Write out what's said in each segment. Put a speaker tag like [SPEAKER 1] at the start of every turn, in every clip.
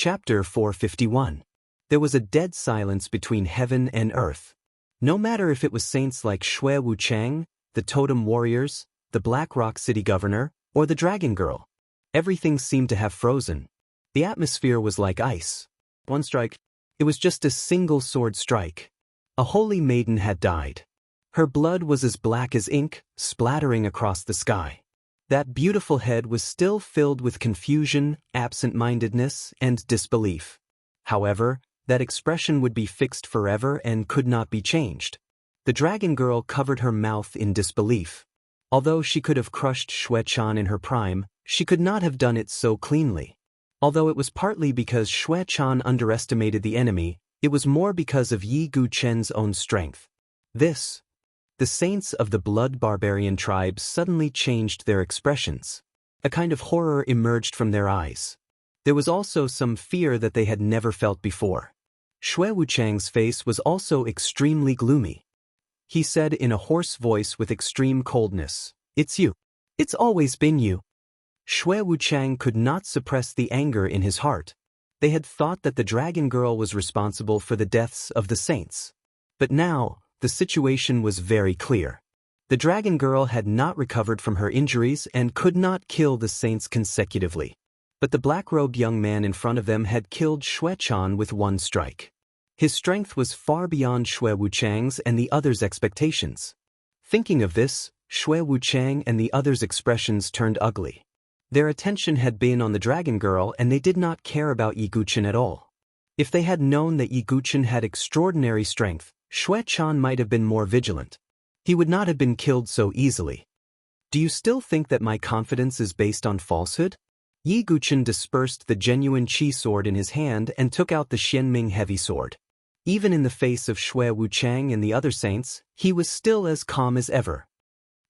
[SPEAKER 1] Chapter 451. There was a dead silence between heaven and earth. No matter if it was saints like Shui Wuchang, the totem warriors, the Black Rock City governor, or the Dragon Girl, everything seemed to have frozen. The atmosphere was like ice. One strike. It was just a single sword strike. A holy maiden had died. Her blood was as black as ink, splattering across the sky. That beautiful head was still filled with confusion, absent-mindedness, and disbelief. However, that expression would be fixed forever and could not be changed. The Dragon Girl covered her mouth in disbelief. Although she could have crushed Shui Chan in her prime, she could not have done it so cleanly. Although it was partly because Shui Chan underestimated the enemy, it was more because of Yi Guchen's own strength. The saints of the blood barbarian tribe suddenly changed their expressions. A kind of horror emerged from their eyes. There was also some fear that they had never felt before. Shui Wuchang's face was also extremely gloomy. He said in a hoarse voice with extreme coldness, "It's you. It's always been you." Shui Wuchang could not suppress the anger in his heart. They had thought that the Dragon Girl was responsible for the deaths of the saints. But now, the situation was very clear. The Dragon Girl had not recovered from her injuries and could not kill the saints consecutively. But the black-robed young man in front of them had killed Shui Chan with one strike. His strength was far beyond Shui Wuchang's and the others' expectations. Thinking of this, Shui Wuchang and the others' expressions turned ugly. Their attention had been on the Dragon Girl and they did not care about Yi Guchen at all. If they had known that Yi Guchen had extraordinary strength, Shui Chan might have been more vigilant. He would not have been killed so easily. "Do you still think that my confidence is based on falsehood?" Yi Guchen dispersed the genuine Qi sword in his hand and took out the Xianming heavy sword. Even in the face of Shui Wuchang and the other saints, he was still as calm as ever.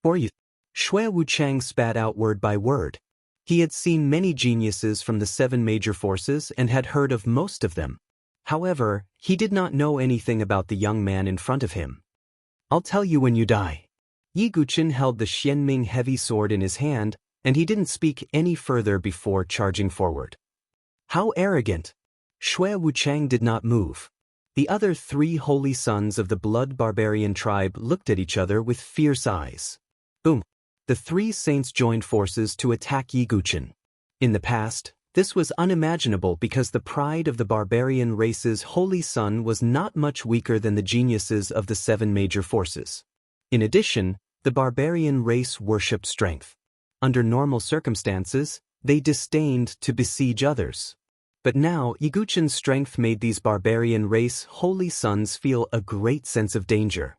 [SPEAKER 1] "For you." Shui Wuchang spat out word by word. He had seen many geniuses from the 7 major forces and had heard of most of them. However, he did not know anything about the young man in front of him. "I'll tell you when you die." Yi Guchen held the Xianming heavy sword in his hand, and he didn't speak any further before charging forward. "How arrogant!" Shui Wuchang did not move. The other 3 holy sons of the blood barbarian tribe looked at each other with fierce eyes. Boom! The 3 saints joined forces to attack Yi Guchen. In the past, this was unimaginable because the pride of the barbarian race's holy son was not much weaker than the geniuses of the 7 major forces. In addition, the barbarian race worshipped strength. Under normal circumstances, they disdained to besiege others. But now, Yi Guchen's strength made these barbarian race holy sons feel a great sense of danger.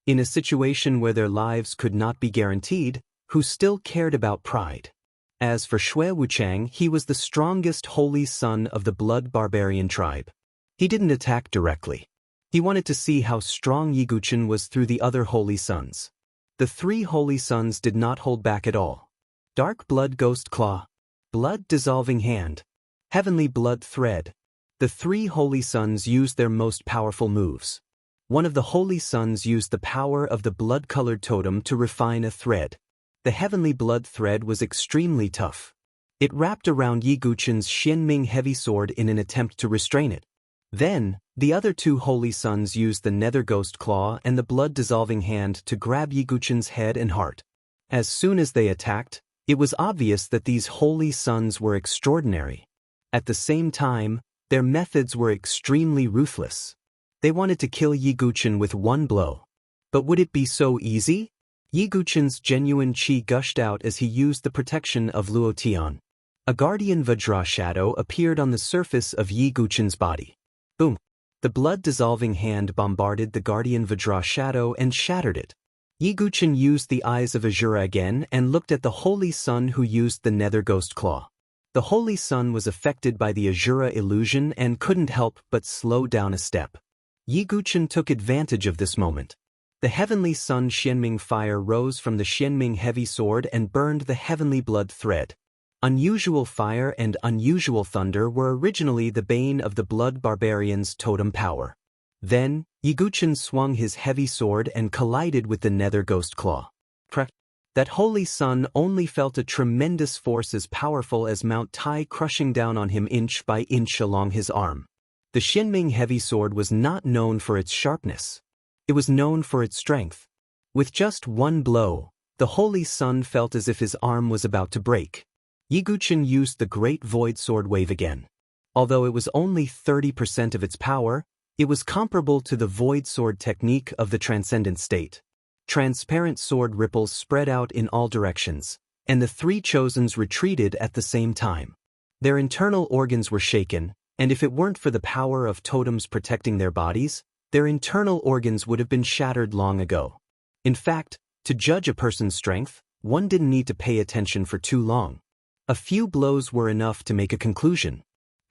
[SPEAKER 1] In a situation where their lives could not be guaranteed, who still cared about pride? As for Shui Wuchang, he was the strongest holy son of the blood barbarian tribe. He didn't attack directly. He wanted to see how strong Yi Guchen was through the other holy sons. The 3 holy sons did not hold back at all. Dark blood ghost claw. Blood dissolving hand. Heavenly blood thread. The 3 holy sons used their most powerful moves. One of the holy sons used the power of the blood-colored totem to refine a thread. The heavenly blood thread was extremely tough. It wrapped around Yi Guchen's Xianming heavy sword in an attempt to restrain it. Then, the other 2 holy sons used the nether ghost claw and the blood-dissolving hand to grab Yi Guchen's head and heart. As soon as they attacked, it was obvious that these holy sons were extraordinary. At the same time, their methods were extremely ruthless. They wanted to kill Yi Guchen with one blow. But would it be so easy? Yi Guchen's genuine qi gushed out as he used the protection of Luo Tian. A guardian Vajra shadow appeared on the surface of Yi Guchen's body. Boom! The blood-dissolving hand bombarded the guardian Vajra shadow and shattered it. Yi Guchen used the eyes of Azura again and looked at the holy son who used the nether ghost claw. The holy son was affected by the Azura illusion and couldn't help but slow down a step. Yi Guchen took advantage of this moment. The heavenly sun Xianming fire rose from the Xianming heavy sword and burned the heavenly blood thread. Unusual fire and unusual thunder were originally the bane of the blood barbarian's totem power. Then, Yi Guchen swung his heavy sword and collided with the nether ghost claw. Crack! That holy sun only felt a tremendous force as powerful as Mount Tai crushing down on him inch by inch along his arm. The Xianming heavy sword was not known for its sharpness. It was known for its strength. With just one blow, the holy sun felt as if his arm was about to break. Yiguchen used the great void sword wave again. Although it was only 30% of its power, it was comparable to the void sword technique of the transcendent state. Transparent sword ripples spread out in all directions, and the three chosens retreated at the same time. Their internal organs were shaken, and if it weren't for the power of totems protecting their bodies, their internal organs would have been shattered long ago. In fact, to judge a person's strength, one didn't need to pay attention for too long. A few blows were enough to make a conclusion.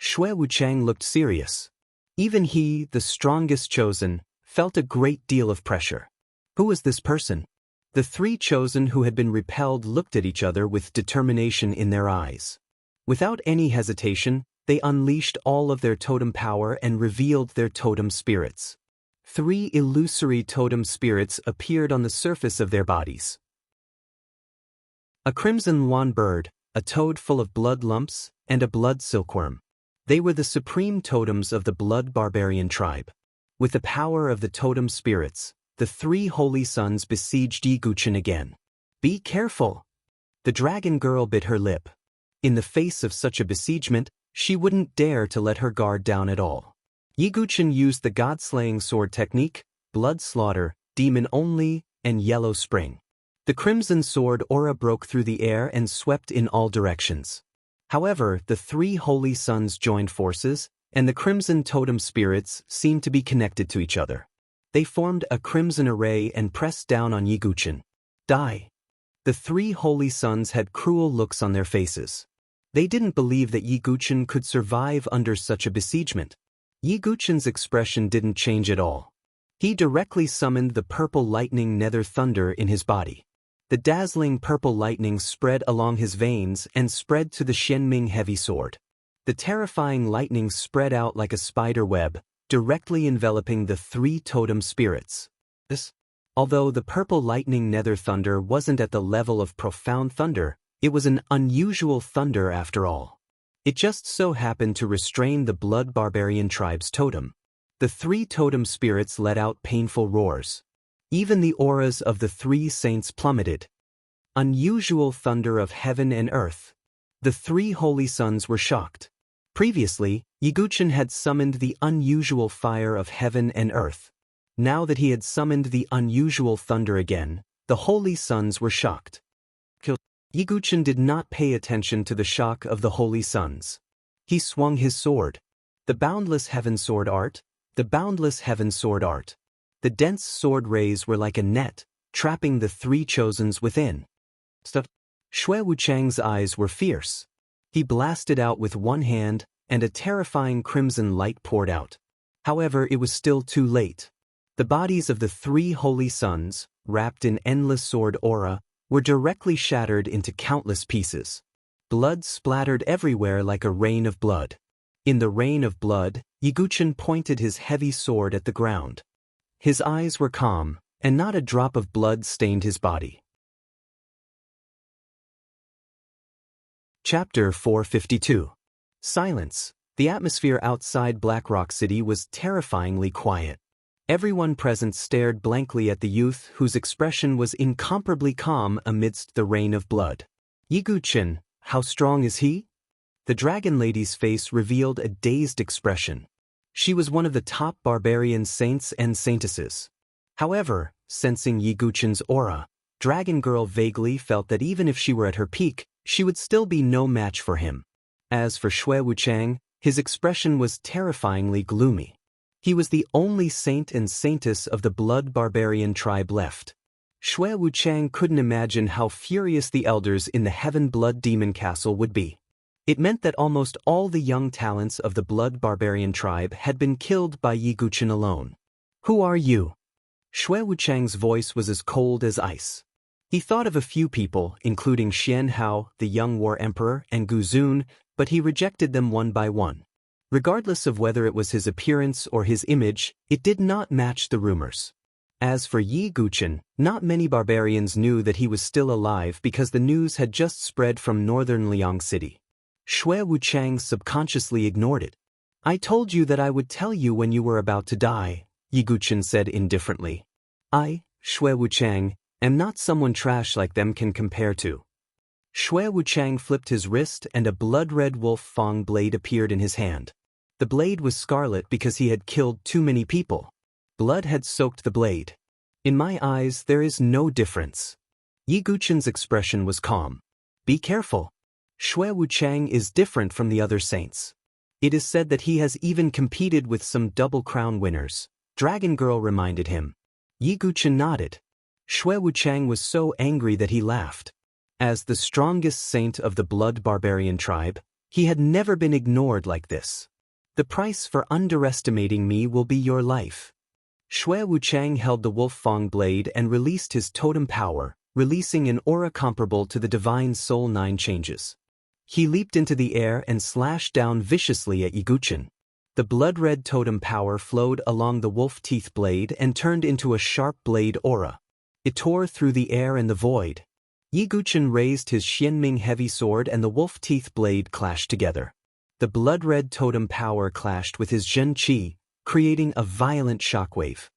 [SPEAKER 1] Xue Wuchang looked serious. Even he, the strongest chosen, felt a great deal of pressure. Who was this person? The three chosen who had been repelled looked at each other with determination in their eyes. Without any hesitation, they unleashed all of their totem power and revealed their totem spirits. 3 illusory totem spirits appeared on the surface of their bodies. A crimson lawn bird, a toad full of blood lumps, and a blood silkworm. They were the supreme totems of the blood barbarian tribe. With the power of the totem spirits, the 3 holy sons besieged Yiguchen again. Be careful! The dragon girl bit her lip. In the face of such a besiegement, she wouldn't dare to let her guard down at all. Yiguchen used the god-slaying sword technique, blood slaughter, demon only, and yellow spring. The crimson sword aura broke through the air and swept in all directions. However, the 3 holy sons joined forces, and the crimson totem spirits seemed to be connected to each other. They formed a crimson array and pressed down on Yiguchen. Die! The 3 holy sons had cruel looks on their faces. They didn't believe that Yiguchen could survive under such a besiegement. Yiguchen's expression didn't change at all. He directly summoned the purple lightning nether thunder in his body. The dazzling purple lightning spread along his veins and spread to the Xianming heavy sword. The terrifying lightning spread out like a spider web, directly enveloping the 3 totem spirits. Although the purple lightning nether thunder wasn't at the level of profound thunder, it was an unusual thunder after all. It just so happened to restrain the blood barbarian tribe's totem. The 3 totem spirits let out painful roars. Even the auras of the 3 saints plummeted. Unusual thunder of heaven and earth. The 3 holy sons were shocked. Previously, Yiguchen had summoned the unusual fire of heaven and earth. Now that he had summoned the unusual thunder again, the holy sons were shocked. Yiguchen did not pay attention to the shock of the holy sons. He swung his sword. The boundless heaven sword art, the boundless heaven sword art. The dense sword rays were like a net, trapping the 3 chosens within. Xue Wuchang's eyes were fierce. He blasted out with one hand, and a terrifying crimson light poured out. However, it was still too late. The bodies of the 3 holy sons, wrapped in endless sword aura, were directly shattered into countless pieces. Blood splattered everywhere like a rain of blood. In the rain of blood, Yiguchen pointed his heavy sword at the ground. His eyes were calm, and not a drop of blood stained his body. Chapter 452. Silence. The atmosphere outside Black Rock City was terrifyingly quiet. Everyone present stared blankly at the youth whose expression was incomparably calm amidst the rain of blood. Yiguchen, how strong is he? The dragon lady's face revealed a dazed expression. She was one of the top barbarian saints and saintesses. However, sensing Yiguchen's aura, Dragon Girl vaguely felt that even if she were at her peak, she would still be no match for him. As for Xue Wuchang, his expression was terrifyingly gloomy. He was the only saint and saintess of the blood barbarian tribe left. Xue Wuchang couldn't imagine how furious the elders in the Heaven Blood Demon Castle would be. It meant that almost all the young talents of the blood barbarian tribe had been killed by Yiguchen alone. Who are you? Xue Wuchang's voice was as cold as ice. He thought of a few people, including Xian Hao, the young war emperor, and Gu Zun, but he rejected them one by one. Regardless of whether it was his appearance or his image, it did not match the rumors. As for Yi Guchen, not many barbarians knew that he was still alive because the news had just spread from northern Liang City. Xue Wuchang subconsciously ignored it. "I told you that I would tell you when you were about to die," Yi Guchen said indifferently. "I, Xue Wuchang, am not someone trash like them can compare to." Xue Wuchang flipped his wrist and a blood-red wolf fang blade appeared in his hand. The blade was scarlet because he had killed too many people. Blood had soaked the blade. "In my eyes, there is no difference." Yi Guchen's expression was calm. "Be careful. Xue Wuchang is different from the other saints. It is said that he has even competed with some double crown winners," Dragon Girl reminded him. Yi Guchen nodded. Xue Wuchang was so angry that he laughed. As the strongest saint of the blood barbarian tribe, he had never been ignored like this. "The price for underestimating me will be your life." Xue Wuchang held the wolf fang blade and released his totem power, releasing an aura comparable to the divine soul 9 changes. He leaped into the air and slashed down viciously at Yi Guchen. The blood-red totem power flowed along the wolf teeth blade and turned into a sharp blade aura. It tore through the air and the void. Yi Guchen raised his Xianming heavy sword and the wolf teeth blade clashed together. The blood-red totem power clashed with his Zhen Qi, creating a violent shockwave.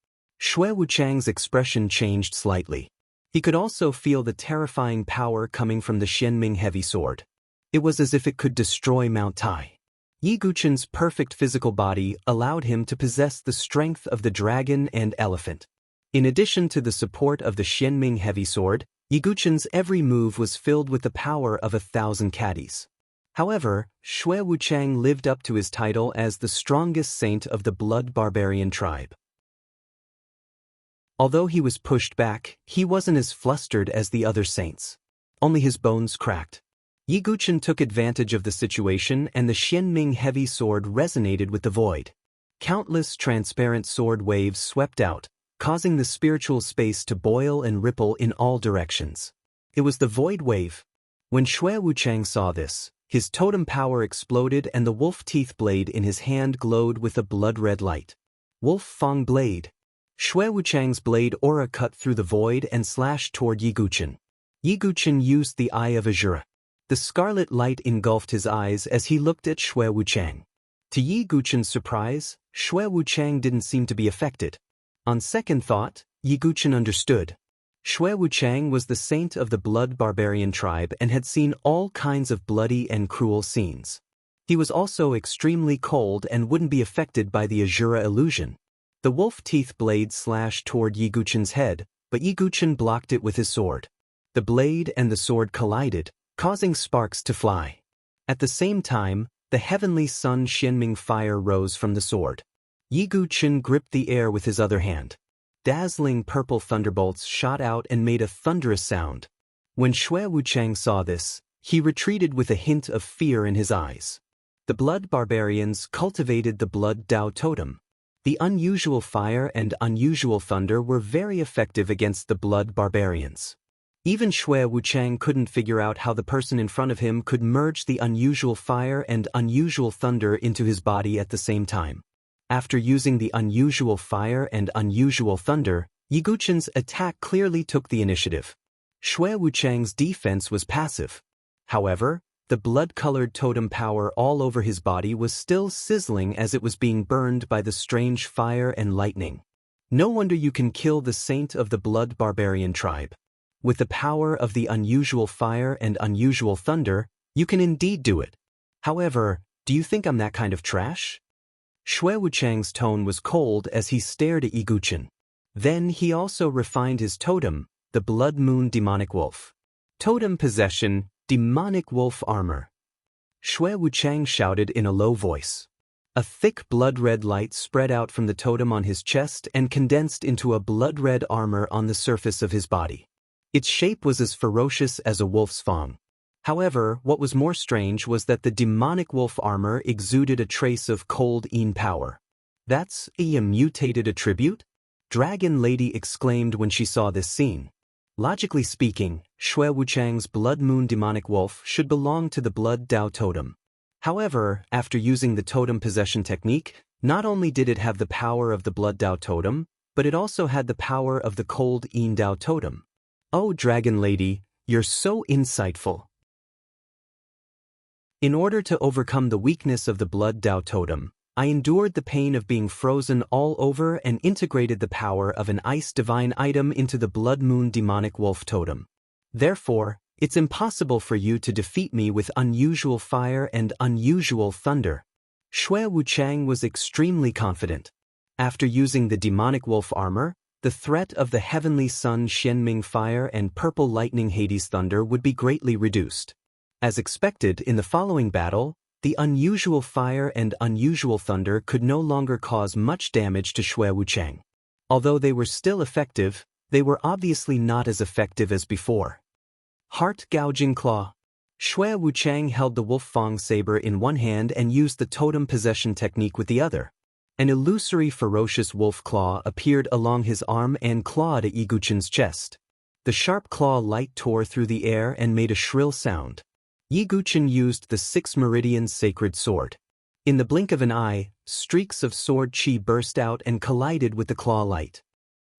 [SPEAKER 1] Xue Wuchang's expression changed slightly. He could also feel the terrifying power coming from the Xianming heavy sword. It was as if it could destroy Mount Tai. Yi Guchen's perfect physical body allowed him to possess the strength of the dragon and elephant. In addition to the support of the Xianming heavy sword, Yi Guchen's every move was filled with the power of 1,000 caddies. However, Xue Wuchang lived up to his title as the strongest saint of the blood barbarian tribe. Although he was pushed back, he wasn't as flustered as the other saints. Only his bones cracked. Yi Guchen took advantage of the situation and the Xianming heavy sword resonated with the void. Countless transparent sword waves swept out, causing the spiritual space to boil and ripple in all directions. It was the void wave. When Xue Wuchang saw this, his totem power exploded and the wolf teeth blade in his hand glowed with a blood-red light. Wolf Fang Blade. Xue Wuchang's blade aura cut through the void and slashed toward Yi Guchen. Yi Guchen used the Eye of Azure. The scarlet light engulfed his eyes as he looked at Xue Wuchang. To Yi Guchen's surprise, Xue Wuchang didn't seem to be affected. On second thought, Yi Guchen understood. Xue Wuchang was the saint of the blood barbarian tribe and had seen all kinds of bloody and cruel scenes. He was also extremely cold and wouldn't be affected by the Azura illusion. The wolf teeth blade slashed toward Yi Guchen's head, but Yi Guchen blocked it with his sword. The blade and the sword collided, causing sparks to fly. At the same time, the heavenly sun Xianming fire rose from the sword. Yi Guchen gripped the air with his other hand. Dazzling purple thunderbolts shot out and made a thunderous sound. When Xue Wuchang saw this, he retreated with a hint of fear in his eyes. The blood barbarians cultivated the blood Dao totem. The unusual fire and unusual thunder were very effective against the blood barbarians. Even Xue Wuchang couldn't figure out how the person in front of him could merge the unusual fire and unusual thunder into his body at the same time. After using the unusual fire and unusual thunder, Yi Guchen's attack clearly took the initiative. Xue Wuchang's defense was passive. However, the blood-colored totem power all over his body was still sizzling as it was being burned by the strange fire and lightning. No wonder you can kill the saint of the blood barbarian tribe. With the power of the unusual fire and unusual thunder, you can indeed do it. However, do you think I'm that kind of trash? Xue Wuchang's tone was cold as he stared at Yi Guchen. Then he also refined his totem, the Blood Moon Demonic Wolf. Totem possession, Demonic Wolf Armor. Xue Wuchang shouted in a low voice. A thick blood-red light spread out from the totem on his chest and condensed into a blood-red armor on the surface of his body. Its shape was as ferocious as a wolf's fang. However, what was more strange was that the demonic wolf armor exuded a trace of cold Yin power. That's a mutated attribute? Dragon Lady exclaimed when she saw this scene. Logically speaking, Xue Wuchang's Blood Moon Demonic Wolf should belong to the Blood Dao totem. However, after using the totem possession technique, not only did it have the power of the Blood Dao totem, but it also had the power of the cold Yin Dao totem. Oh, Dragon Lady, you're so insightful. In order to overcome the weakness of the blood Dao totem, I endured the pain of being frozen all over and integrated the power of an ice divine item into the blood moon demonic wolf totem. Therefore, it's impossible for you to defeat me with unusual fire and unusual thunder. Shui Wuchang was extremely confident. After using the demonic wolf armor, the threat of the heavenly sun Xianming fire and purple lightning Hades thunder would be greatly reduced. As expected in the following battle, the unusual fire and unusual thunder could no longer cause much damage to Shui Wuchang. Although they were still effective, they were obviously not as effective as before. Heart Gouging Claw. Shui Wuchang held the Wolf Fang saber in one hand and used the totem possession technique with the other. An illusory ferocious wolf claw appeared along his arm and clawed at Yi Guchen's chest. The sharp claw light tore through the air and made a shrill sound. Yi Guchen used the 6 Meridian Sacred Sword. In the blink of an eye, streaks of sword chi burst out and collided with the claw light.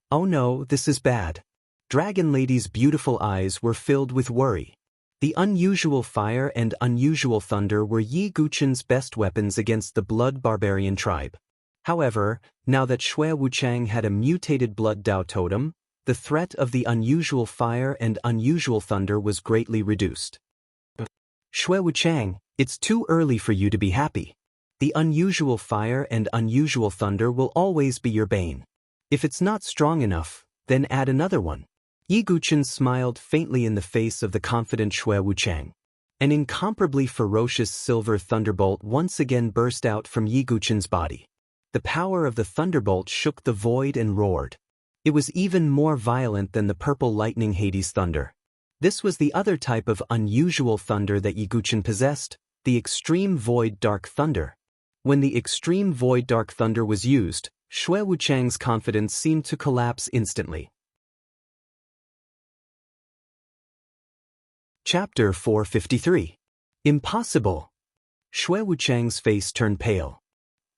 [SPEAKER 1] Oh no, this is bad. Dragon Lady's beautiful eyes were filled with worry. The unusual fire and unusual thunder were Yi Guchen's best weapons against the Blood Barbarian tribe. However, now that Shui Wuchang had a mutated Blood Dao totem, the threat of the unusual fire and unusual thunder was greatly reduced. Shui Wuchang, it's too early for you to be happy. The unusual fire and unusual thunder will always be your bane. If it's not strong enough, then add another one. Yi Guchen smiled faintly in the face of the confident Shui Wuchang. An incomparably ferocious silver thunderbolt once again burst out from Yi Guchen's body. The power of the thunderbolt shook the void and roared. It was even more violent than the purple lightning Hades thunder. This was the other type of unusual thunder that Yi Guchen possessed, the extreme void dark thunder. When the extreme void dark thunder was used, Shui Wuchang's confidence seemed to collapse instantly. Chapter 453. Impossible. Shui Wuchang's face turned pale.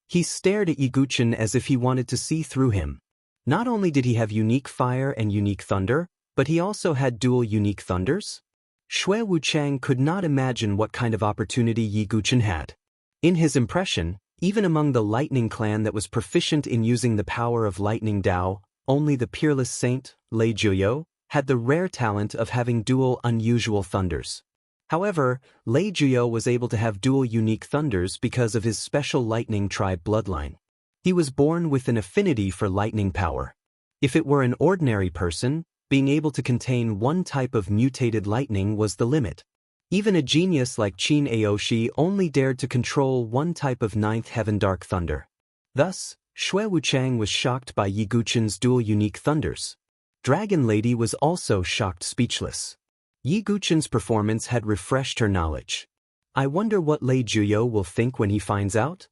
[SPEAKER 1] He stared at Yi Guchen as if he wanted to see through him. Not only did he have unique fire and unique thunder, but he also had dual unique thunders? Shui Wuchang could not imagine what kind of opportunity Yi Guchen had. In his impression, even among the lightning clan that was proficient in using the power of lightning Dao, only the peerless saint, Lei Juyo, had the rare talent of having dual unusual thunders. However, Lei Juyo was able to have dual unique thunders because of his special lightning tribe bloodline. He was born with an affinity for lightning power. If it were an ordinary person, being able to contain one type of mutated lightning was the limit. Even a genius like Qin Aoshi only dared to control one type of ninth heaven dark thunder. Thus, Shui Wuchang was shocked by Yi Guchen's dual unique thunders. Dragon Lady was also shocked speechless. Yi Guchen's performance had refreshed her knowledge. I wonder what Lei Juyo will think when he finds out?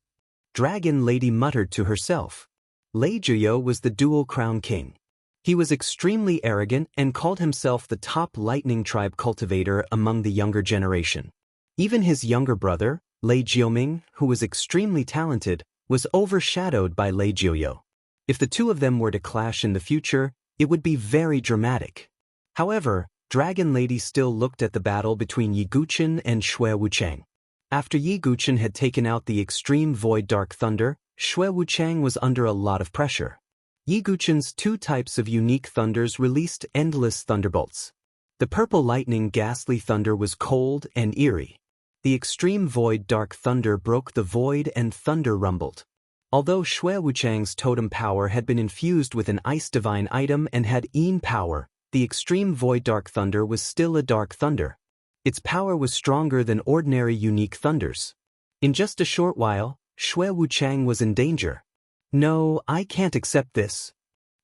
[SPEAKER 1] Dragon Lady muttered to herself. Lei Juyo was the dual crown king. He was extremely arrogant and called himself the top lightning tribe cultivator among the younger generation. Even his younger brother, Lei Jioming, who was extremely talented, was overshadowed by Lei Jiuyo. If the two of them were to clash in the future, it would be very dramatic. However, Dragon Lady still looked at the battle between Yi Guchen and Shui Wuchang. After Yi Guchen had taken out the extreme void dark thunder, Shui Wuchang was under a lot of pressure. Yi Guchen's 2 types of unique thunders released endless thunderbolts. The purple lightning ghastly thunder was cold and eerie. The extreme void dark thunder broke the void and thunder rumbled. Although Shui Wuchang's totem power had been infused with an ice divine item and had Yin power, the extreme void dark thunder was still a dark thunder. Its power was stronger than ordinary unique thunders. In just a short while, Shui Wuchang was in danger. No, I can't accept this.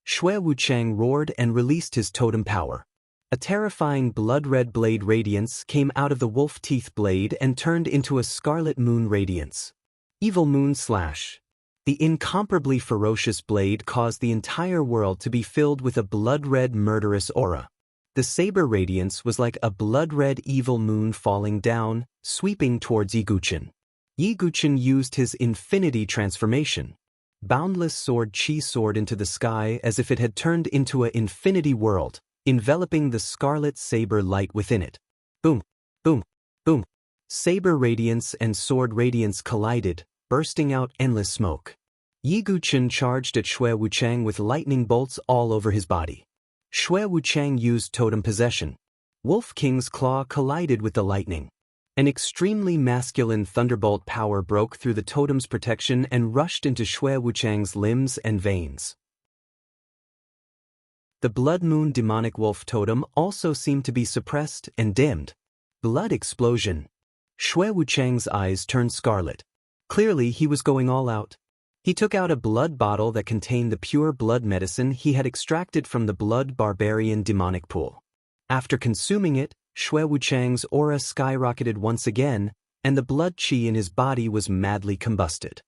[SPEAKER 1] Shui Wuchang roared and released his totem power. A terrifying blood-red blade radiance came out of the wolf teeth blade and turned into a scarlet moon radiance. Evil moon slash. The incomparably ferocious blade caused the entire world to be filled with a blood-red murderous aura. The saber radiance was like a blood-red evil moon falling down, sweeping towards Yi Guchen. Yi Guchen used his infinity transformation. Boundless sword Chi soared into the sky as if it had turned into an infinity world, enveloping the scarlet saber light within it. Boom, boom, boom. Saber radiance and sword radiance collided, bursting out endless smoke. Yi Guqin charged at Xue Wuchang with lightning bolts all over his body. Xue Wuchang used totem possession. Wolf King's claw collided with the lightning. An extremely masculine thunderbolt power broke through the totem's protection and rushed into Xue Wuchang's limbs and veins. The Blood Moon demonic wolf totem also seemed to be suppressed and dimmed. Blood explosion. Xue Wuchang's eyes turned scarlet. Clearly he was going all out. He took out a blood bottle that contained the pure blood medicine he had extracted from the blood barbarian demonic pool. After consuming it, Xue Wuchang's aura skyrocketed once again, and the blood qi in his body was madly combusted.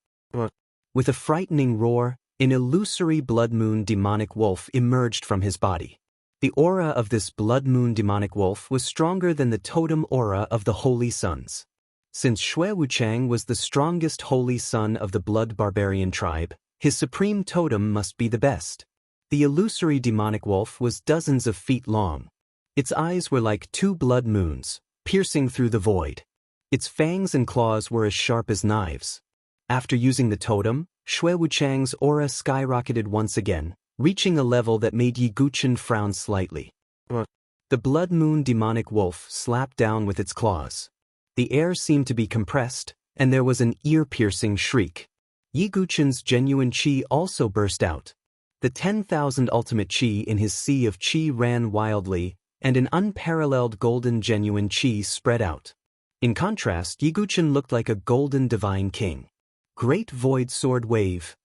[SPEAKER 1] With a frightening roar, an illusory Blood Moon demonic wolf emerged from his body. The aura of this Blood Moon demonic wolf was stronger than the totem aura of the Holy Sons. Since Xue Wuchang was the strongest Holy Son of the Blood Barbarian tribe, his supreme totem must be the best. The illusory demonic wolf was dozens of feet long. Its eyes were like two blood moons, piercing through the void. Its fangs and claws were as sharp as knives. After using the totem, Xue Wuchang's aura skyrocketed once again, reaching a level that made Yi Guqin frown slightly. The Blood Moon demonic wolf slapped down with its claws. The air seemed to be compressed, and there was an ear-piercing shriek. Yi Guqin's genuine qi also burst out. The 10,000 ultimate qi in his sea of qi ran wildly, and an unparalleled golden genuine qi spread out. In contrast, Yi Guqin looked like a golden divine king. Great Void Sword Wave.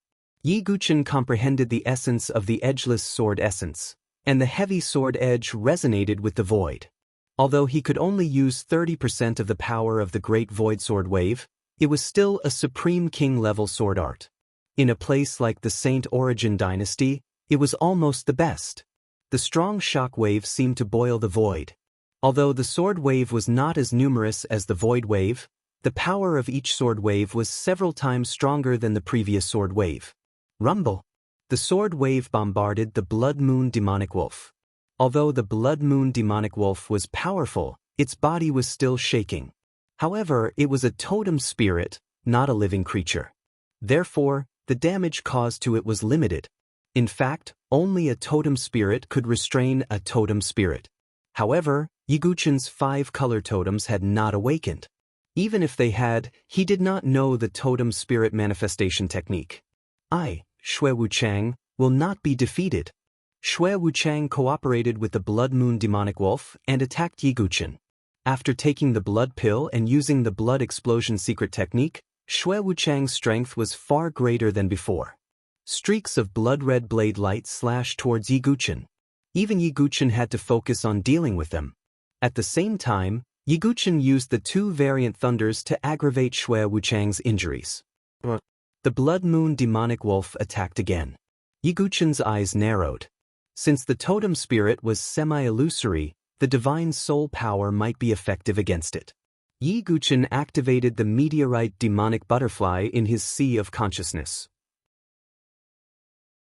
[SPEAKER 1] Yi Guqin comprehended the essence of the edgeless sword essence, and the heavy sword edge resonated with the void. Although he could only use 30% of the power of the Great Void Sword Wave, it was still a Supreme King-level sword art. In a place like the Saint Origin dynasty, it was almost the best. The strong shock wave seemed to boil the void. Although the sword wave was not as numerous as the void wave, the power of each sword wave was several times stronger than the previous sword wave. Rumble. The sword wave bombarded the Blood Moon demonic wolf. Although the Blood Moon demonic wolf was powerful, its body was still shaking. However, it was a totem spirit, not a living creature. Therefore, the damage caused to it was limited. In fact, only a totem spirit could restrain a totem spirit. However, Yi Guqin's 5 color totems had not awakened. Even if they had, he did not know the totem spirit manifestation technique. I, Xue Wuchang, will not be defeated. Xue Wuchang cooperated with the Blood Moon demonic wolf and attacked Yi Guqin. After taking the blood pill and using the blood explosion secret technique, Xue Wuchang's strength was far greater than before. Streaks of blood-red blade light slashed towards Yi Guqin. Even Yi Guqin had to focus on dealing with them. At the same time, Yi Guqin used the 2 variant thunders to aggravate Xue Wuchang's injuries. The Blood Moon demonic wolf attacked again. Yi Guqin's eyes narrowed. Since the totem spirit was semi-illusory, the divine soul power might be effective against it. Yi Guqin activated the meteorite demonic butterfly in his sea of consciousness.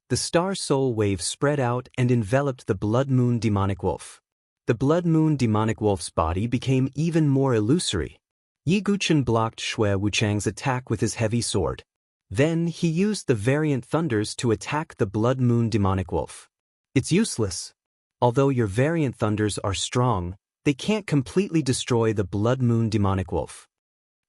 [SPEAKER 1] The star soul wave spread out and enveloped the Blood Moon demonic wolf. The Blood Moon demonic wolf's body became even more illusory. Yi Guqin blocked Xue Wuchang's attack with his heavy sword. Then he used the variant thunders to attack the Blood Moon demonic wolf. It's useless. Although your variant thunders are strong, they can't completely destroy the Blood Moon demonic wolf.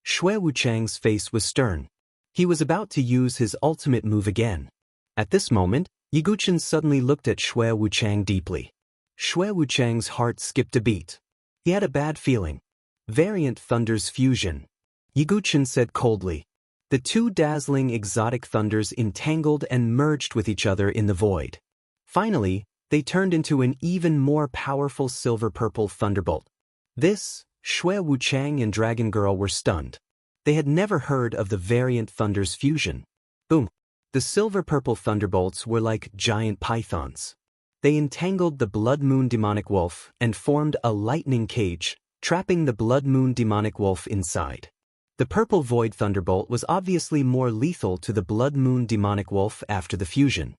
[SPEAKER 1] Xue Wuchang's face was stern. He was about to use his ultimate move again. At this moment, Yi Guqin suddenly looked at Xue Wuchang deeply. Xue Wuchang's heart skipped a beat. He had a bad feeling. Variant thunders fusion. Yi Guqin said coldly. The 2 dazzling exotic thunders entangled and merged with each other in the void. Finally, they turned into an even more powerful silver-purple thunderbolt. This, Xue Wuchang and Dragon Girl were stunned. They had never heard of the variant thunder's fusion. Boom! The silver-purple thunderbolts were like giant pythons. They entangled the Blood Moon demonic wolf and formed a lightning cage, trapping the Blood Moon demonic wolf inside. The purple void thunderbolt was obviously more lethal to the blood moon demonic wolf after the fusion.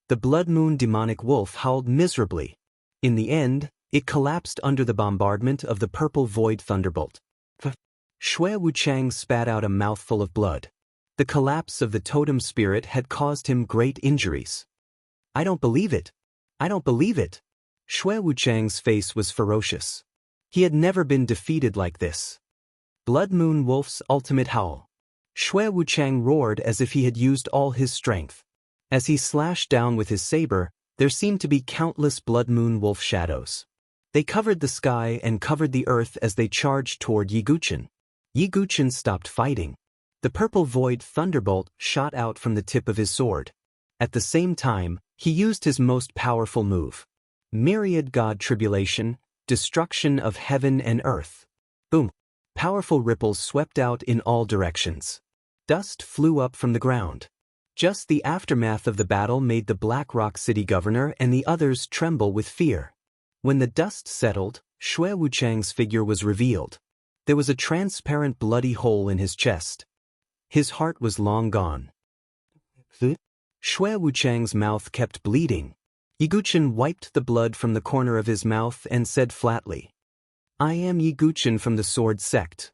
[SPEAKER 1] The blood moon demonic wolf howled miserably. In the end, it collapsed under the bombardment of the purple void thunderbolt. Xue Wuchang spat out a mouthful of blood. The collapse of the totem spirit had caused him great injuries. I don't believe it. I don't believe it. Xue Wuchang's face was ferocious. He had never been defeated like this. Blood Moon Wolf's ultimate howl. Xue Wuchang roared as if he had used all his strength. As he slashed down with his saber, there seemed to be countless Blood Moon Wolf shadows. They covered the sky and covered the earth as they charged toward Yi Guchen. Yi Guchen stopped fighting. The purple void thunderbolt shot out from the tip of his sword. At the same time, he used his most powerful move. Myriad God Tribulation, destruction of heaven and earth. Boom! Powerful ripples swept out in all directions. Dust flew up from the ground. Just the aftermath of the battle made the Black Rock City governor and the others tremble with fear. When the dust settled, Xue Wuchang's figure was revealed. There was a transparent bloody hole in his chest. His heart was long gone. Xue Wuchang's mouth kept bleeding. Yi Guchen wiped the blood from the corner of his mouth and said flatly, I am Yi Guchen from the Sword Sect.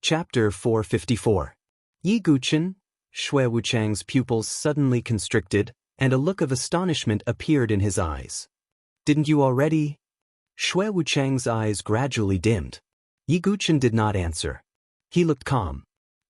[SPEAKER 1] Chapter 454. Yi Guchen. Xue Wuchang's pupils suddenly constricted, and a look of astonishment appeared in his eyes. Didn't you already? Xue Wuchang's eyes gradually dimmed. Yi Guchen did not answer. He looked calm.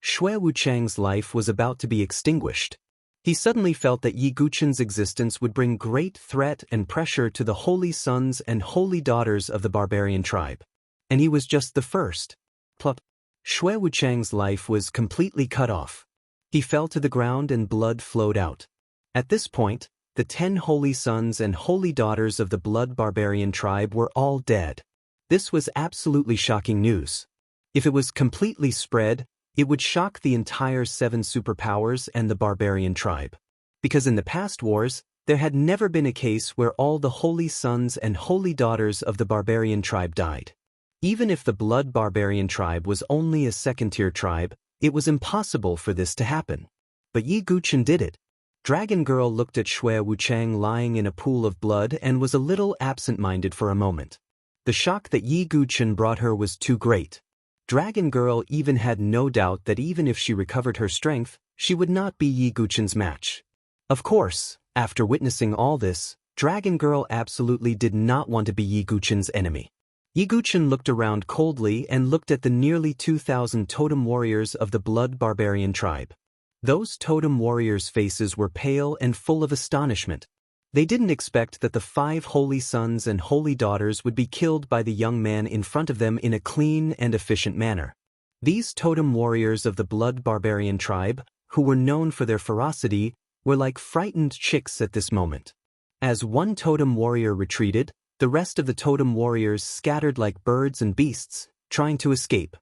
[SPEAKER 1] Xue Wuchang's life was about to be extinguished. He suddenly felt that Yi Guchen's existence would bring great threat and pressure to the holy sons and holy daughters of the barbarian tribe. And he was just the first. Plop. Xue Wuchang's life was completely cut off. He fell to the ground and blood flowed out. At this point, the 10 holy sons and holy daughters of the blood barbarian tribe were all dead. This was absolutely shocking news. If it was completely spread, it would shock the entire 7 superpowers and the barbarian tribe. Because in the past wars, there had never been a case where all the holy sons and holy daughters of the barbarian tribe died. Even if the blood barbarian tribe was only a second-tier tribe, it was impossible for this to happen. But Yi Guchen did it. Dragon Girl looked at Xue Wuchang lying in a pool of blood and was a little absent-minded for a moment. The shock that Yi Guchen brought her was too great. Dragon Girl even had no doubt that even if she recovered her strength, she would not be Yi Guchen's match. Of course, after witnessing all this, Dragon Girl absolutely did not want to be Yi Guchen's enemy. Yi Guchen looked around coldly and looked at the nearly 2,000 totem warriors of the blood barbarian tribe. Those totem warriors' faces were pale and full of astonishment. They didn't expect that the 5 holy sons and holy daughters would be killed by the young man in front of them in a clean and efficient manner. These totem warriors of the blood barbarian tribe, who were known for their ferocity, were like frightened chicks at this moment. As one totem warrior retreated, the rest of the totem warriors scattered like birds and beasts, trying to escape.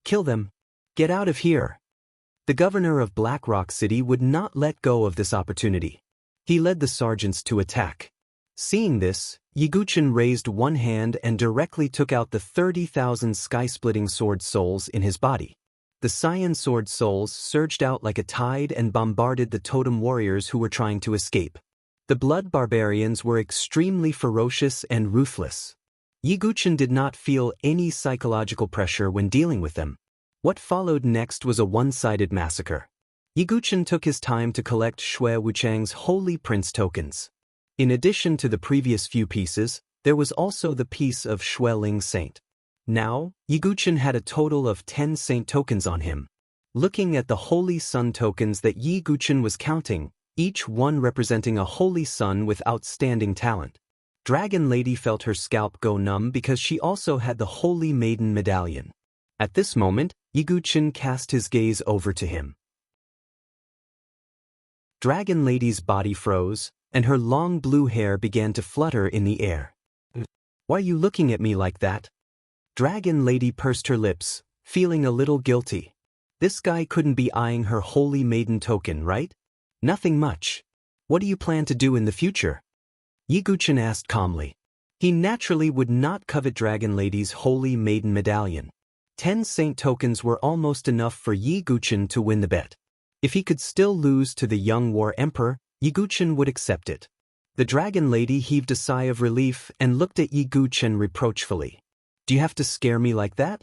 [SPEAKER 1] Kill them. Get out of here. The governor of Black Rock City would not let go of this opportunity. He led the sergeants to attack. Seeing this, Yi Guchen raised one hand and directly took out the 30,000 sky-splitting sword souls in his body. The cyan sword souls surged out like a tide and bombarded the totem warriors who were trying to escape. The blood barbarians were extremely ferocious and ruthless. Yi Guchen did not feel any psychological pressure when dealing with them. What followed next was a one-sided massacre. Yi Guchen took his time to collect Xue Wuchang's Holy Prince tokens. In addition to the previous few pieces, there was also the piece of Xue Ling Saint. Now, Yi Guchen had a total of 10 Saint tokens on him. Looking at the Holy Sun tokens that Yi Guchen was counting, each one representing a Holy Sun with outstanding talent. Dragon Lady felt her scalp go numb because she also had the Holy Maiden medallion. At this moment, Yi Guchen cast his gaze over to him. Dragon Lady's body froze, and her long blue hair began to flutter in the air. Why are you looking at me like that? Dragon Lady pursed her lips, feeling a little guilty. This guy couldn't be eyeing her Holy Maiden token, right? Nothing much. What do you plan to do in the future? Yi Guchen asked calmly. He naturally would not covet Dragon Lady's Holy Maiden Medallion. 10 saint tokens were almost enough for Yi Guchen to win the bet. If he could still lose to the young War Emperor, Yi Guchen would accept it. The Dragon Lady heaved a sigh of relief and looked at Yi Guchen reproachfully. Do you have to scare me like that?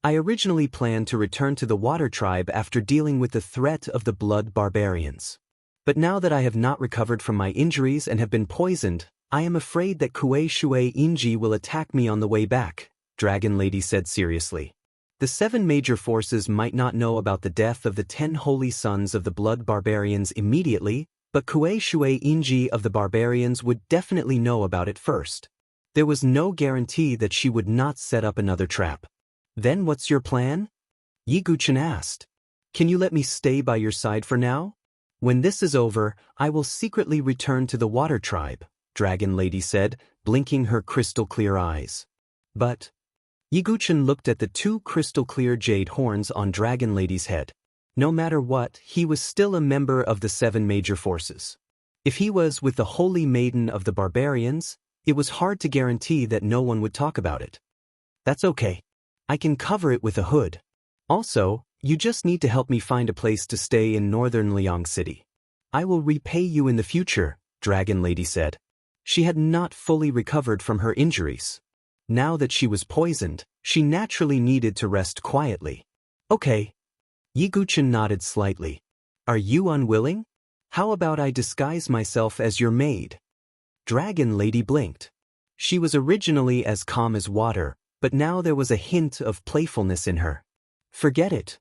[SPEAKER 1] I originally planned to return to the Water Tribe after dealing with the threat of the Blood Barbarians. But now that I have not recovered from my injuries and have been poisoned, I am afraid that Kue Shui Inji will attack me on the way back, Dragon Lady said seriously. The 7 major forces might not know about the death of the 10 holy sons of the Blood Barbarians immediately, but Kue Shui Inji of the Barbarians would definitely know about it first. There was no guarantee that she would not set up another trap. Then what's your plan? Yi Guchen asked. Can you let me stay by your side for now? When this is over, I will secretly return to the Water Tribe, Dragon Lady said, blinking her crystal-clear eyes. But Yi Guchen looked at the 2 crystal-clear jade horns on Dragon Lady's head. No matter what, he was still a member of the 7 major forces. If he was with the Holy Maiden of the Barbarians, it was hard to guarantee that no one would talk about it. That's okay. I can cover it with a hood. Also, you just need to help me find a place to stay in northern Liang City. I will repay you in the future, Dragon Lady said. She had not fully recovered from her injuries. Now that she was poisoned, she naturally needed to rest quietly. Okay. Yi Guchen nodded slightly. Are you unwilling? How about I disguise myself as your maid? Dragon Lady blinked. She was originally as calm as water, but now there was a hint of playfulness in her. Forget it.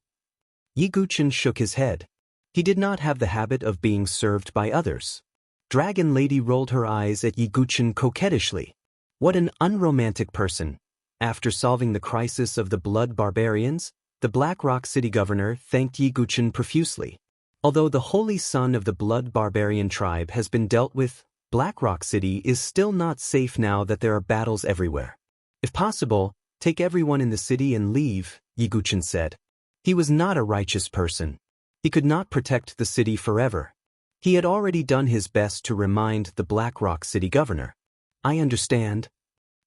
[SPEAKER 1] Yi Guchen shook his head. He did not have the habit of being served by others. Dragon Lady rolled her eyes at Yi Guchen coquettishly. What an unromantic person. After solving the crisis of the Blood Barbarians, the Black Rock City governor thanked Yi Guchen profusely. Although the holy son of the Blood Barbarian tribe has been dealt with, Black Rock City is still not safe now that there are battles everywhere. If possible, take everyone in the city and leave, Yi Guchen said. He was not a righteous person. He could not protect the city forever. He had already done his best to remind the Black Rock City governor. I understand.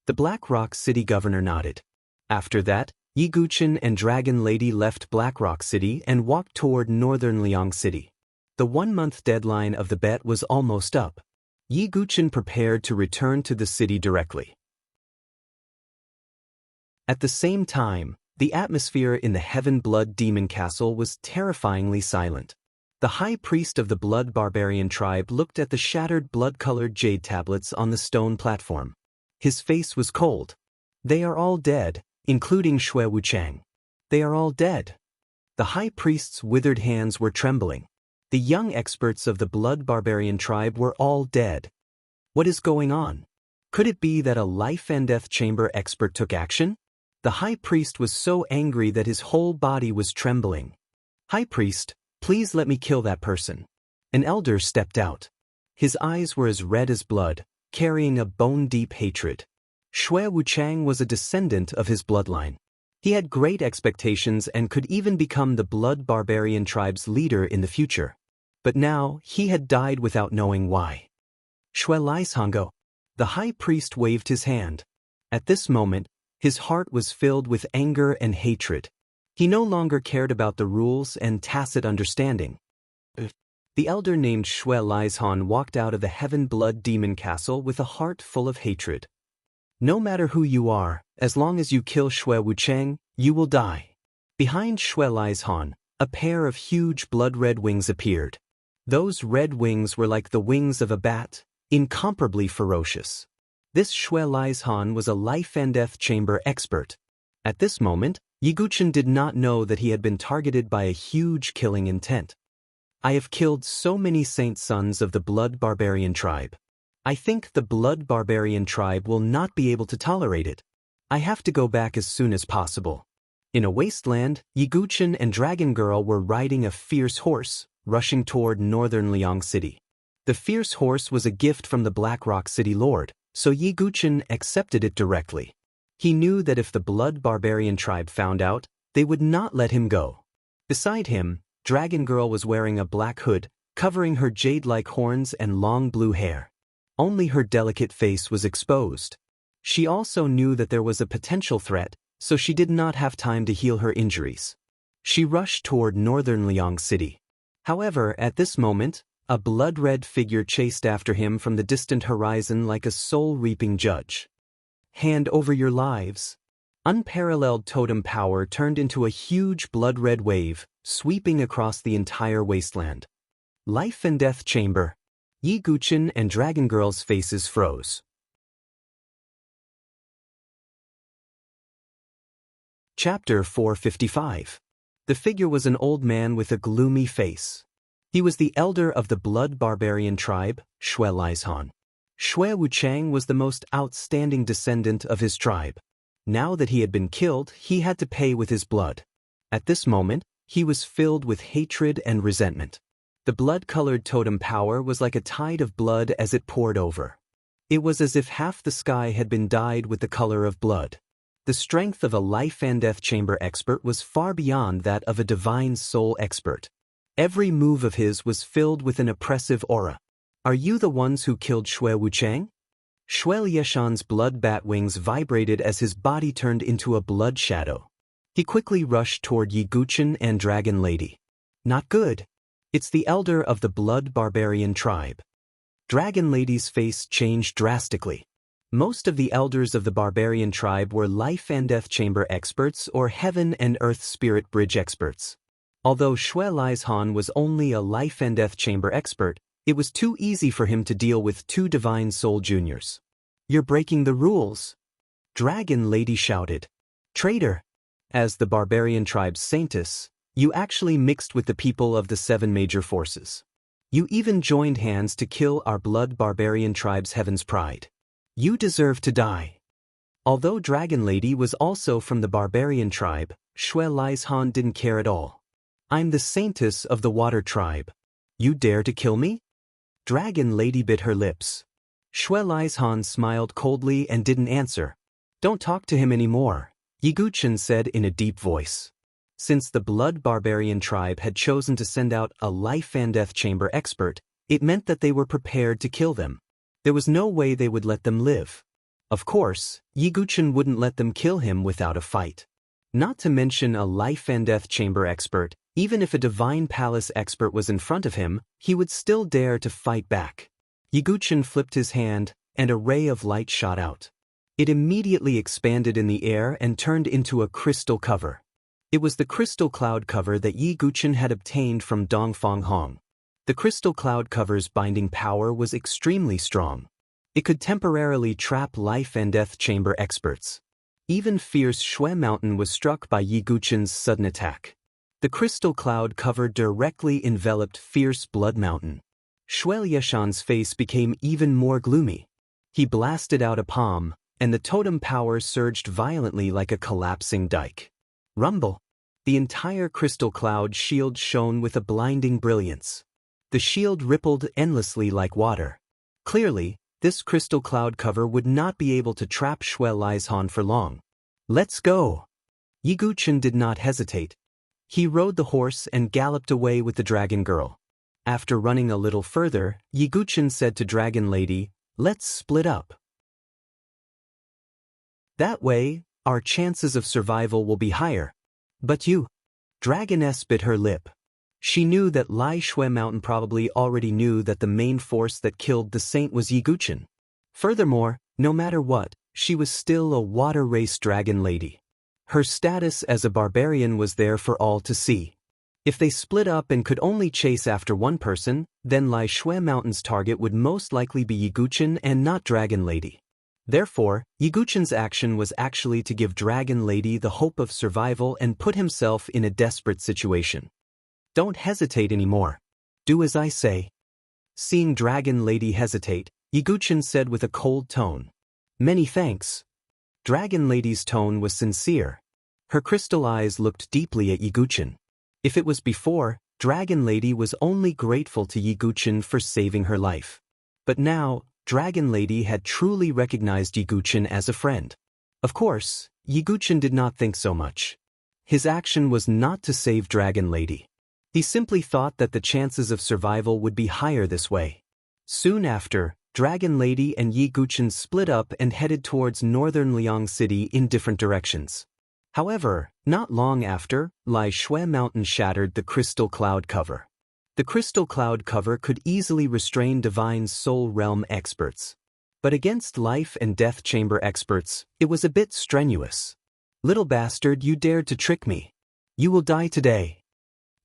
[SPEAKER 1] The Black Rock City governor nodded. After that, Yi Guchen and Dragon Lady left Black Rock City and walked toward northern Liang City. The 1-month deadline of the bet was almost up. Yi Guchen prepared to return to the city directly. At the same time, the atmosphere in the Heaven Blood Demon Castle was terrifyingly silent. The high priest of the Blood Barbarian tribe looked at the shattered blood-colored jade tablets on the stone platform. His face was cold. They are all dead, including Shui Wuchang. They are all dead. The high priest's withered hands were trembling. The young experts of the Blood Barbarian tribe were all dead. What is going on? Could it be that a life and death chamber expert took action? The high priest was so angry that his whole body was trembling. High priest, please let me kill that person. An elder stepped out. His eyes were as red as blood, carrying a bone-deep hatred. Shui Wuchang was a descendant of his bloodline. He had great expectations and could even become the Blood Barbarian tribe's leader in the future. But now, he had died without knowing why. Shui Lisango. The high priest waved his hand. At this moment, his heart was filled with anger and hatred. He no longer cared about the rules and tacit understanding. The elder named Shui Lisan walked out of the Heaven Blood Demon Castle with a heart full of hatred. No matter who you are, as long as you kill Shui Wuchang, you will die. Behind Shui Lisan, a pair of huge blood-red wings appeared. Those red wings were like the wings of a bat, incomparably ferocious. This Shui Lisan was a life and death chamber expert. At this moment, Yi Guchen did not know that he had been targeted by a huge killing intent. I have killed so many saint sons of the Blood Barbarian tribe. I think the Blood Barbarian tribe will not be able to tolerate it. I have to go back as soon as possible. In a wasteland, Yi Guchen and Dragon Girl were riding a fierce horse, rushing toward northern Liang City. The fierce horse was a gift from the Black Rock City Lord, so Yi Guchen accepted it directly. He knew that if the Blood Barbarian tribe found out, they would not let him go. Beside him, Dragon Girl was wearing a black hood, covering her jade-like horns and long blue hair. Only her delicate face was exposed. She also knew that there was a potential threat, so she did not have time to heal her injuries. She rushed toward northern Liang City. However, at this moment, a blood-red figure chased after him from the distant horizon like a soul-reaping judge. Hand over your lives. Unparalleled totem power turned into a huge blood-red wave, sweeping across the entire wasteland. Life and Death Chamber. Yi Guqin and Dragon Girl's faces froze. Chapter 455. The figure was an old man with a gloomy face. He was the elder of the blood barbarian tribe, Xue Laizhan. Xue Wuchang was the most outstanding descendant of his tribe. Now that he had been killed, he had to pay with his blood. At this moment, he was filled with hatred and resentment. The blood-colored totem power was like a tide of blood as it poured over. It was as if half the sky had been dyed with the color of blood. The strength of a life and death chamber expert was far beyond that of a divine soul expert. Every move of his was filled with an oppressive aura. Are you the ones who killed Xue Wuchang? Xue Lieshan's blood bat wings vibrated as his body turned into a blood shadow. He quickly rushed toward Yi Guqin and Dragon Lady. Not good. It's the elder of the blood barbarian tribe. Dragon Lady's face changed drastically. Most of the elders of the barbarian tribe were life and death chamber experts or heaven and earth spirit bridge experts. Although Xue Laizhan was only a life and death chamber expert, it was too easy for him to deal with two divine soul juniors. You're breaking the rules. Dragon Lady shouted. Traitor! As the barbarian tribe's saintess, you actually mixed with the people of the 7 major forces. You even joined hands to kill our blood barbarian tribe's heaven's pride. You deserve to die. Although Dragon Lady was also from the barbarian tribe, Xue Laizhan didn't care at all. I'm the saintess of the water tribe. You dare to kill me? Dragon Lady bit her lips. Xue Laizhan smiled coldly and didn't answer. Don't talk to him anymore, Yi Guqin said in a deep voice. Since the blood barbarian tribe had chosen to send out a life and death chamber expert, it meant that they were prepared to kill them. There was no way they would let them live. Of course, Yi Guqin wouldn't let them kill him without a fight. Not to mention a life and death chamber expert, even if a divine palace expert was in front of him, he would still dare to fight back. Yi Guqin flipped his hand, and a ray of light shot out. It immediately expanded in the air and turned into a crystal cover. It was the crystal cloud cover that Yi Guqin had obtained from Dongfang Hong. The crystal cloud cover's binding power was extremely strong. It could temporarily trap life and death chamber experts. Even fierce Xue Mountain was struck by Yi Guqin's sudden attack. The crystal cloud cover directly enveloped fierce Blood Mountain. Xue Lieshan's face became even more gloomy. He blasted out a palm, and the totem power surged violently like a collapsing dike. Rumble! The entire crystal cloud shield shone with a blinding brilliance. The shield rippled endlessly like water. Clearly, this crystal cloud cover would not be able to trap Xue Laizhan for long. Let's go! Yi Guqin did not hesitate. He rode the horse and galloped away with the dragon girl. After running a little further, Yi Guqin said to Dragon Lady, let's split up. That way, our chances of survival will be higher. But you? Dragoness bit her lip. She knew that Lai Xue Mountain probably already knew that the main force that killed the saint was Yi Guqin. Furthermore, no matter what, she was still a water race dragon lady. Her status as a barbarian was there for all to see. If they split up and could only chase after one person, then Lai Xue Mountain's target would most likely be Yi Guqin and not Dragon Lady. Therefore, Yi Guqin's action was actually to give Dragon Lady the hope of survival and put himself in a desperate situation. Don't hesitate anymore. Do as I say. Seeing Dragon Lady hesitate, Yi Guqin said with a cold tone. Many thanks. Dragon Lady's tone was sincere. Her crystal eyes looked deeply at Yi Guqin. If it was before, Dragon Lady was only grateful to Yi Guqin for saving her life. But now, Dragon Lady had truly recognized Yi Guqin as a friend. Of course, Yi Guqin did not think so much. His action was not to save Dragon Lady. He simply thought that the chances of survival would be higher this way. Soon after, Dragon Lady and Yi Guchen split up and headed towards northern Liang City in different directions. However, not long after, Lai Shui Mountain shattered the crystal cloud cover. The crystal cloud cover could easily restrain divine soul realm experts. But against life and death chamber experts, it was a bit strenuous. "Little bastard, you dared to trick me. You will die today."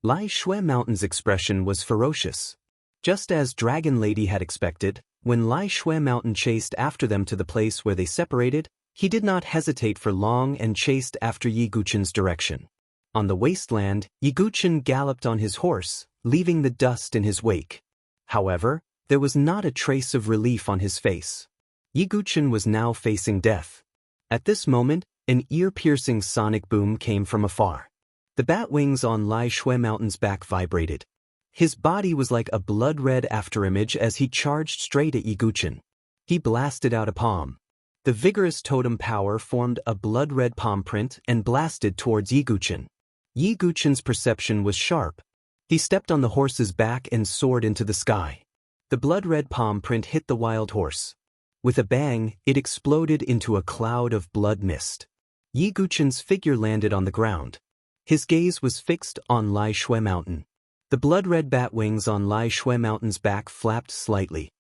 [SPEAKER 1] Lai Shui Mountain's expression was ferocious. Just as Dragon Lady had expected, when Lai Shui Mountain chased after them to the place where they separated, he did not hesitate for long and chased after Yi Guchen's direction. On the wasteland, Yi Guchen galloped on his horse, leaving the dust in his wake. However, there was not a trace of relief on his face. Yi Guchen was now facing death. At this moment, an ear-piercing sonic boom came from afar. The bat wings on Lai Shui Mountain's back vibrated. His body was like a blood-red afterimage as he charged straight at Yi Guchen. He blasted out a palm. The vigorous totem power formed a blood-red palm print and blasted towards Yi Guchen. Yi Guchen's perception was sharp. He stepped on the horse's back and soared into the sky. The blood-red palm print hit the wild horse. With a bang, it exploded into a cloud of blood mist. Yi Guchen's figure landed on the ground. His gaze was fixed on Lai Shui Mountain. The blood-red bat wings on Lai Shui Mountain's back flapped slightly.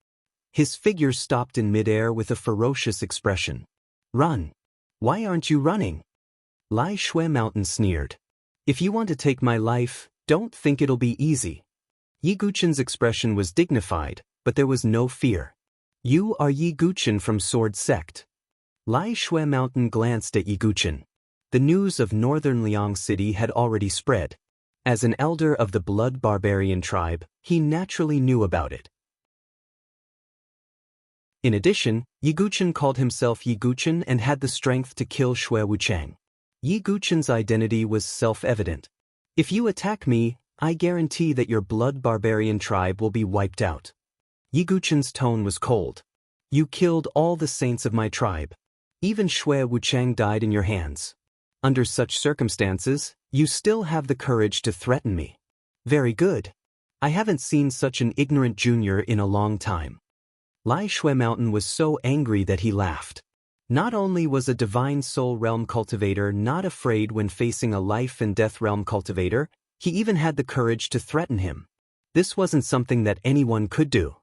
[SPEAKER 1] His figure stopped in midair with a ferocious expression. "Run! Why aren't you running?" Lai Shui Mountain sneered. "If you want to take my life, don't think it'll be easy." Yi Guchen's expression was dignified, but there was no fear. "You are Yi Guchen from Sword Sect." Lai Shui Mountain glanced at Yi Guchen. The news of northern Liang City had already spread. As an elder of the Blood Barbarian tribe, he naturally knew about it. In addition, Yi Guchen called himself Yi Guchen and had the strength to kill Shui Wuchang. Yi Guchen's identity was self-evident. "If you attack me, I guarantee that your Blood Barbarian tribe will be wiped out." Yi Guchen's tone was cold. "You killed all the saints of my tribe. Even Shui Wuchang died in your hands. Under such circumstances, you still have the courage to threaten me. Very good. I haven't seen such an ignorant junior in a long time." Lai Shui Mountain was so angry that he laughed. Not only was a divine soul realm cultivator not afraid when facing a life and death realm cultivator, he even had the courage to threaten him. This wasn't something that anyone could do.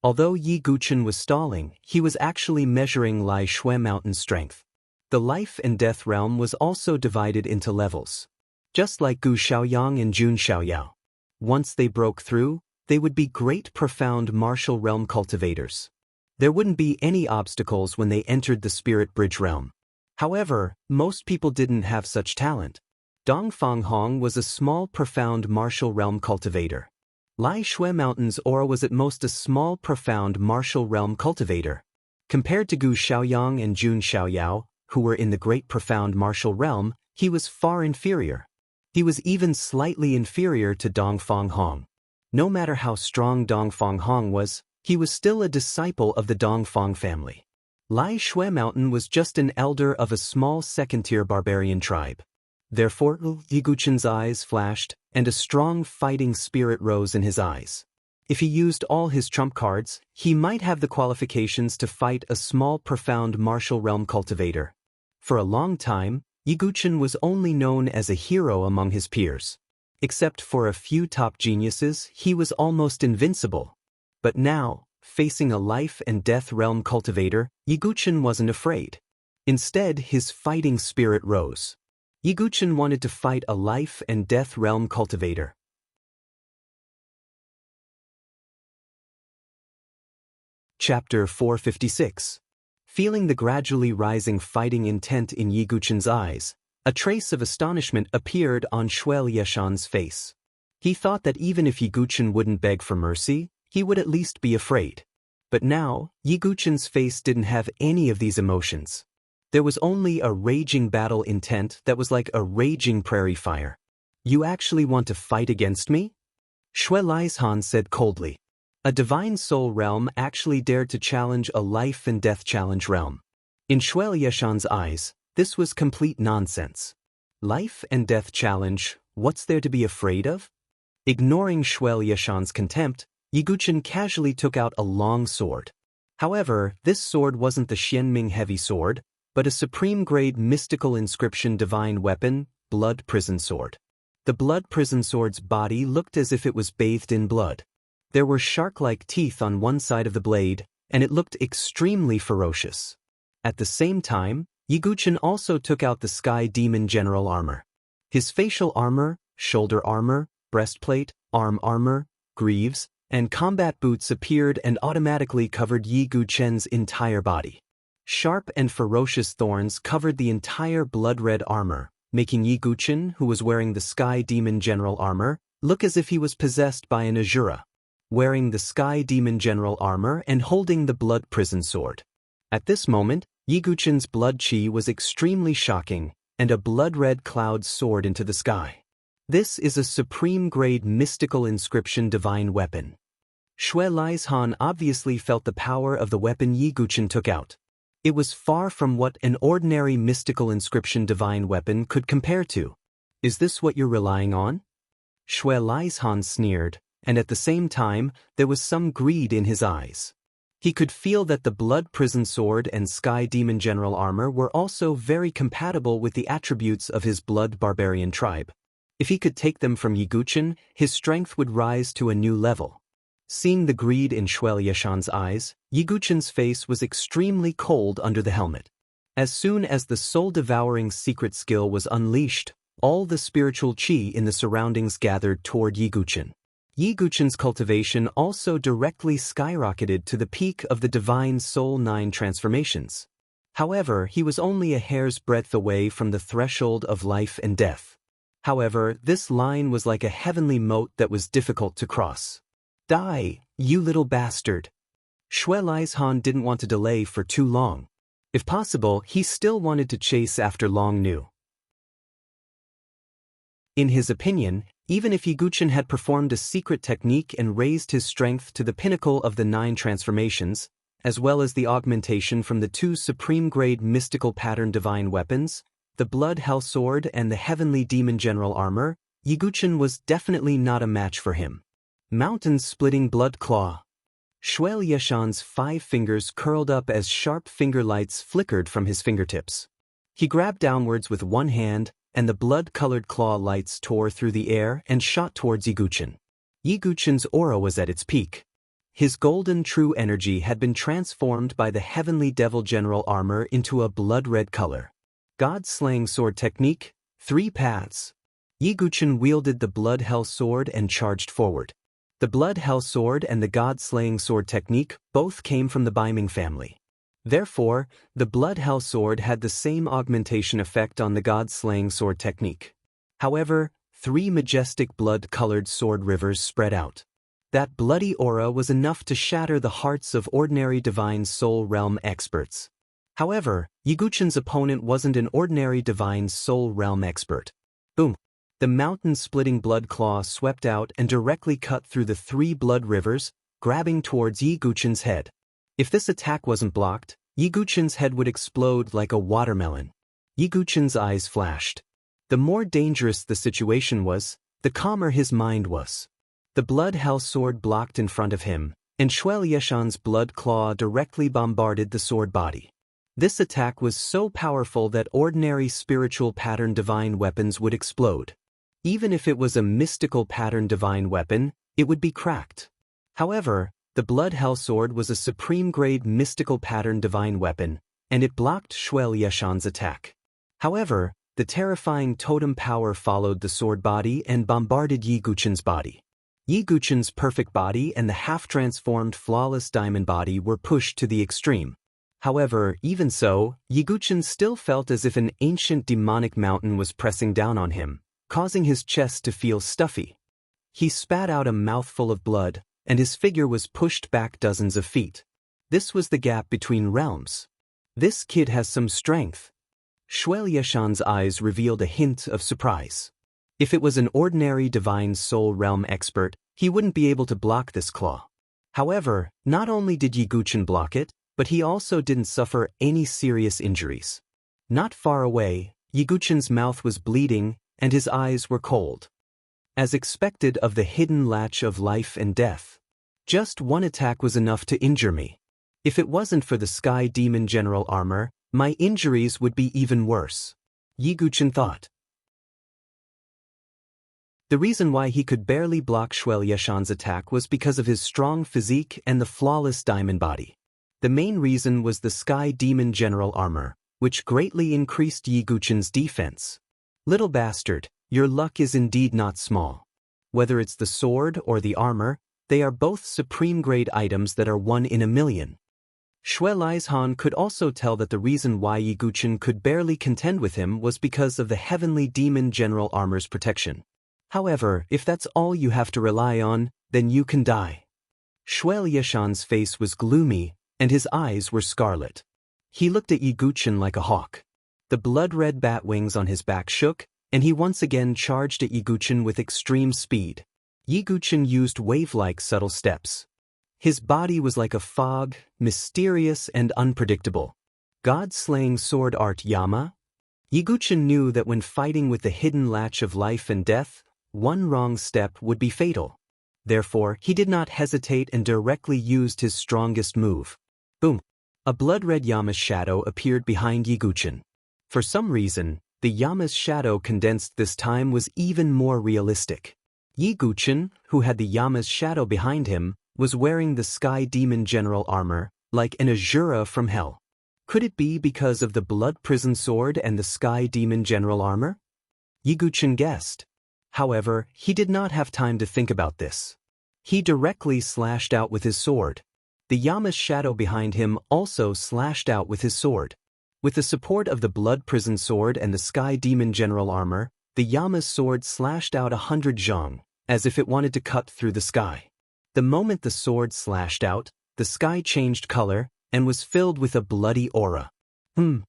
[SPEAKER 1] Although Yi Guchen was stalling, he was actually measuring Lai Shui Mountain's strength. The life and death realm was also divided into levels. Just like Gu Xiaoyang and Jun Xiaoyao. Once they broke through, they would be great profound martial realm cultivators. There wouldn't be any obstacles when they entered the spirit bridge realm. However, most people didn't have such talent. Dongfang Hong was a small profound martial realm cultivator. Lai Shui Mountain's aura was at most a small profound martial realm cultivator. Compared to Gu Xiaoyang and Jun Xiaoyao, who were in the great profound martial realm, he was far inferior. He was even slightly inferior to Dongfang Hong. No matter how strong Dongfang Hong was, he was still a disciple of the Dongfang family. Lai Shui Mountain was just an elder of a small second-tier barbarian tribe. Therefore, Yi Guchen's eyes flashed, and a strong fighting spirit rose in his eyes. If he used all his trump cards, he might have the qualifications to fight a small profound martial realm cultivator. For a long time, Yi Guchen was only known as a hero among his peers. Except for a few top geniuses, he was almost invincible. But now, facing a life and death realm cultivator, Yi Guchen wasn't afraid. Instead, his fighting spirit rose. Yi Guchen wanted to fight a life and death realm cultivator. Chapter 456. Feeling the gradually rising fighting intent in Yi Guchen's eyes, a trace of astonishment appeared on Shui Lieshan's face. He thought that even if Yi Guchen wouldn't beg for mercy, he would at least be afraid. But now, Yi Guchen's face didn't have any of these emotions. There was only a raging battle intent that was like a raging prairie fire. "You actually want to fight against me?" Shui Lieshan said coldly. A divine soul realm actually dared to challenge a life and death challenge realm. In Shui Lieshan's eyes, this was complete nonsense. Life and death challenge, what's there to be afraid of? Ignoring Shui Lieshan's contempt, Yi Guchen casually took out a long sword. However, this sword wasn't the Xianming heavy sword, but a supreme-grade mystical inscription divine weapon, blood prison sword. The blood prison sword's body looked as if it was bathed in blood. There were shark-like teeth on one side of the blade, and it looked extremely ferocious. At the same time, Yiguchen also took out the Sky Demon general armor. His facial armor, shoulder armor, breastplate, arm armor, greaves, and combat boots appeared and automatically covered Yiguchen's entire body. Sharp and ferocious thorns covered the entire blood-red armor, making Yiguchen, who was wearing the Sky Demon general armor, look as if he was possessed by an Azura. Wearing the Sky Demon general armor and holding the blood prison sword. At this moment, Yiguchen's blood chi was extremely shocking, and a blood-red cloud soared into the sky. This is a supreme-grade mystical inscription divine weapon. Xue Laizhan obviously felt the power of the weapon Yiguchen took out. It was far from what an ordinary mystical inscription divine weapon could compare to. Is this what you're relying on? Xue Laizhan sneered, and at the same time, there was some greed in his eyes. He could feel that the blood prison sword and Sky Demon general armor were also very compatible with the attributes of his blood barbarian tribe. If he could take them from Yiguchen, his strength would rise to a new level. Seeing the greed in Xue Laizhan's eyes, Yiguchen's face was extremely cold under the helmet. As soon as the soul-devouring secret skill was unleashed, all the spiritual qi in the surroundings gathered toward Yiguchen. Yiguchen's cultivation also directly skyrocketed to the peak of the Divine Soul 9 transformations. However, he was only a hair's breadth away from the threshold of life and death. However, this line was like a heavenly moat that was difficult to cross. Die, you little bastard! Xue Laizhan didn't want to delay for too long. If possible, he still wanted to chase after Long Nu. In his opinion, even if Yiguchen had performed a secret technique and raised his strength to the pinnacle of the 9 transformations, as well as the augmentation from the 2 supreme-grade mystical pattern divine weapons, the Blood Hell Sword and the Heavenly Demon General Armor, Yiguchen was definitely not a match for him. Mountain-splitting blood claw. Xue Laizhan's 5 fingers curled up as sharp finger lights flickered from his fingertips. He grabbed downwards with one hand, and the blood-colored claw lights tore through the air and shot towards Yiguchen. Yiguchen's aura was at its peak. His golden true energy had been transformed by the Heavenly Devil General Armor into a blood-red color. God-slaying sword technique, 3 paths. Yiguchen wielded the Blood Hell Sword and charged forward. The Blood Hell Sword and the God-slaying sword technique both came from the Baiming family. Therefore, the Blood Hell Sword had the same augmentation effect on the God-slaying sword technique. However, 3 majestic blood-colored sword rivers spread out. That bloody aura was enough to shatter the hearts of ordinary divine soul realm experts. However, Yiguchen's opponent wasn't an ordinary divine soul realm expert. Boom! The mountain-splitting blood claw swept out and directly cut through the 3 blood rivers, grabbing towards Yiguchen's head. If this attack wasn't blocked, Yiguchen's head would explode like a watermelon. Yiguchen's eyes flashed. The more dangerous the situation was, the calmer his mind was. The Blood Hell Sword blocked in front of him, and Xue Laizhan's blood claw directly bombarded the sword body. This attack was so powerful that ordinary spiritual pattern divine weapons would explode. Even if it was a mystical pattern divine weapon, it would be cracked. However, the Blood Hell Sword was a supreme-grade mystical pattern divine weapon, and it blocked Xue Laizhan's attack. However, the terrifying totem power followed the sword body and bombarded Yiguchen's body. Yiguchen's perfect body and the half-transformed flawless diamond body were pushed to the extreme. However, even so, Yiguchen still felt as if an ancient demonic mountain was pressing down on him, causing his chest to feel stuffy. He spat out a mouthful of blood, and his figure was pushed back dozens of feet. This was the gap between realms. This kid has some strength. Xue Laizhan's eyes revealed a hint of surprise. If it was an ordinary divine soul realm expert, he wouldn't be able to block this claw. However, not only did Yiguchen block it, but he also didn't suffer any serious injuries. Not far away, Yiguchen's mouth was bleeding, and his eyes were cold. As expected of the hidden latch of life and death. Just one attack was enough to injure me. If it wasn't for the Sky Demon General armor, my injuries would be even worse. Yiguchen thought. The reason why he could barely block Shuel Yeshan's attack was because of his strong physique and the flawless diamond body. The main reason was the Sky Demon General armor, which greatly increased Yiguchen's defense. Little bastard, your luck is indeed not small. Whether it's the sword or the armor, they are both supreme-grade items that are 1 in a million. Shuel Aizhan could also tell that the reason why Yiguchen could barely contend with him was because of the Heavenly Demon General armor's protection. However, if that's all you have to rely on, then you can die. Shuel Yeshan's face was gloomy, and his eyes were scarlet. He looked at Yiguchen like a hawk. The blood-red bat wings on his back shook, and he once again charged at Yiguchen with extreme speed. Yiguchen used wave-like subtle steps. His body was like a fog, mysterious and unpredictable. God-slaying sword art Yama? Yiguchen knew that when fighting with the hidden latch of life and death, one wrong step would be fatal. Therefore, he did not hesitate and directly used his strongest move. Boom! A blood-red Yama's shadow appeared behind Yiguchen. For some reason, the Yama's shadow condensed this time was even more realistic. Yiguchen, who had the Yama's shadow behind him, was wearing the Sky Demon General armor, like an Azura from hell. Could it be because of the Blood Prison Sword and the Sky Demon General armor? Yiguchen guessed. However, he did not have time to think about this. He directly slashed out with his sword. The Yama's shadow behind him also slashed out with his sword. With the support of the Blood Prison Sword and the Sky Demon General armor, the Yama's sword slashed out 100 zhang, as if it wanted to cut through the sky. The moment the sword slashed out, the sky changed color and was filled with a bloody aura. Shuel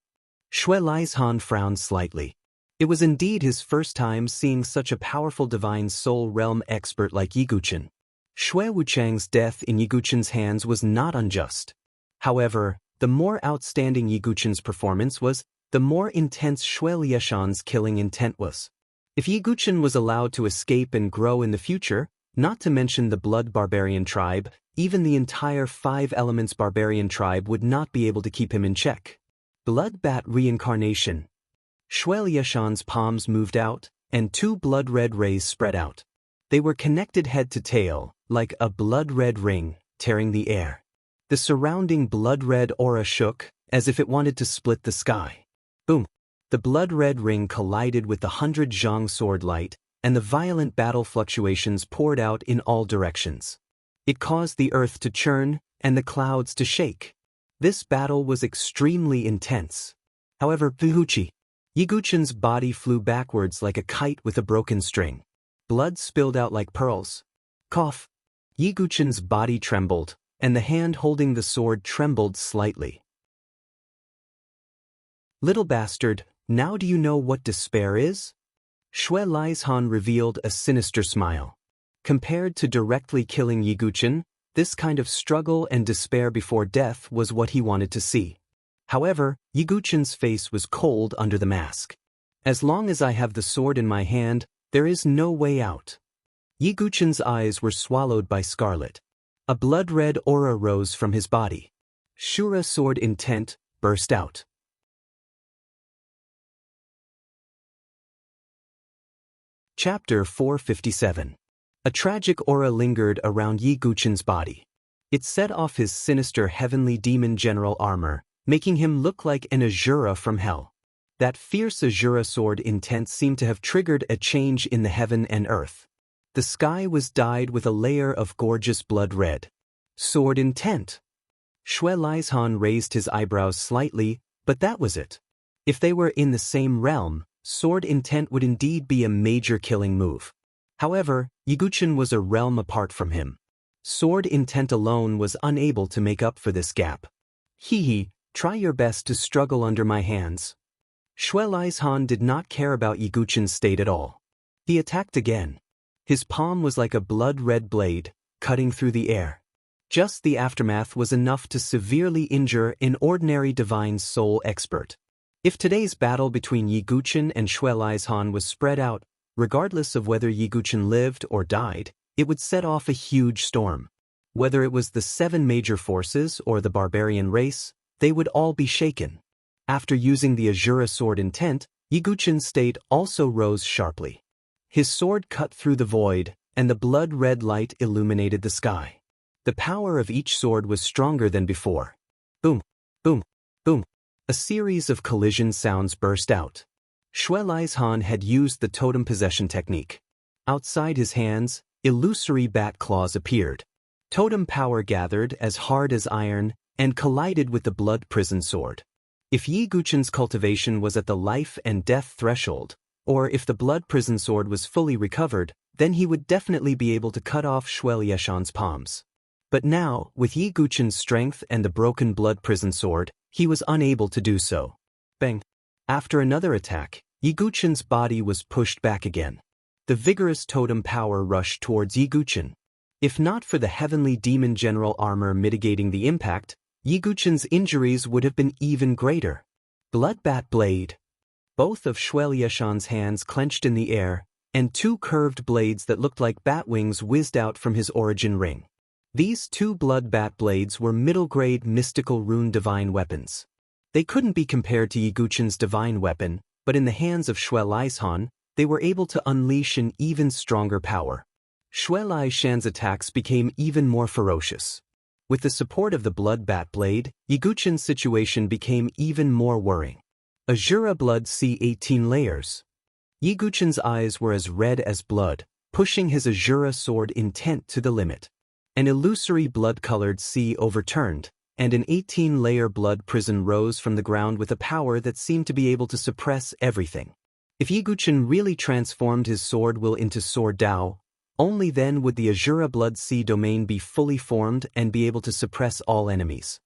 [SPEAKER 1] Aizhan frowned slightly. It was indeed his first time seeing such a powerful divine soul realm expert like Yiguchen. Shui Wuchang's death in Yiguchen's hands was not unjust. However, the more outstanding Yiguchen's performance was, the more intense Shuel Yeshan's killing intent was. If Yiguchen was allowed to escape and grow in the future, not to mention the Blood Barbarian tribe, even the entire 5 Elements Barbarian tribe would not be able to keep him in check. Blood Bat Reincarnation. Shuel Yeshan's palms moved out, and 2 blood-red rays spread out. They were connected head to tail, like a blood-red ring, tearing the air. The surrounding blood-red aura shook, as if it wanted to split the sky. Boom! The blood-red ring collided with the 100 zhang sword light, and the violent battle fluctuations poured out in all directions. It caused the earth to churn, and the clouds to shake. This battle was extremely intense. However, Yiguchen's body flew backwards like a kite with a broken string. Blood spilled out like pearls. Cough. Yiguchen's body trembled, and the hand holding the sword trembled slightly. Little bastard, now do you know what despair is? Shuel Aizhan revealed a sinister smile. Compared to directly killing Yiguchen, this kind of struggle and despair before death was what he wanted to see. However, Yiguchen's face was cold under the mask. As long as I have the sword in my hand, there is no way out. Yiguchen's eyes were swallowed by scarlet. A blood-red aura rose from his body. Shura sword intent burst out. Chapter 457. A tragic aura lingered around Yiguchen's body. It set off his sinister heavenly demon general armor, making him look like an Azura from hell. That fierce Azura sword intent seemed to have triggered a change in the heaven and earth. The sky was dyed with a layer of gorgeous blood red. Sword intent. Shuel Aizhan raised his eyebrows slightly, but that was it. If they were in the same realm, sword intent would indeed be a major killing move. However, Yiguchen was a realm apart from him. Sword intent alone was unable to make up for this gap. Try your best to struggle under my hands. Shuel Aizhan did not care about Yiguchen's state at all. He attacked again. His palm was like a blood-red blade, cutting through the air. Just the aftermath was enough to severely injure an ordinary divine soul expert. If today's battle between Yiguchen and Shuel Aizhan was spread out, regardless of whether Yiguchen lived or died, it would set off a huge storm. Whether it was the 7 major forces or the barbarian race, they would all be shaken. After using the Azura sword intent, Yiguchen's state also rose sharply. His sword cut through the void, and the blood-red light illuminated the sky. The power of each sword was stronger than before. Boom, boom, boom. A series of collision sounds burst out. Xue Laizhan had used the totem possession technique. Outside his hands, illusory bat claws appeared. Totem power gathered as hard as iron and collided with the blood prison sword. If Yiguchen's cultivation was at the life and death threshold, or if the blood prison sword was fully recovered, then he would definitely be able to cut off Xue Lieshan's palms. But now, with Yiguchen's strength and the broken blood prison sword, he was unable to do so. Bang! After another attack, Yiguchen's body was pushed back again. The vigorous totem power rushed towards Yiguchen. If not for the heavenly demon general armor mitigating the impact, Yiguchen's injuries would have been even greater. Bloodbat blade. Both of Xue Lieshan's hands clenched in the air, and 2 curved blades that looked like bat wings whizzed out from his origin ring. These 2 bloodbat blades were middle-grade mystical rune divine weapons. They couldn't be compared to Yiguchen's divine weapon, but in the hands of Xue Laizhan, they were able to unleash an even stronger power. Xue Laishan's attacks became even more ferocious. With the support of the bloodbat blade, Yiguchen's situation became even more worrying. Azura blood C18 layers. Yiguchen's eyes were as red as blood, pushing his Azura sword intent to the limit. An illusory blood-colored sea overturned, and an 18-layer blood prison rose from the ground with a power that seemed to be able to suppress everything. If Yiguchen really transformed his sword will into Sword Dao, only then would the Azura Blood Sea domain be fully formed and be able to suppress all enemies.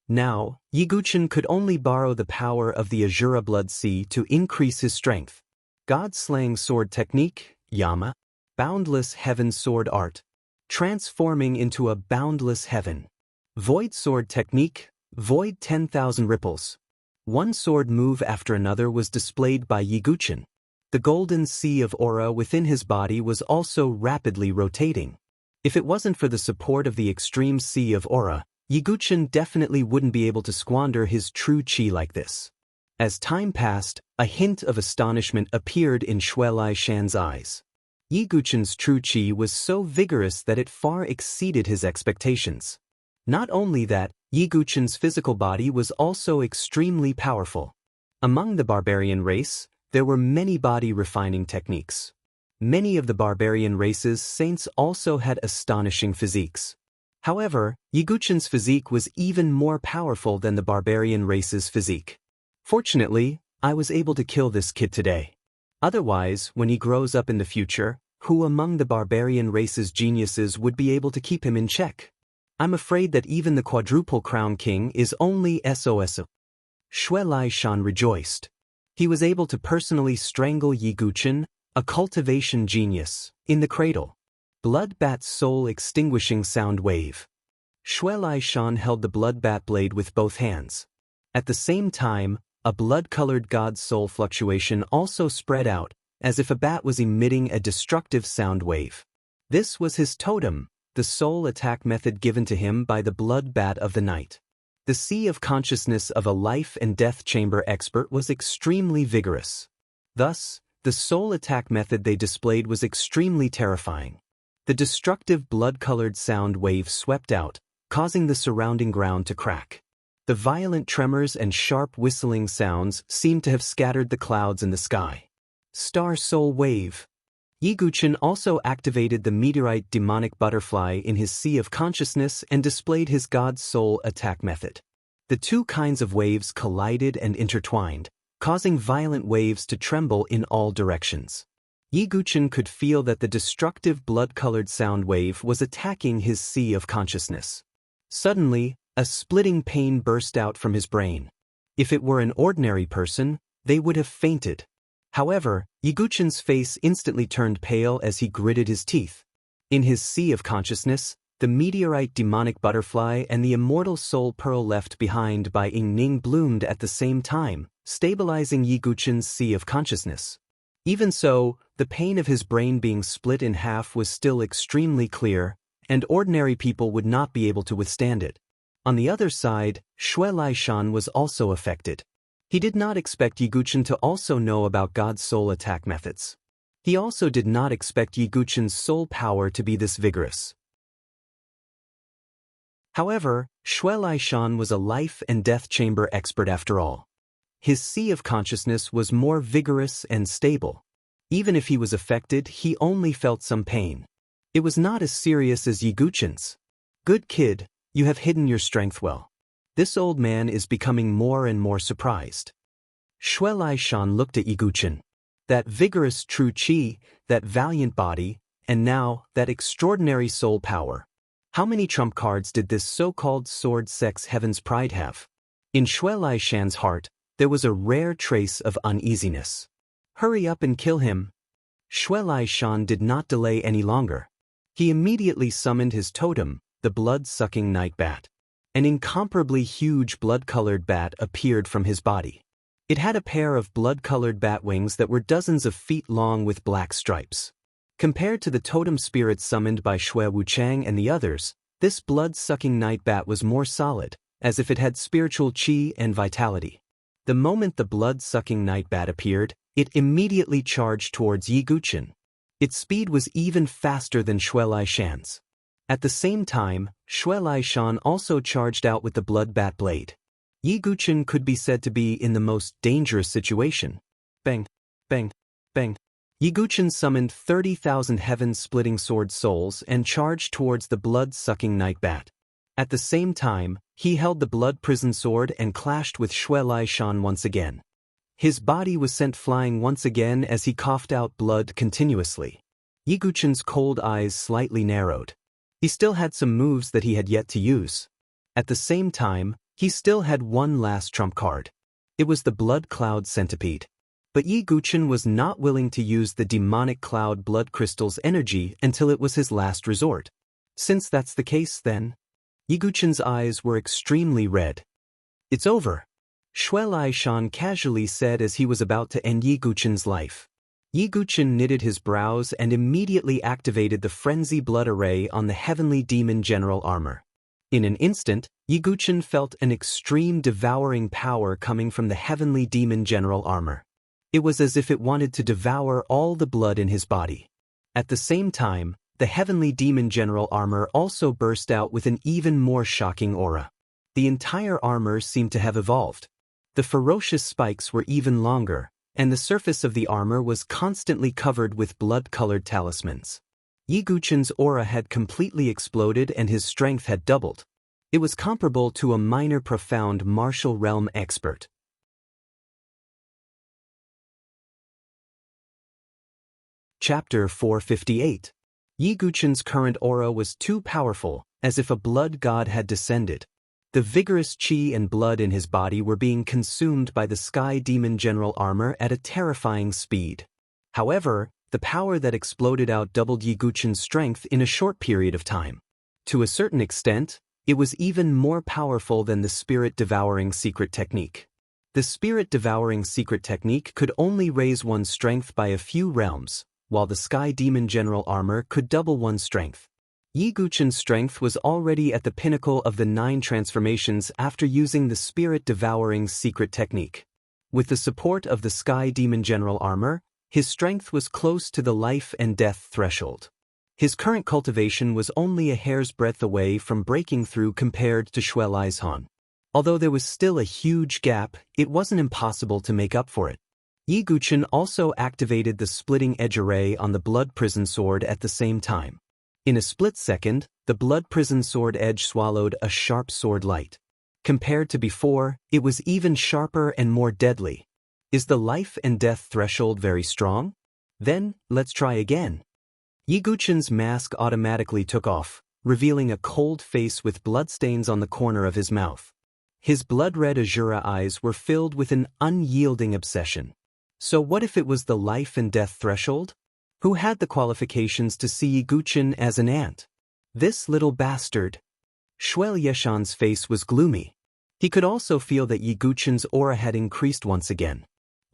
[SPEAKER 1] Now, Yiguchen could only borrow the power of the Azura Blood Sea to increase his strength. God-slaying sword technique, Yama. Boundless heaven sword art. Transforming into a boundless heaven. Void sword technique, void 10,000 ripples. One sword move after another was displayed by Yiguchen. The golden sea of aura within his body was also rapidly rotating. If it wasn't for the support of the extreme sea of aura, Yiguchen definitely wouldn't be able to squander his true chi like this. As time passed, a hint of astonishment appeared in Xue Laishan's eyes. Yiguchen's true chi was so vigorous that it far exceeded his expectations. Not only that, Yiguchen's physical body was also extremely powerful. Among the barbarian race, there were many body refining techniques. Many of the barbarian race's saints also had astonishing physiques. However, Yiguchen's physique was even more powerful than the barbarian race's physique. Fortunately, I was able to kill this kid today. Otherwise, when he grows up in the future, who among the barbarian race's geniuses would be able to keep him in check? I'm afraid that even the quadruple crown king is only SOS. Xue Laishan rejoiced. He was able to personally strangle Yiguchen, a cultivation genius, in the cradle. Bloodbat's soul-extinguishing sound wave. Xue Laishan held the bloodbat blade with both hands. At the same time, a blood-colored god's soul fluctuation also spread out, as if a bat was emitting a destructive sound wave. This was his totem, the soul attack method given to him by the blood bat of the night. The sea of consciousness of a life and death chamber expert was extremely vigorous. Thus, the soul attack method they displayed was extremely terrifying. The destructive blood-colored sound wave swept out, causing the surrounding ground to crack. The violent tremors and sharp whistling sounds seemed to have scattered the clouds in the sky. Star Soul Wave. Yiguchen also activated the meteorite demonic butterfly in his sea of consciousness and displayed his God's Soul attack method. The two kinds of waves collided and intertwined, causing violent waves to tremble in all directions. Yiguchen could feel that the destructive blood-colored sound wave was attacking his sea of consciousness. Suddenly, a splitting pain burst out from his brain. If it were an ordinary person, they would have fainted. However, Yiguchen's face instantly turned pale as he gritted his teeth. In his sea of consciousness, the meteorite demonic butterfly and the immortal soul pearl left behind by Ying Ning bloomed at the same time, stabilizing Yiguchen's sea of consciousness. Even so, the pain of his brain being split in half was still extremely clear, and ordinary people would not be able to withstand it. On the other side, Xue Laishan was also affected. He did not expect Yi Guchen to also know about God's soul attack methods. He also did not expect Yi Guchen's soul power to be this vigorous. However, Xue Laishan was a life and death chamber expert after all. His sea of consciousness was more vigorous and stable. Even if he was affected, he only felt some pain. It was not as serious as Yi Guchen's. Good kid, you have hidden your strength well. This old man is becoming more and more surprised. Xue Laishan looked at Yi Guchen. That vigorous true qi, that valiant body, and now, that extraordinary soul power. How many trump cards did this so-called sword sex heaven's pride have? In Xue Laishan's heart, there was a rare trace of uneasiness. Hurry up and kill him. Xue Laishan did not delay any longer. He immediately summoned his totem, the blood-sucking night bat. An incomparably huge blood-colored bat appeared from his body. It had a pair of blood-colored bat wings that were dozens of feet long with black stripes. Compared to the totem spirits summoned by Xue Wuchang and the others, this blood-sucking night bat was more solid, as if it had spiritual qi and vitality. The moment the blood-sucking night bat appeared, it immediately charged towards Yi Guchen. Its speed was even faster than Xue Laishan's. At the same time, Xue Laishan also charged out with the blood bat blade. Yi Guchen could be said to be in the most dangerous situation. Bang, bang, bang. Yi Guchen summoned 30,000 heaven-splitting sword souls and charged towards the blood-sucking night bat. At the same time, he held the blood prison sword and clashed with Xue Laishan once again. His body was sent flying once again as he coughed out blood continuously. Yi Guchen's cold eyes slightly narrowed. He still had some moves that he had yet to use. At the same time, he still had one last trump card. It was the blood cloud centipede. But Yi Guchen was not willing to use the demonic cloud blood crystal's energy until it was his last resort. Since that's the case then, Yi Guchen's eyes were extremely red. It's over, Xue Laishan casually said as he was about to end Yi Guchen's life. Yi Guchen knitted his brows and immediately activated the frenzy blood array on the heavenly demon general armor. In an instant, Yi Guchen felt an extreme devouring power coming from the heavenly demon general armor. It was as if it wanted to devour all the blood in his body. At the same time, the heavenly demon general armor also burst out with an even more shocking aura. The entire armor seemed to have evolved. The ferocious spikes were even longer, and the surface of the armor was constantly covered with blood-colored talismans. Yi Guchen's aura had completely exploded and his strength had doubled. It was comparable to a minor profound martial realm expert. Chapter 458. Yi Guchen's current aura was too powerful, as if a blood god had descended. The vigorous qi and blood in his body were being consumed by the sky demon general armor at a terrifying speed. However, the power that exploded out doubled Yi Guchen's strength in a short period of time. To a certain extent, it was even more powerful than the spirit-devouring secret technique. The spirit-devouring secret technique could only raise one's strength by a few realms, while the sky demon general armor could double one's strength. Yi Guchen's strength was already at the pinnacle of the 9 transformations after using the spirit-devouring secret technique. With the support of the sky demon general armor, his strength was close to the life and death threshold. His current cultivation was only a hair's breadth away from breaking through compared to Xue Laishan. Although there was still a huge gap, it wasn't impossible to make up for it. Yi Guchen also activated the splitting edge array on the blood prison sword at the same time. In a split second, the blood prison sword edge swallowed a sharp sword light. Compared to before, it was even sharper and more deadly. Is the life and death threshold very strong? Then, let's try again. Yi Guchen's mask automatically took off, revealing a cold face with bloodstains on the corner of his mouth. His blood-red azura eyes were filled with an unyielding obsession. So what if it was the life and death threshold? Who had the qualifications to see Yi Guchen as an ant? This little bastard. Xue Laishan's face was gloomy. He could also feel that Yi Guchen's aura had increased once again.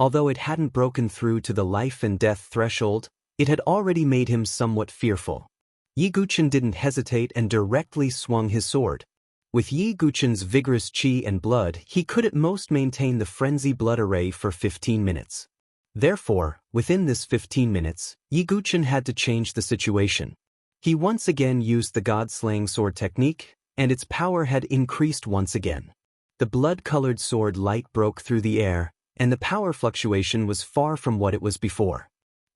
[SPEAKER 1] Although it hadn't broken through to the life and death threshold, it had already made him somewhat fearful. Yi Guchen didn't hesitate and directly swung his sword. With Yi Guchen's vigorous qi and blood, he could at most maintain the frenzy blood array for 15 minutes. Therefore, within this 15 minutes, Yi Guchen had to change the situation. He once again used the god-slaying sword technique, and its power had increased once again. The blood-colored sword light broke through the air, and the power fluctuation was far from what it was before.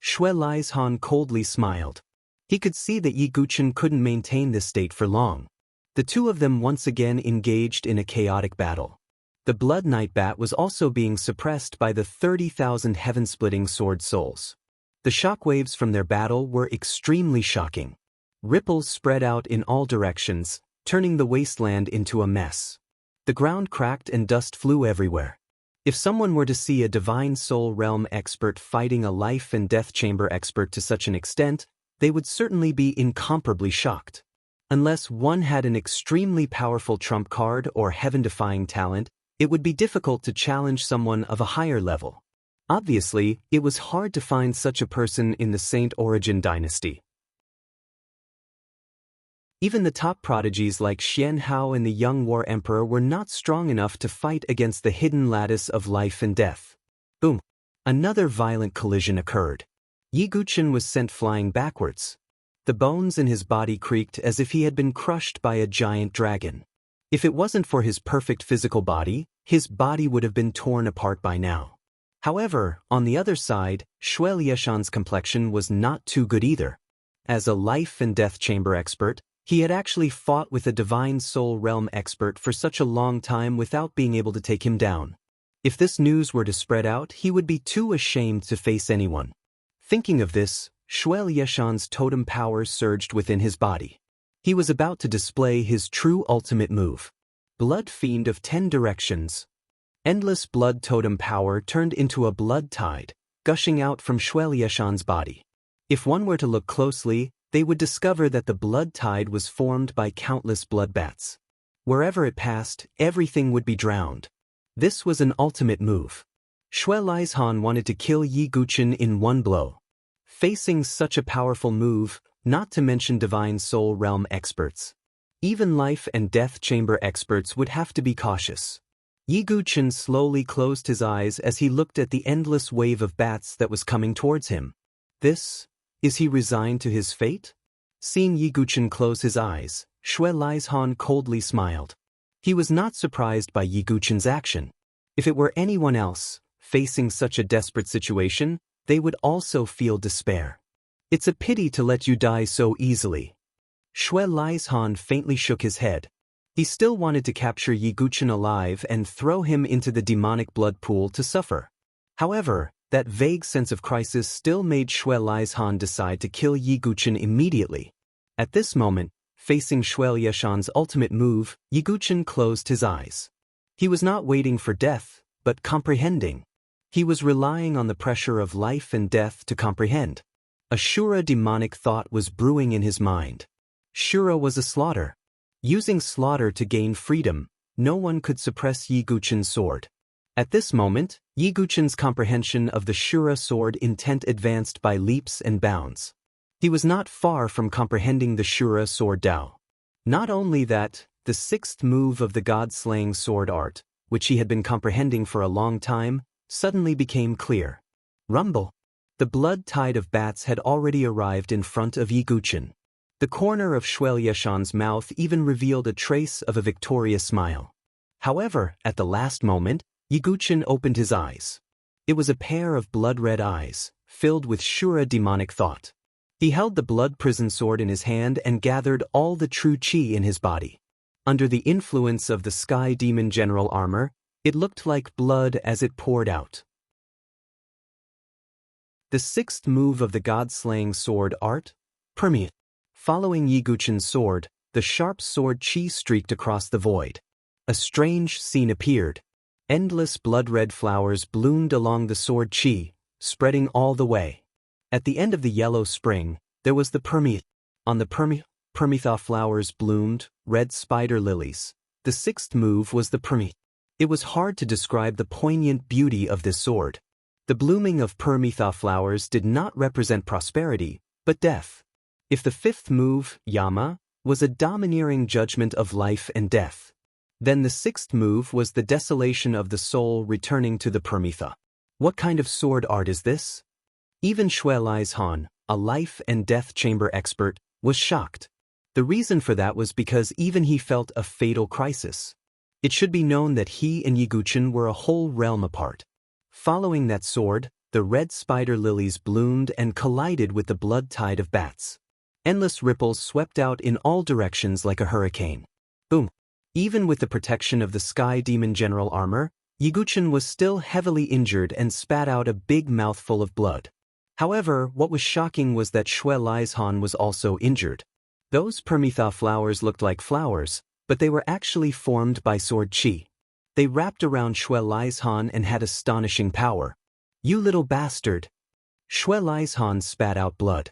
[SPEAKER 1] Xue Lizhan coldly smiled. He could see that Yi Guchen couldn't maintain this state for long. The two of them once again engaged in a chaotic battle. The Blood Knight Bat was also being suppressed by the 30,000 heaven-splitting sword souls. The shockwaves from their battle were extremely shocking. Ripples spread out in all directions, turning the wasteland into a mess. The ground cracked and dust flew everywhere. If someone were to see a Divine Soul Realm expert fighting a Life and Death Chamber expert to such an extent, they would certainly be incomparably shocked. Unless one had an extremely powerful trump card or heaven-defying talent, it would be difficult to challenge someone of a higher level. Obviously, it was hard to find such a person in the Saint Origin dynasty. Even the top prodigies like Xian Hao and the young War Emperor were not strong enough to fight against the hidden lattice of life and death. Boom! Another violent collision occurred. Yi Guchen was sent flying backwards. The bones in his body creaked as if he had been crushed by a giant dragon. If it wasn't for his perfect physical body, his body would have been torn apart by now. However, on the other side, Xue Lieshan's complexion was not too good either. As a life and death chamber expert, he had actually fought with a Divine Soul Realm expert for such a long time without being able to take him down. If this news were to spread out, he would be too ashamed to face anyone. Thinking of this, Xue Lieshan's totem power surged within his body. He was about to display his true ultimate move. Blood Fiend of 10 Directions. Endless blood totem power turned into a blood tide, gushing out from Xue Lieshan's body. If one were to look closely, they would discover that the blood tide was formed by countless blood bats. Wherever it passed, everything would be drowned. This was an ultimate move. Xue Lizhan wanted to kill Yi Guchen in one blow. Facing such a powerful move, not to mention Divine Soul Realm experts, even Life and Death Chamber experts would have to be cautious. Yi Guchen slowly closed his eyes as he looked at the endless wave of bats that was coming towards him. Is he resigned to his fate? Seeing Yi Guchen close his eyes, Xue Lizhan coldly smiled. He was not surprised by Yi Guchen's action. If it were anyone else, facing such a desperate situation, they would also feel despair. It's a pity to let you die so easily. Xue Lizhan faintly shook his head. He still wanted to capture Yi Guchen alive and throw him into the demonic blood pool to suffer. However, that vague sense of crisis still made Xue Lizhan decide to kill Yi Guchen immediately. At this moment, facing Xue Lieshan's ultimate move, Yi Guchen closed his eyes. He was not waiting for death, but comprehending. He was relying on the pressure of life and death to comprehend. A Shura demonic thought was brewing in his mind. Shura was a slaughter. Using slaughter to gain freedom, no one could suppress Yi Guchen's sword. At this moment, Yi Guchen's comprehension of the Shura sword intent advanced by leaps and bounds. He was not far from comprehending the Shura sword Dao. Not only that, the sixth move of the god-slaying sword art, which he had been comprehending for a long time, suddenly became clear. Rumble! The blood tide of bats had already arrived in front of Yi Guchen. The corner of Xue Lieshan's mouth even revealed a trace of a victorious smile. However, at the last moment, Yi Guchen opened his eyes. It was a pair of blood-red eyes, filled with Shura demonic thought. He held the blood prison sword in his hand and gathered all the true qi in his body. Under the influence of the Sky Demon General armor, it looked like blood as it poured out. The sixth move of the god-slaying sword art, Permeate. Following Yi Guchen's sword, the sharp sword qi streaked across the void. A strange scene appeared. Endless blood-red flowers bloomed along the sword qi, spreading all the way. At the end of the yellow spring, there was the Permeate. On the Permetha flowers bloomed, red spider lilies. The sixth move was the Permeate. It was hard to describe the poignant beauty of this sword. The blooming of Permitha flowers did not represent prosperity, but death. If the fifth move, Yama, was a domineering judgment of life and death, then the sixth move was the desolation of the soul returning to the Permitha. What kind of sword art is this? Even Xue Laizhan, a life and death chamber expert, was shocked. The reason for that was because even he felt a fatal crisis. It should be known that he and Yiguchen were a whole realm apart. Following that sword, the red spider lilies bloomed and collided with the blood tide of bats. Endless ripples swept out in all directions like a hurricane. Boom! Even with the protection of the Sky Demon General armor, Yiguchen was still heavily injured and spat out a big mouthful of blood. However, what was shocking was that Xue Laizhan was also injured. Those Permitha flowers looked like flowers, but they were actually formed by sword chi. They wrapped around Xue Laizhan and had astonishing power. You little bastard! Xue Laizhan spat out blood.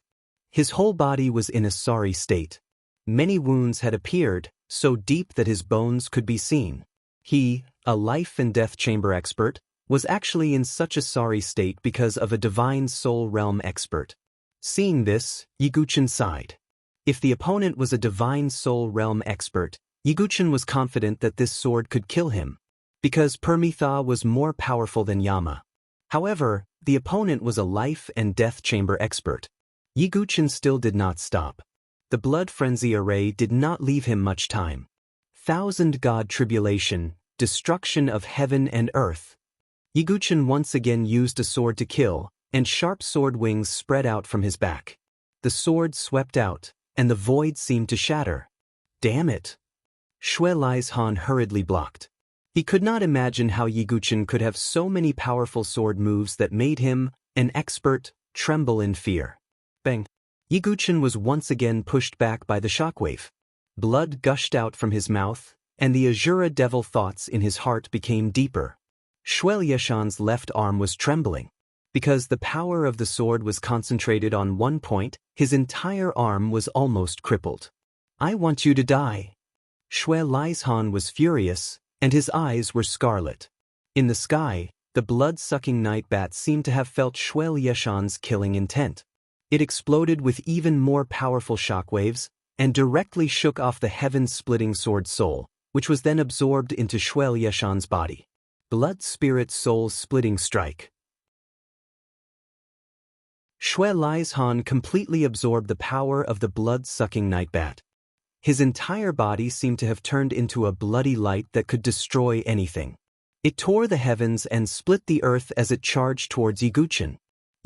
[SPEAKER 1] His whole body was in a sorry state. Many wounds had appeared, so deep that his bones could be seen. He, a life and death chamber expert, was actually in such a sorry state because of a divine soul realm expert. Seeing this, Yiguchen sighed. If the opponent was a divine soul realm expert, Yiguchen was confident that this sword could kill him, because Permitha was more powerful than Yama. However, the opponent was a life and death chamber expert. Yiguchen still did not stop. The blood frenzy array did not leave him much time. Thousand God tribulation, destruction of heaven and earth. Yiguchen once again used a sword to kill, and sharp sword wings spread out from his back. The sword swept out, and the void seemed to shatter. Damn it! Xue Laizhan hurriedly blocked. He could not imagine how Yiguchen could have so many powerful sword moves that made him, an expert, tremble in fear. Bang! Yiguchen was once again pushed back by the shockwave. Blood gushed out from his mouth, and the Azura devil thoughts in his heart became deeper. Xue Lieshan's left arm was trembling. Because the power of the sword was concentrated on one point, his entire arm was almost crippled. I want you to die. Xue Laizhan was furious, and his eyes were scarlet. In the sky, the blood-sucking night bat seemed to have felt Xue Lieshan's killing intent. It exploded with even more powerful shockwaves, and directly shook off the heaven-splitting sword soul, which was then absorbed into Xue Lieshan's body. Blood spirit soul splitting strike. Xue Laizhan completely absorbed the power of the blood-sucking night bat. His entire body seemed to have turned into a bloody light that could destroy anything. It tore the heavens and split the earth as it charged towards Yiguchen.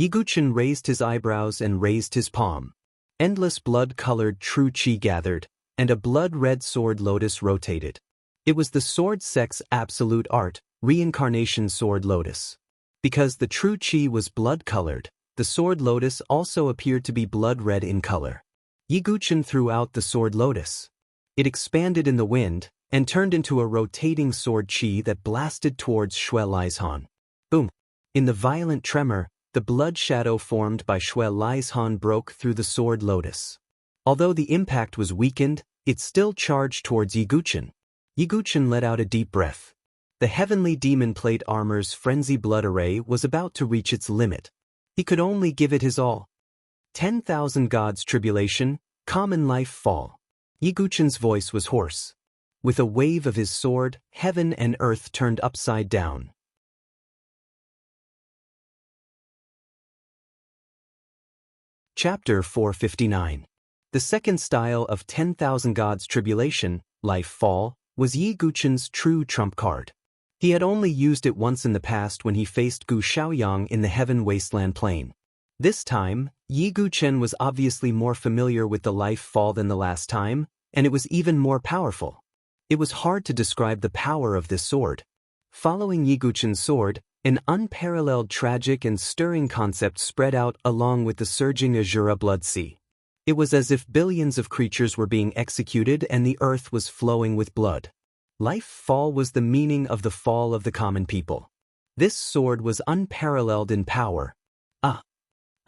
[SPEAKER 1] Yiguchen raised his eyebrows and raised his palm. Endless blood-colored true chi gathered, and a blood-red sword lotus rotated. It was the sword sect's absolute art, reincarnation sword lotus. Because the true chi was blood-colored, the sword lotus also appeared to be blood-red in color. Yiguchen threw out the sword lotus. It expanded in the wind, and turned into a rotating sword chi that blasted towards Xue Laizhan. Boom! In the violent tremor, the blood shadow formed by Xue Laizhan broke through the sword lotus. Although the impact was weakened, it still charged towards Yiguchen. Yiguchen let out a deep breath. The heavenly demon plate armor's frenzy blood array was about to reach its limit. He could only give it his all. 10,000 gods tribulation, common life fall. Yiguchen's voice was hoarse. With a wave of his sword, heaven and earth turned upside down. Chapter 459. The second style of 10,000 gods tribulation, life fall, was Yiguchen's true trump card. He had only used it once in the past when he faced Gu Xiaoyang in the Heaven Wasteland Plain. This time, Yiguchen was obviously more familiar with the life fall than the last time, and it was even more powerful. It was hard to describe the power of this sword. Following Yiguchen's sword, an unparalleled tragic and stirring concept spread out along with the surging Azura blood sea. It was as if billions of creatures were being executed and the earth was flowing with blood. Life fall was the meaning of the fall of the common people. This sword was unparalleled in power.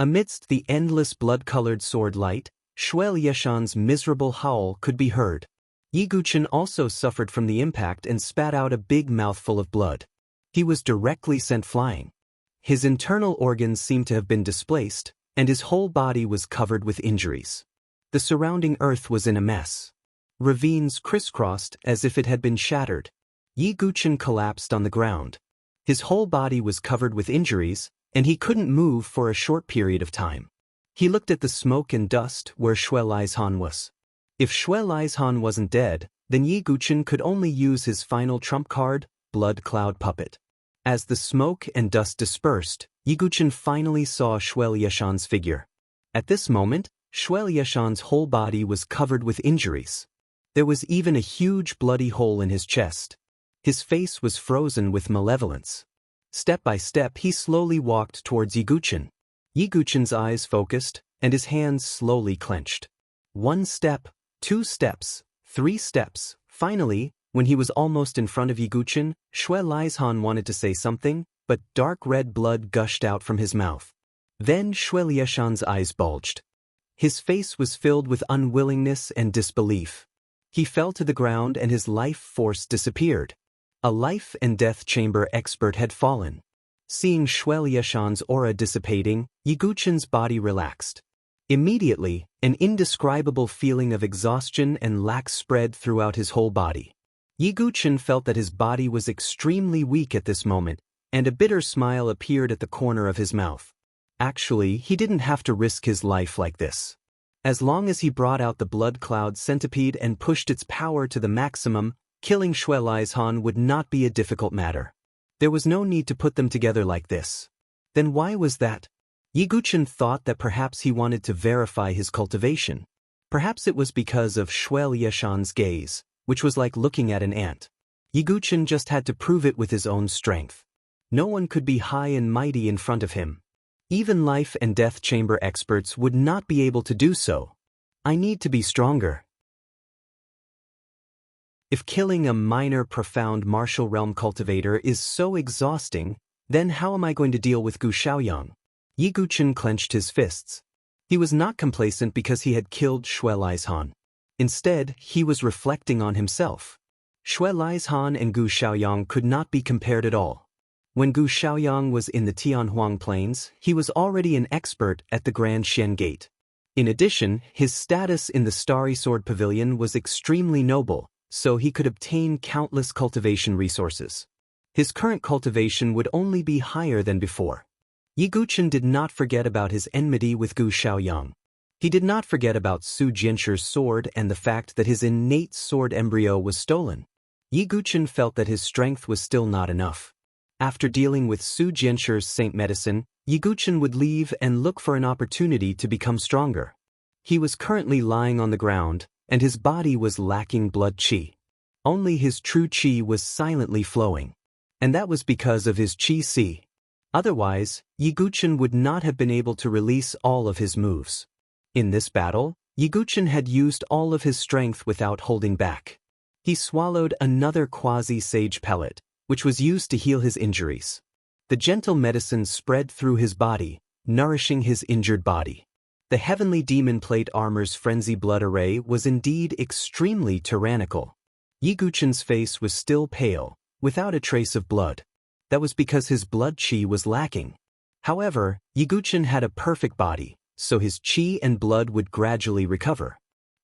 [SPEAKER 1] Amidst the endless blood-colored sword light, Xue Lieshan's miserable howl could be heard. Yiguchen also suffered from the impact and spat out a big mouthful of blood. He was directly sent flying. His internal organs seemed to have been displaced, and his whole body was covered with injuries. The surrounding earth was in a mess. Ravines crisscrossed as if it had been shattered. Yi Guchen collapsed on the ground. His whole body was covered with injuries, and he couldn't move for a short period of time. He looked at the smoke and dust where Xue Laizhan was. If Xue Laizhan wasn't dead, then Yi Guchen could only use his final trump card, Blood Cloud Puppet. As the smoke and dust dispersed, Yi Guchen finally saw Xue Lieshan's figure. At this moment, Xue Lieshan's whole body was covered with injuries. There was even a huge bloody hole in his chest. His face was frozen with malevolence. Step by step he slowly walked towards Yi Guchen. Yi Guchen's eyes focused, and his hands slowly clenched. 1 step, 2 steps, 3 steps. Finally, when he was almost in front of Yi Guchen, Xue Laizhan wanted to say something, but dark red blood gushed out from his mouth. Then Xue Lieshan's eyes bulged. His face was filled with unwillingness and disbelief. He fell to the ground and his life force disappeared. A life and death chamber expert had fallen. Seeing Xue Lieshan's aura dissipating, Yi Guchen's body relaxed. Immediately, an indescribable feeling of exhaustion and lack spread throughout his whole body. Yi Guchen felt that his body was extremely weak at this moment, and a bitter smile appeared at the corner of his mouth. Actually, he didn't have to risk his life like this. As long as he brought out the Blood Cloud Centipede and pushed its power to the maximum, killing Xue Laizhan would not be a difficult matter. There was no need to put them together like this. Then why was that? Yi Guchen thought that perhaps he wanted to verify his cultivation. Perhaps it was because of Xue Lieshan's gaze, which was like looking at an ant. Yi Guchen just had to prove it with his own strength. No one could be high and mighty in front of him. Even life and death chamber experts would not be able to do so. I need to be stronger. If killing a minor profound martial realm cultivator is so exhausting, then how am I going to deal with Gu Xiaoyang? Yi Guchen clenched his fists. He was not complacent because he had killed Xue Laizhan. Instead, he was reflecting on himself. Xue Laizhan and Gu Xiaoyang could not be compared at all. When Gu Xiaoyang was in the Tianhuang Plains, he was already an expert at the Grand Xian Gate. In addition, his status in the Starry Sword Pavilion was extremely noble, so he could obtain countless cultivation resources. His current cultivation would only be higher than before. Yi Guchen did not forget about his enmity with Gu Xiaoyang. He did not forget about Su Jianchu's sword and the fact that his innate sword embryo was stolen. Yi Guchen felt that his strength was still not enough. After dealing with Su Jianchu's saint medicine, Yi Guchen would leave and look for an opportunity to become stronger. He was currently lying on the ground, and his body was lacking blood qi. Only his true qi was silently flowing. And that was because of his qi si. Otherwise, Yi Guchen would not have been able to release all of his moves. In this battle, Yi Guchen had used all of his strength without holding back. He swallowed another quasi-sage pellet, which was used to heal his injuries. The gentle medicine spread through his body, nourishing his injured body. The heavenly demon plate armor's frenzy blood array was indeed extremely tyrannical. Yi Guchen's face was still pale, without a trace of blood. That was because his blood qi was lacking. However, Yi Guchen had a perfect body, so his qi and blood would gradually recover.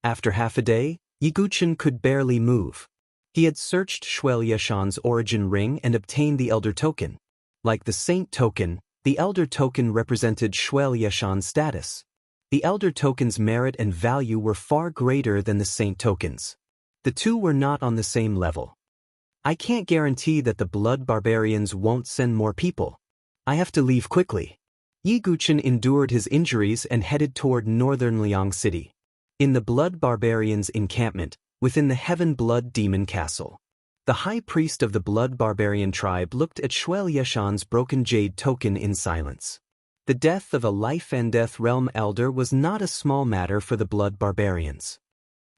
[SPEAKER 1] After half a day, Yi Guchen could barely move. He had searched Xue Lieshan's origin ring and obtained the Elder Token. Like the Saint Token, the Elder Token represented Xue Lieshan's status. The Elder Token's merit and value were far greater than the Saint Tokens. The two were not on the same level. I can't guarantee that the Blood Barbarians won't send more people. I have to leave quickly. Yi Guchen endured his injuries and headed toward northern Liang City. In the Blood Barbarians' encampment, within the Heaven Blood Demon Castle, the high priest of the Blood Barbarian tribe looked at Xue Lieshan's broken jade token in silence. The death of a life and death realm elder was not a small matter for the Blood Barbarians.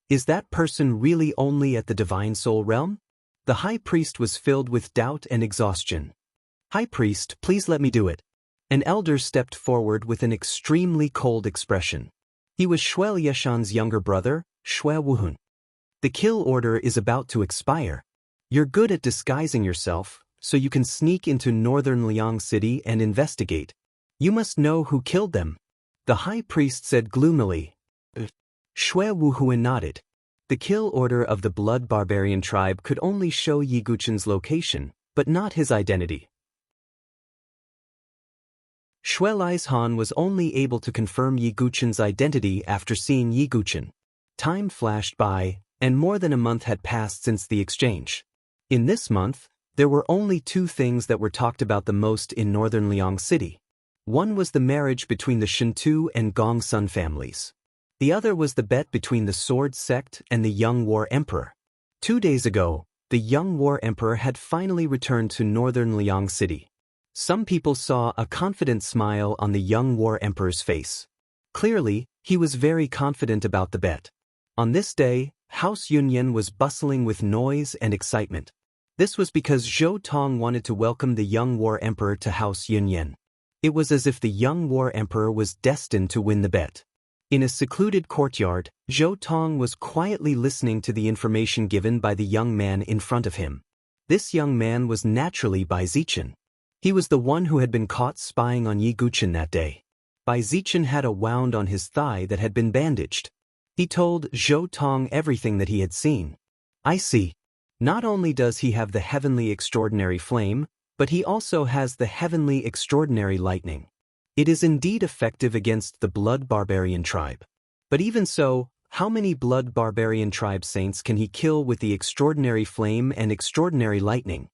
[SPEAKER 1] Is that person really only at the Divine Soul realm? The high priest was filled with doubt and exhaustion. High priest, please let me do it. An elder stepped forward with an extremely cold expression. He was Xue Lieshan's younger brother, Xue Wuhun. The kill order is about to expire. You're good at disguising yourself, so you can sneak into northern Liang City and investigate. You must know who killed them. The high priest said gloomily. Shui Wuhuan nodded. The kill order of the blood barbarian tribe could only show Yi Guchen's location, but not his identity. Shui Lieshan was only able to confirm Yi Guchen's identity after seeing Yi Guchen. Time flashed by, and more than a month had passed since the exchange. In this month, there were only two things that were talked about the most in northern Liang City. One was the marriage between the Shintu and Gongsun families. The other was the bet between the Sword Sect and the young War Emperor. 2 days ago, the young War Emperor had finally returned to northern Liang City. Some people saw a confident smile on the young War Emperor's face. Clearly, he was very confident about the bet. On this day, House Yunyan was bustling with noise and excitement. This was because Zhou Tong wanted to welcome the young War Emperor to House Yunyan. It was as if the young War Emperor was destined to win the bet. In a secluded courtyard, Zhou Tong was quietly listening to the information given by the young man in front of him. This young man was naturally Bai Zichen. He was the one who had been caught spying on Yi Guchen that day. Bai Zichen had a wound on his thigh that had been bandaged. He told Zhou Tong everything that he had seen. I see. Not only does he have the heavenly extraordinary flame, but he also has the heavenly extraordinary lightning. It is indeed effective against the blood barbarian tribe. But even so, how many blood barbarian tribe saints can he kill with the extraordinary flame and extraordinary lightning?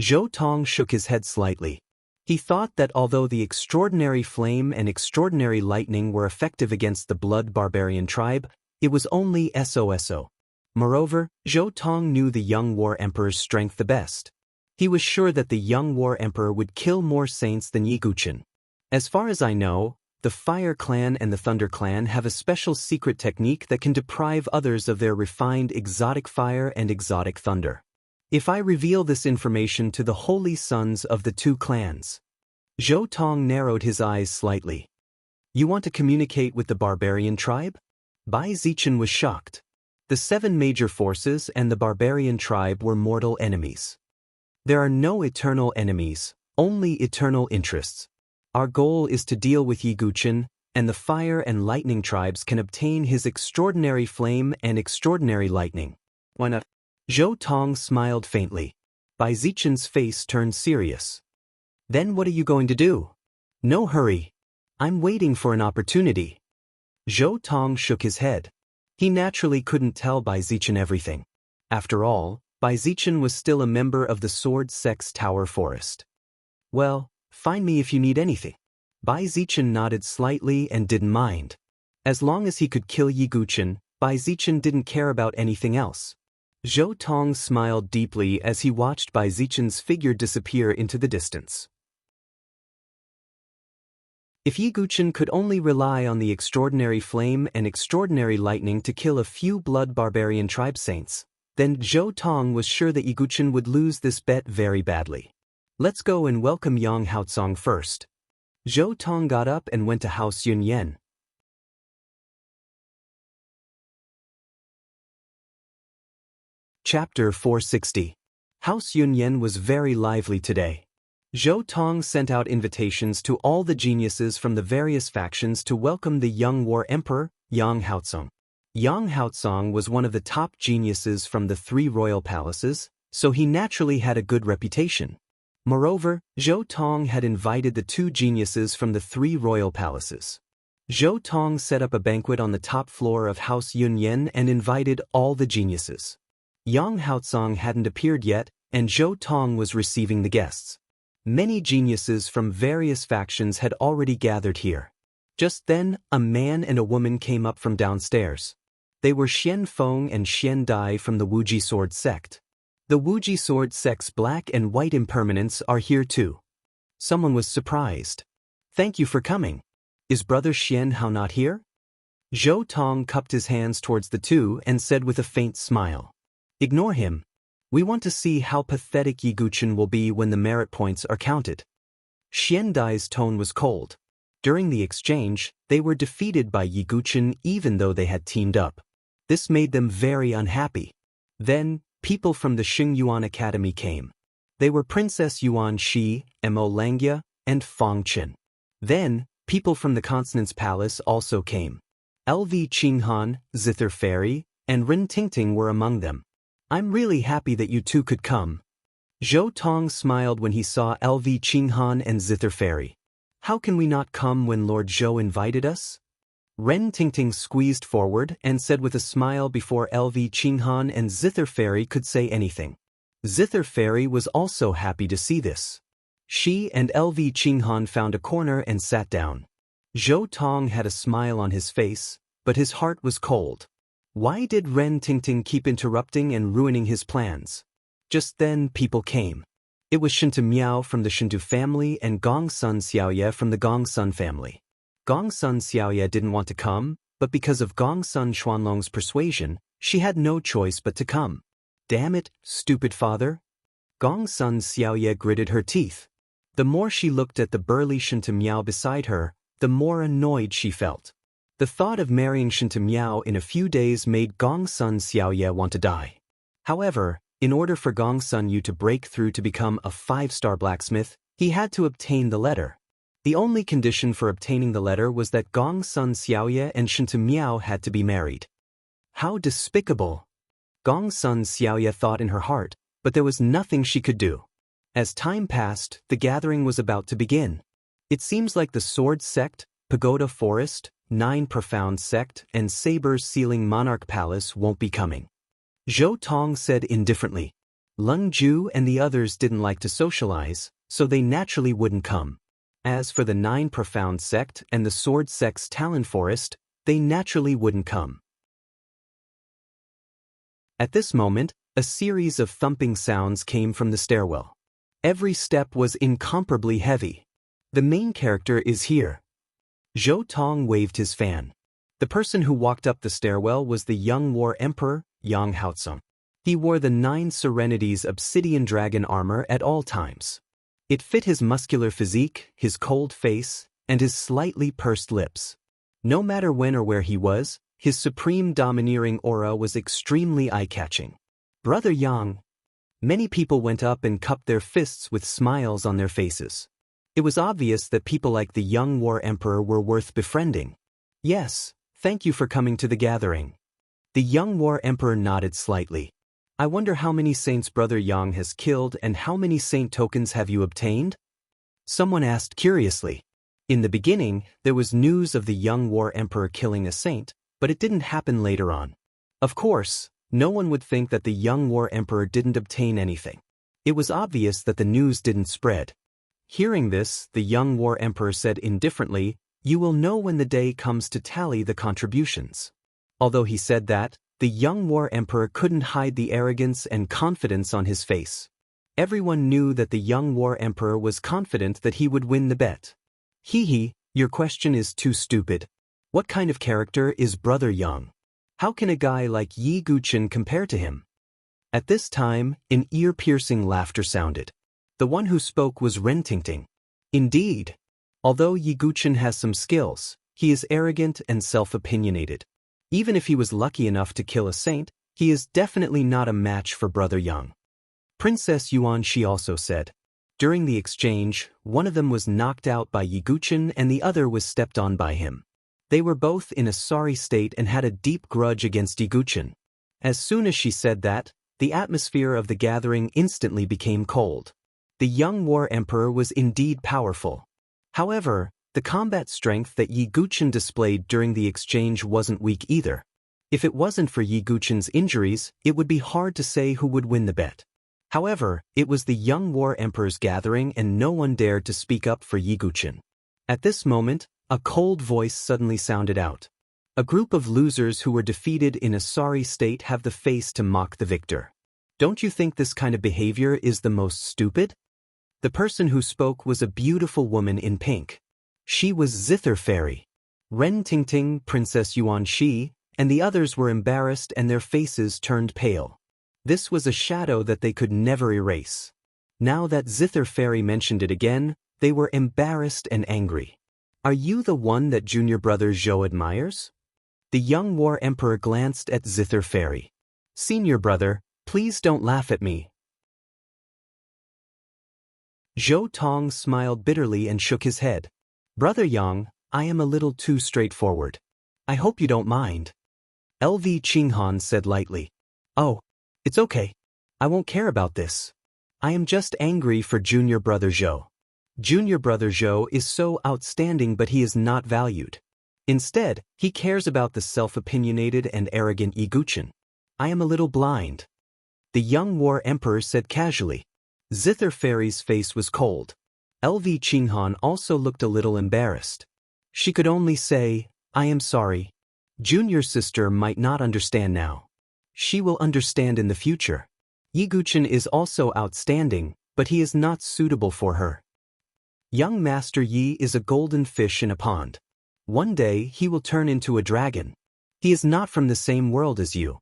[SPEAKER 1] Zhou Tong shook his head slightly. He thought that although the extraordinary flame and extraordinary lightning were effective against the blood barbarian tribe, it was only SOSO. Moreover, Zhou Tong knew the young War Emperor's strength the best. He was sure that the young War Emperor would kill more saints than Yi Guchen. As far as I know, the Fire Clan and the Thunder Clan have a special secret technique that can deprive others of their refined exotic fire and exotic thunder. If I reveal this information to the holy sons of the two clans. Zhou Tong narrowed his eyes slightly. You want to communicate with the barbarian tribe? Bai Zichen was shocked. The 7 major forces and the barbarian tribe were mortal enemies. There are no eternal enemies, only eternal interests. Our goal is to deal with Yi Guchen, and the fire and lightning tribes can obtain his extraordinary flame and extraordinary lightning. Why not? Zhou Tong smiled faintly. Bai Zichen's face turned serious. Then what are you going to do? No hurry. I'm waiting for an opportunity. Zhou Tong shook his head. He naturally couldn't tell Bai Zichen everything. After all, Bai Zichen was still a member of the Sword Sect's Tower Forest. Well, find me if you need anything. Bai Zichen nodded slightly and didn't mind. As long as he could kill Yi Guchen, Bai Zichen didn't care about anything else. Zhou Tong smiled deeply as he watched Bai Zichen's figure disappear into the distance. If Yi Guchen could only rely on the extraordinary flame and extraordinary lightning to kill a few blood barbarian tribe saints, then Zhou Tong was sure that Yi Guchen would lose this bet very badly. Let's go and welcome Yang Haotsong first. Zhou Tong got up and went to House Yunyan. Chapter 460. House Yunyan was very lively today. Zhou Tong sent out invitations to all the geniuses from the various factions to welcome the young War Emperor, Yang Haotsong. Yang Haotsong was one of the top geniuses from the 3 royal palaces, so he naturally had a good reputation. Moreover, Zhou Tong had invited the 2 geniuses from the 3 royal palaces. Zhou Tong set up a banquet on the top floor of House Yunyan and invited all the geniuses. Yang Haotsong hadn't appeared yet, and Zhou Tong was receiving the guests. Many geniuses from various factions had already gathered here. Just then, a man and a woman came up from downstairs. They were Xian Feng and Xian Dai from the Wuji Sword Sect. The Wuji Sword Sect's black and white impermanents are here too. Someone was surprised. Thank you for coming. Is Brother Xian Hao not here? Zhou Tong cupped his hands towards the 2 and said with a faint smile. Ignore him. We want to see how pathetic Yi Guchen will be when the merit points are counted. Xian Dai's tone was cold. During the exchange, they were defeated by Yi Guchen even though they had teamed up. This made them very unhappy. Then, people from the Xingyuan Academy came. They were Princess Yuan Shi, Mo Langya, and Fong Qin. Then, people from the Consonance Palace also came. LV Qinghan, Zither Fairy, and Rin Tingting were among them. I'm really happy that you two could come. Zhou Tong smiled when he saw LV Qinghan and Zither Fairy. How can we not come when Lord Zhou invited us? Ren Tingting squeezed forward and said with a smile before LV Qinghan and Zither Fairy could say anything. Zither Fairy was also happy to see this. She and LV Qinghan found a corner and sat down. Zhou Tong had a smile on his face, but his heart was cold. Why did Ren Tingting keep interrupting and ruining his plans? Just then people came. It was Shinta Miao from the Shintu family and Gong Sun Xiaoye from the Gong Sun family. Gong Sun Xiaoye didn't want to come, but because of Gong Sun Xuanlong's persuasion, she had no choice but to come. Damn it, stupid father. Gong Sun Xiaoye gritted her teeth. The more she looked at the burly Shinta Miao beside her, the more annoyed she felt. The thought of marrying Shinta Miao in a few days made Gong Sun Xiaoye want to die. However, in order for Gong Sun Yu to break through to become a 5-star blacksmith, he had to obtain the letter. The only condition for obtaining the letter was that Gong Sun Xiaoye and Shinta Miao had to be married. How despicable! Gong Sun Xiaoye thought in her heart, but there was nothing she could do. As time passed, the gathering was about to begin. It seems like the Sword Sect, Pagoda Forest, 9 Profound Sect, and Saber's Sealing Monarch Palace won't be coming. Zhou Tong said indifferently. Lung Ju and the others didn't like to socialize, so they naturally wouldn't come. As for the 9 Profound Sect and the Sword Sect's Talon Forest, they naturally wouldn't come. At this moment, a series of thumping sounds came from the stairwell. Every step was incomparably heavy. The main character is here. Zhou Tong waved his fan. The person who walked up the stairwell was the young war emperor, Yang Haotsung. He wore the 9 Serenities obsidian dragon armor at all times. It fit his muscular physique, his cold face, and his slightly pursed lips. No matter when or where he was, his supreme domineering aura was extremely eye-catching. Brother Yang. Many people went up and cupped their fists with smiles on their faces. It was obvious that people like the young war emperor were worth befriending. Yes, thank you for coming to the gathering. The young war emperor nodded slightly. I wonder how many saints Brother Yang has killed and how many saint tokens have you obtained? Someone asked curiously. In the beginning, there was news of the young war emperor killing a saint, but it didn't happen later on. Of course, no one would think that the young war emperor didn't obtain anything. It was obvious that the news didn't spread. Hearing this, the young war emperor said indifferently, "You will know when the day comes to tally the contributions." Although he said that, the young war emperor couldn't hide the arrogance and confidence on his face. Everyone knew that the young war emperor was confident that he would win the bet. Hee, your question is too stupid. What kind of character is Brother Yang? How can a guy like Yi Guqin compare to him? At this time, an ear-piercing laughter sounded. The one who spoke was Ren Tingting. Indeed. Although Yi Guqin has some skills, he is arrogant and self-opinionated. Even if he was lucky enough to kill a saint, he is definitely not a match for Brother Yang. Princess Yuan Shi also said. During the exchange, one of them was knocked out by Yi Guqin and the other was stepped on by him. They were both in a sorry state and had a deep grudge against Yi Guqin. As soon as she said that, the atmosphere of the gathering instantly became cold. The young war emperor was indeed powerful. However, the combat strength that Yi Guqin displayed during the exchange wasn't weak either. If it wasn't for Yi Guqin's injuries, it would be hard to say who would win the bet. However, it was the young war emperor's gathering and no one dared to speak up for Yi Guqin. At this moment, a cold voice suddenly sounded out. A group of losers who were defeated in a sorry state have the face to mock the victor. Don't you think this kind of behavior is the most stupid? The person who spoke was a beautiful woman in pink. She was Zither Fairy. Ren Tingting, Princess Yuan Shi, and the others were embarrassed and their faces turned pale. This was a shadow that they could never erase. Now that Zither Fairy mentioned it again, they were embarrassed and angry. Are you the one that junior brother Zhou admires? The young war emperor glanced at Zither Fairy. Senior brother, please don't laugh at me. Zhou Tong smiled bitterly and shook his head. Brother Yang, I am a little too straightforward. I hope you don't mind. LV Qinghan said lightly. Oh, it's okay. I won't care about this. I am just angry for junior brother Zhou. Junior brother Zhou is so outstanding, but he is not valued. Instead, he cares about the self-opinionated and arrogant Yi Guchen. I am a little blind. The young war emperor said casually. Zither Fairy's face was cold. LV Qinghan also looked a little embarrassed. She could only say, I am sorry. Junior sister might not understand now. She will understand in the future. Yi Guchen is also outstanding, but he is not suitable for her. Young Master Yi is a golden fish in a pond. One day he will turn into a dragon. He is not from the same world as you.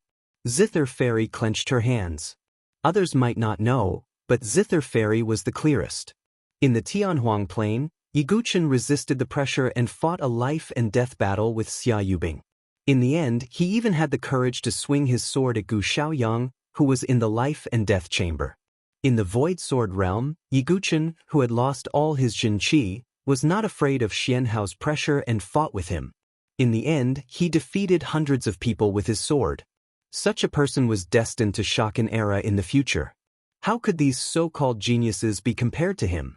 [SPEAKER 1] Zither Fairy clenched her hands. Others might not know, but Zither Fairy was the clearest. In the Tianhuang Plain, Yi Guchen resisted the pressure and fought a life-and-death battle with Xia Yubing. In the end, he even had the courage to swing his sword at Gu Xiaoyang, who was in the life-and-death chamber. In the Void Sword realm, Yi Guchen, who had lost all his Jin Qi, was not afraid of Xianhao's pressure and fought with him. In the end, he defeated hundreds of people with his sword. Such a person was destined to shock an era in the future. How could these so-called geniuses be compared to him?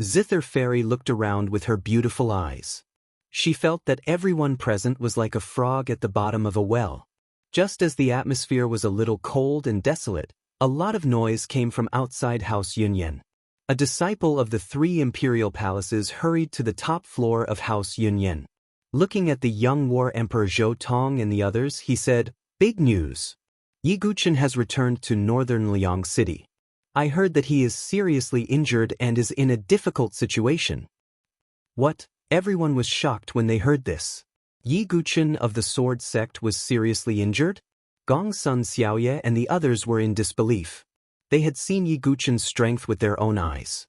[SPEAKER 1] Zither Fairy looked around with her beautiful eyes. She felt that everyone present was like a frog at the bottom of a well. Just as the atmosphere was a little cold and desolate, a lot of noise came from outside House Yunyan. A disciple of the 3 imperial palaces hurried to the top floor of House Yunyan. Looking at the young war emperor Zhou Tong and the others, he said, Big news. Yi Guchen has returned to northern Liang City. I heard that he is seriously injured and is in a difficult situation. What? Everyone was shocked when they heard this. Yi Guchen of the Sword Sect was seriously injured? Gong Sun Xiaoye and the others were in disbelief. They had seen Yi Guchen's strength with their own eyes.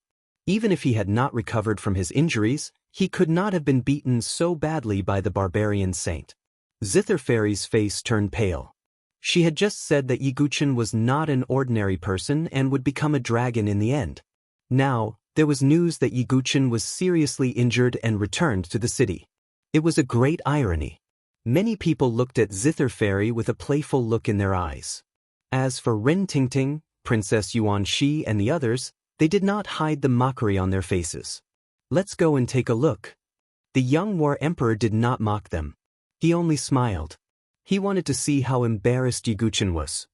[SPEAKER 1] Even if he had not recovered from his injuries, he could not have been beaten so badly by the barbarian saint. Zither Fairy's face turned pale. She had just said that Yi Guchen was not an ordinary person and would become a dragon in the end. Now, there was news that Yi Guchen was seriously injured and returned to the city. It was a great irony. Many people looked at Zither Fairy with a playful look in their eyes. As for Ren Tingting, Princess Yuan Shi and the others, they did not hide the mockery on their faces. Let's go and take a look. The young war emperor did not mock them. He only smiled. He wanted to see how embarrassed Yi Guchen was.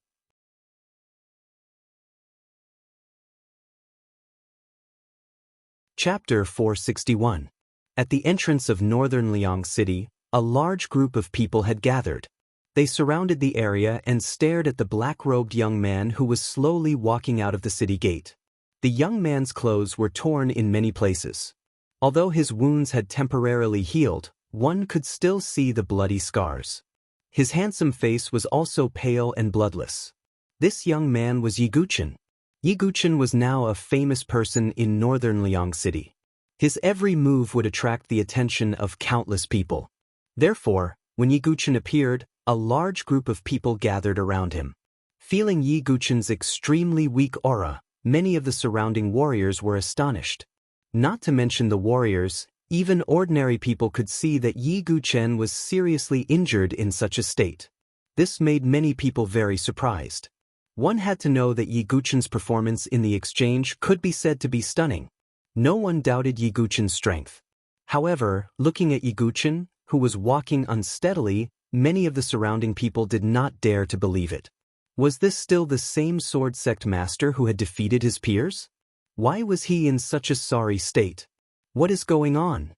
[SPEAKER 1] Chapter 461. At the entrance of northern Liang City, a large group of people had gathered. They surrounded the area and stared at the black-robed young man who was slowly walking out of the city gate. The young man's clothes were torn in many places. Although his wounds had temporarily healed, one could still see the bloody scars. His handsome face was also pale and bloodless. This young man was Yi Guchen. Yi Guchen was now a famous person in northern Liang City. His every move would attract the attention of countless people. Therefore, when Yi Guchen appeared, a large group of people gathered around him. Feeling Yi Guchen's extremely weak aura, many of the surrounding warriors were astonished. Not to mention the warriors, even ordinary people could see that Yi Guchen was seriously injured in such a state. This made many people very surprised. One had to know that Yi Guchen's performance in the exchange could be said to be stunning. No one doubted Yi Guchen's strength. However, looking at Yi Guchen, who was walking unsteadily, many of the surrounding people did not dare to believe it. Was this still the same sword sect master who had defeated his peers? Why was he in such a sorry state? What is going on?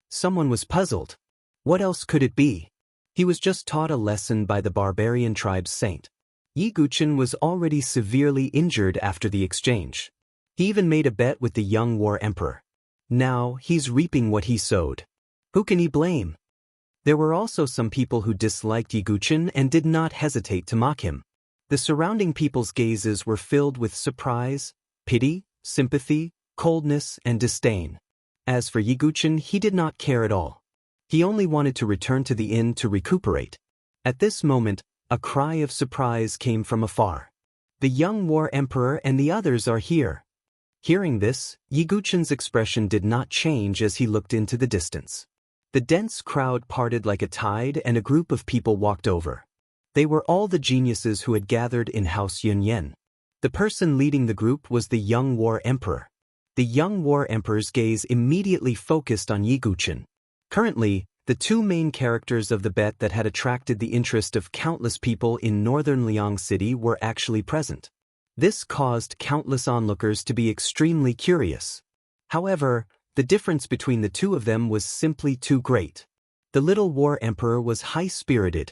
[SPEAKER 1] Someone was puzzled. What else could it be? He was just taught a lesson by the barbarian tribe's saint. Yi Guchen was already severely injured after the exchange. He even made a bet with the young war emperor. Now, he's reaping what he sowed. Who can he blame? There were also some people who disliked Yi Guchen and did not hesitate to mock him. The surrounding people's gazes were filled with surprise, pity, sympathy, coldness, and disdain. As for Yi Guchen, he did not care at all. He only wanted to return to the inn to recuperate. At this moment, a cry of surprise came from afar. The young war emperor and the others are here. Hearing this, Yiguchen's expression did not change as he looked into the distance. The dense crowd parted like a tide and a group of people walked over. They were all the geniuses who had gathered in House Yunyan. The person leading the group was the young War Emperor. The young War Emperor's gaze immediately focused on Yiguchen. Currently, the two main characters of the bet that had attracted the interest of countless people in northern Liang City were actually present. This caused countless onlookers to be extremely curious. However, the difference between the two of them was simply too great. The little War Emperor was high-spirited.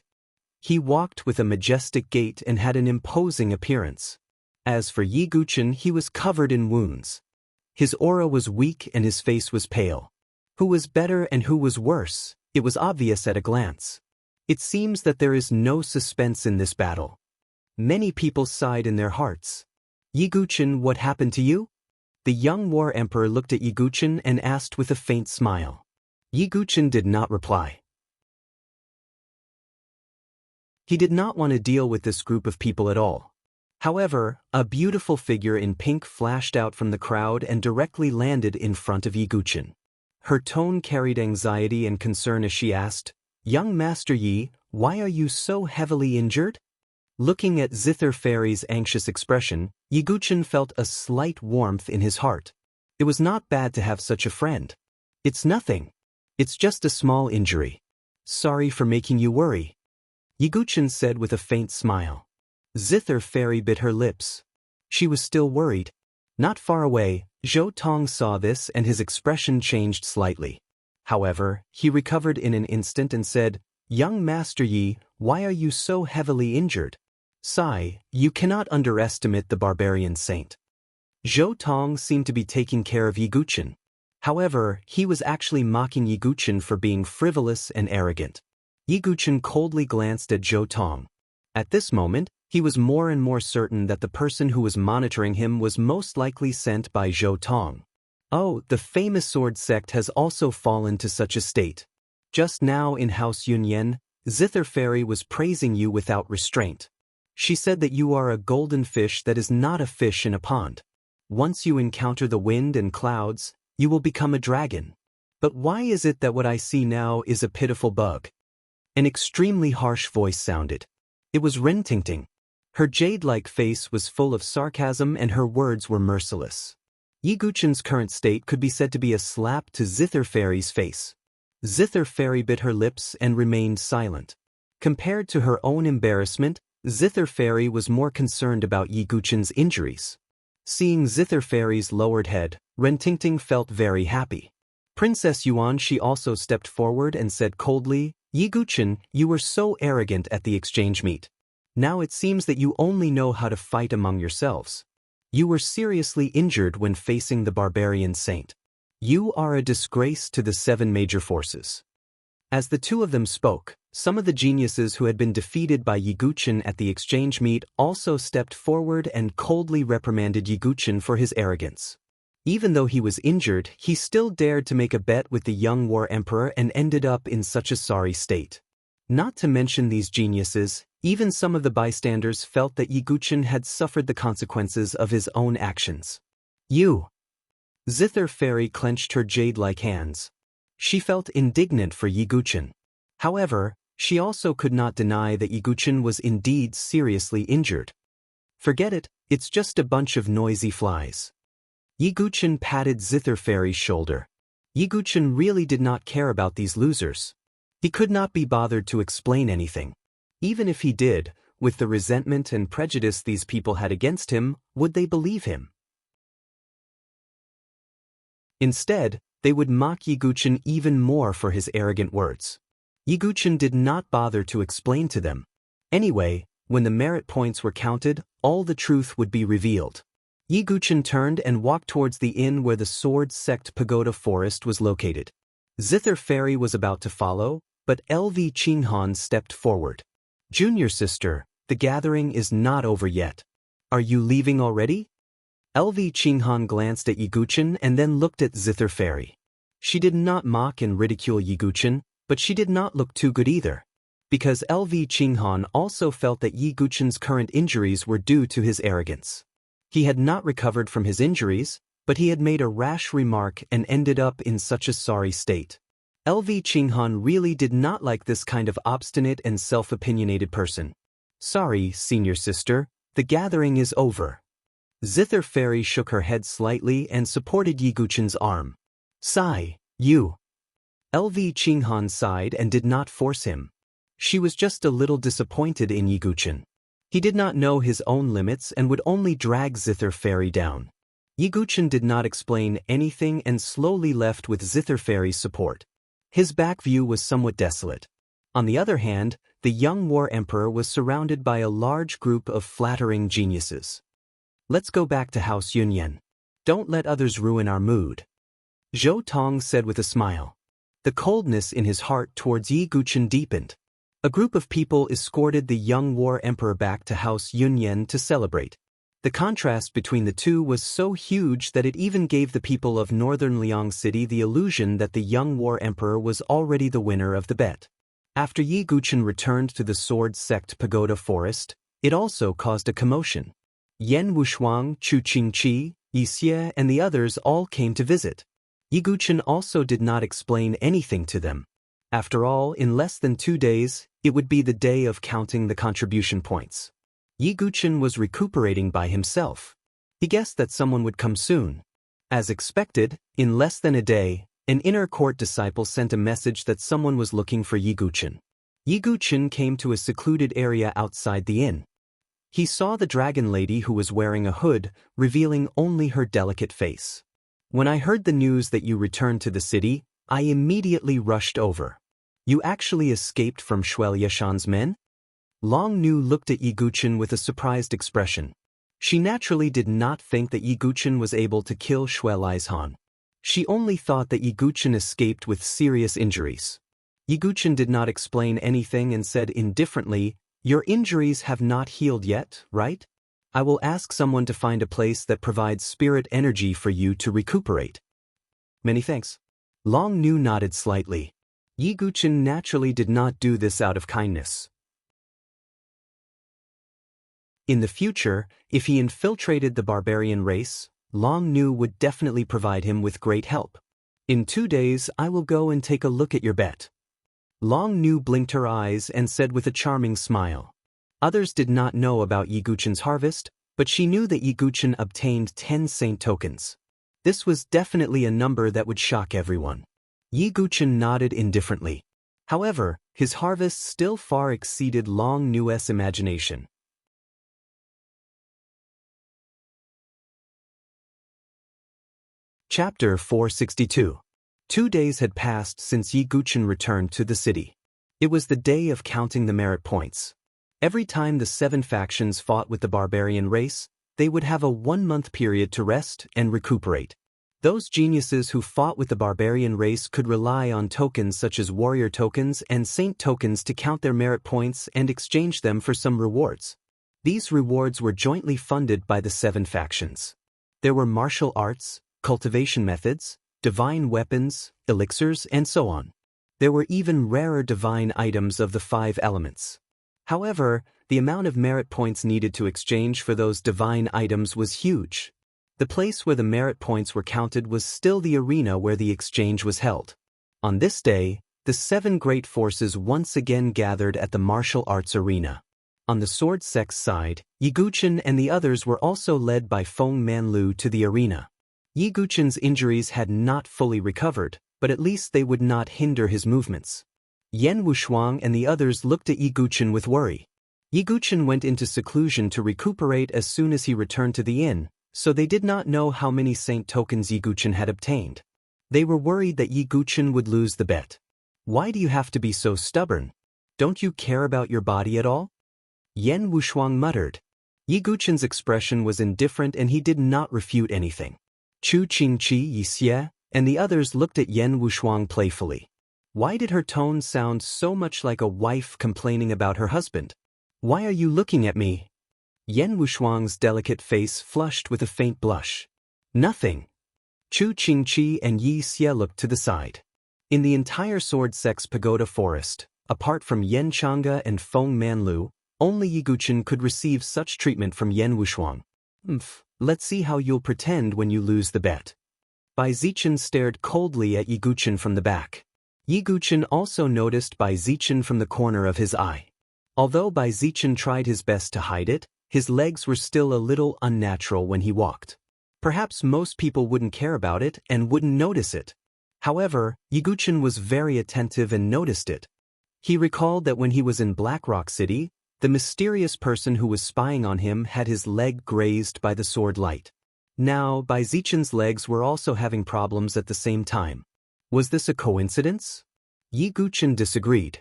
[SPEAKER 1] He walked with a majestic gait and had an imposing appearance. As for Yiguchen, he was covered in wounds. His aura was weak and his face was pale. Who was better and who was worse, it was obvious at a glance. It seems that there is no suspense in this battle. Many people sighed in their hearts. Yiguchen, what happened to you? The young War Emperor looked at Yiguchen and asked with a faint smile. Yiguchen did not reply. He did not want to deal with this group of people at all. However, a beautiful figure in pink flashed out from the crowd and directly landed in front of Yiguchen. Her tone carried anxiety and concern as she asked, "Young Master Yi, why are you so heavily injured?" Looking at Zither Fairy's anxious expression, Yiguchen felt a slight warmth in his heart. It was not bad to have such a friend. "It's nothing. It's just a small injury. Sorry for making you worry," Yiguchen said with a faint smile. Zither Fairy bit her lips. She was still worried. Not far away, Zhou Tong saw this and his expression changed slightly. However, he recovered in an instant and said, "Young Master Yi, why are you so heavily injured?" "Sigh, you cannot underestimate the barbarian saint." Zhou Tong seemed to be taking care of Yiguchen. However, he was actually mocking Yiguchen for being frivolous and arrogant. Yiguchen coldly glanced at Zhou Tong. At this moment, he was more and more certain that the person who was monitoring him was most likely sent by Zhou Tong. Oh, the famous sword sect has also fallen to such a state. Just now in House Yunyan, Zither Fairy was praising you without restraint. She said that you are a golden fish that is not a fish in a pond. Once you encounter the wind and clouds, you will become a dragon. But why is it that what I see now is a pitiful bug? An extremely harsh voice sounded. It was Rentingting. Her jade-like face was full of sarcasm and her words were merciless. Yiguchen's current state could be said to be a slap to Zither Fairy's face. Zither Fairy bit her lips and remained silent. Compared to her own embarrassment, Zither Fairy was more concerned about Yiguchen's injuries. Seeing Zither Fairy's lowered head, Rentingting felt very happy. Princess Yuan she also stepped forward and said coldly, "Yiguchen, you were so arrogant at the exchange meet. Now it seems that you only know how to fight among yourselves. You were seriously injured when facing the barbarian saint. You are a disgrace to the 7 major forces." As the two of them spoke, some of the geniuses who had been defeated by Yiguchen at the exchange meet also stepped forward and coldly reprimanded Yiguchen for his arrogance. Even though he was injured, he still dared to make a bet with the young War Emperor and ended up in such a sorry state. Not to mention these geniuses, even some of the bystanders felt that Yiguchen had suffered the consequences of his own actions. "You!" Zither Fairy clenched her jade-like hands. She felt indignant for Yiguchen. However, she also could not deny that Yiguchen was indeed seriously injured. "Forget it, it's just a bunch of noisy flies." Yiguchen patted Zither Fairy's shoulder. Yiguchen really did not care about these losers. He could not be bothered to explain anything. Even if he did, with the resentment and prejudice these people had against him, would they believe him? Instead, they would mock Yiguchen even more for his arrogant words. Yiguchen did not bother to explain to them. Anyway, when the merit points were counted, all the truth would be revealed. Yiguchen turned and walked towards the inn where the Sword Sect Pagoda Forest was located. Zither Fairy was about to follow, but LV Qinghan stepped forward. "Junior sister, the gathering is not over yet. Are you leaving already?" LV Qinghan glanced at Yiguchen and then looked at Zither Fairy. She did not mock and ridicule Yiguchen, but she did not look too good either. Because LV Qinghan also felt that Yiguchen's current injuries were due to his arrogance. He had not recovered from his injuries, but he had made a rash remark and ended up in such a sorry state. LV Qinghan really did not like this kind of obstinate and self-opinionated person. Sorry, senior sister, the gathering is over. Zither Fairy shook her head slightly and supported Yiguchen's arm. Sigh, you. LV Qinghan sighed and did not force him. She was just a little disappointed in Yiguchen. He did not know his own limits and would only drag Zither Fairy down. Yiguchen did not explain anything and slowly left with Zither Fairy's support. His back view was somewhat desolate. On the other hand, the young war emperor was surrounded by a large group of flattering geniuses. Let's go back to House Yunyan. Don't let others ruin our mood. Zhou Tong said with a smile. The coldness in his heart towards Yiguchen deepened. A group of people escorted the young war emperor back to House Yunyan to celebrate. The contrast between the two was so huge that it even gave the people of northern Liang City the illusion that the young war emperor was already the winner of the bet. After Yiguchen returned to the Sword Sect Pagoda Forest, it also caused a commotion. Yan Wushuang, Chu Qingqi, Yi Xie and the others all came to visit. Yiguchen also did not explain anything to them. After all, in less than 2 days, it would be the day of counting the contribution points. Yiguchen was recuperating by himself. He guessed that someone would come soon. As expected, in less than a day, an inner court disciple sent a message that someone was looking for Yiguchen. Yiguchen came to a secluded area outside the inn. He saw the dragon lady who was wearing a hood, revealing only her delicate face. When I heard the news that you returned to the city, I immediately rushed over. You actually escaped from Shuel Yashan's men? Long Nu looked at Yiguchen with a surprised expression. She naturally did not think that Yiguchen was able to kill Shuel Aizhan. She only thought that Yiguchen escaped with serious injuries. Yiguchen did not explain anything and said indifferently, Your injuries have not healed yet, right? I will ask someone to find a place that provides spirit energy for you to recuperate. Many thanks. Long Nu nodded slightly. Yiguchen naturally did not do this out of kindness. In the future, if he infiltrated the barbarian race, Long Nu would definitely provide him with great help. In 2 days, I will go and take a look at your bet. Long Nu blinked her eyes and said with a charming smile. Others did not know about Yiguchen's harvest, but she knew that Yiguchen obtained 10 saint tokens. This was definitely a number that would shock everyone. Yiguchen nodded indifferently. However, his harvest still far exceeded Long Nu's imagination. Chapter 462. 2 days had passed since Yiguchen returned to the city. It was the day of counting the merit points. Every time the 7 factions fought with the barbarian race, they would have a 1-month period to rest and recuperate. Those geniuses who fought with the barbarian race could rely on tokens such as warrior tokens and saint tokens to count their merit points and exchange them for some rewards. These rewards were jointly funded by the 7 factions. There were martial arts, cultivation methods, divine weapons, elixirs, and so on. There were even rarer divine items of the 5 elements. However, the amount of merit points needed to exchange for those divine items was huge. The place where the merit points were counted was still the arena where the exchange was held. On this day, the 7 great forces once again gathered at the martial arts arena. On the sword sect's side, Yiguchen and the others were also led by Feng Manlu to the arena. Yiguchen's injuries had not fully recovered, but at least they would not hinder his movements. Yan Wushuang and the others looked at Yiguchen with worry. Yiguchen went into seclusion to recuperate as soon as he returned to the inn, so they did not know how many saint tokens Yiguchen had obtained. They were worried that Yiguchen would lose the bet. Why do you have to be so stubborn? Don't you care about your body at all? Yan Wushuang muttered. Yiguchen's expression was indifferent and he did not refute anything. Chu Qingqi, Yi Xie, and the others looked at Yan Wushuang playfully. Why did her tone sound so much like a wife complaining about her husband? Why are you looking at me? Yan Wushuang's delicate face flushed with a faint blush. Nothing. Chu Qingqi and Yi Xie looked to the side. In the entire Sword Sect's Pagoda Forest, apart from Yan Chang'e and Feng Manlu, only Yiguchen could receive such treatment from Yan Wushuang. Let's see how you'll pretend when you lose the bet. Bai Zichen stared coldly at Yiguchen from the back. Yiguchen also noticed Bai Zichen from the corner of his eye. Although Bai Zichen tried his best to hide it, his legs were still a little unnatural when he walked. Perhaps most people wouldn't care about it and wouldn't notice it. However, Yiguchen was very attentive and noticed it. He recalled that when he was in Black Rock City, the mysterious person who was spying on him had his leg grazed by the sword light. Now, Bai Zichen's legs were also having problems at the same time. Was this a coincidence? Yiguchen disagreed.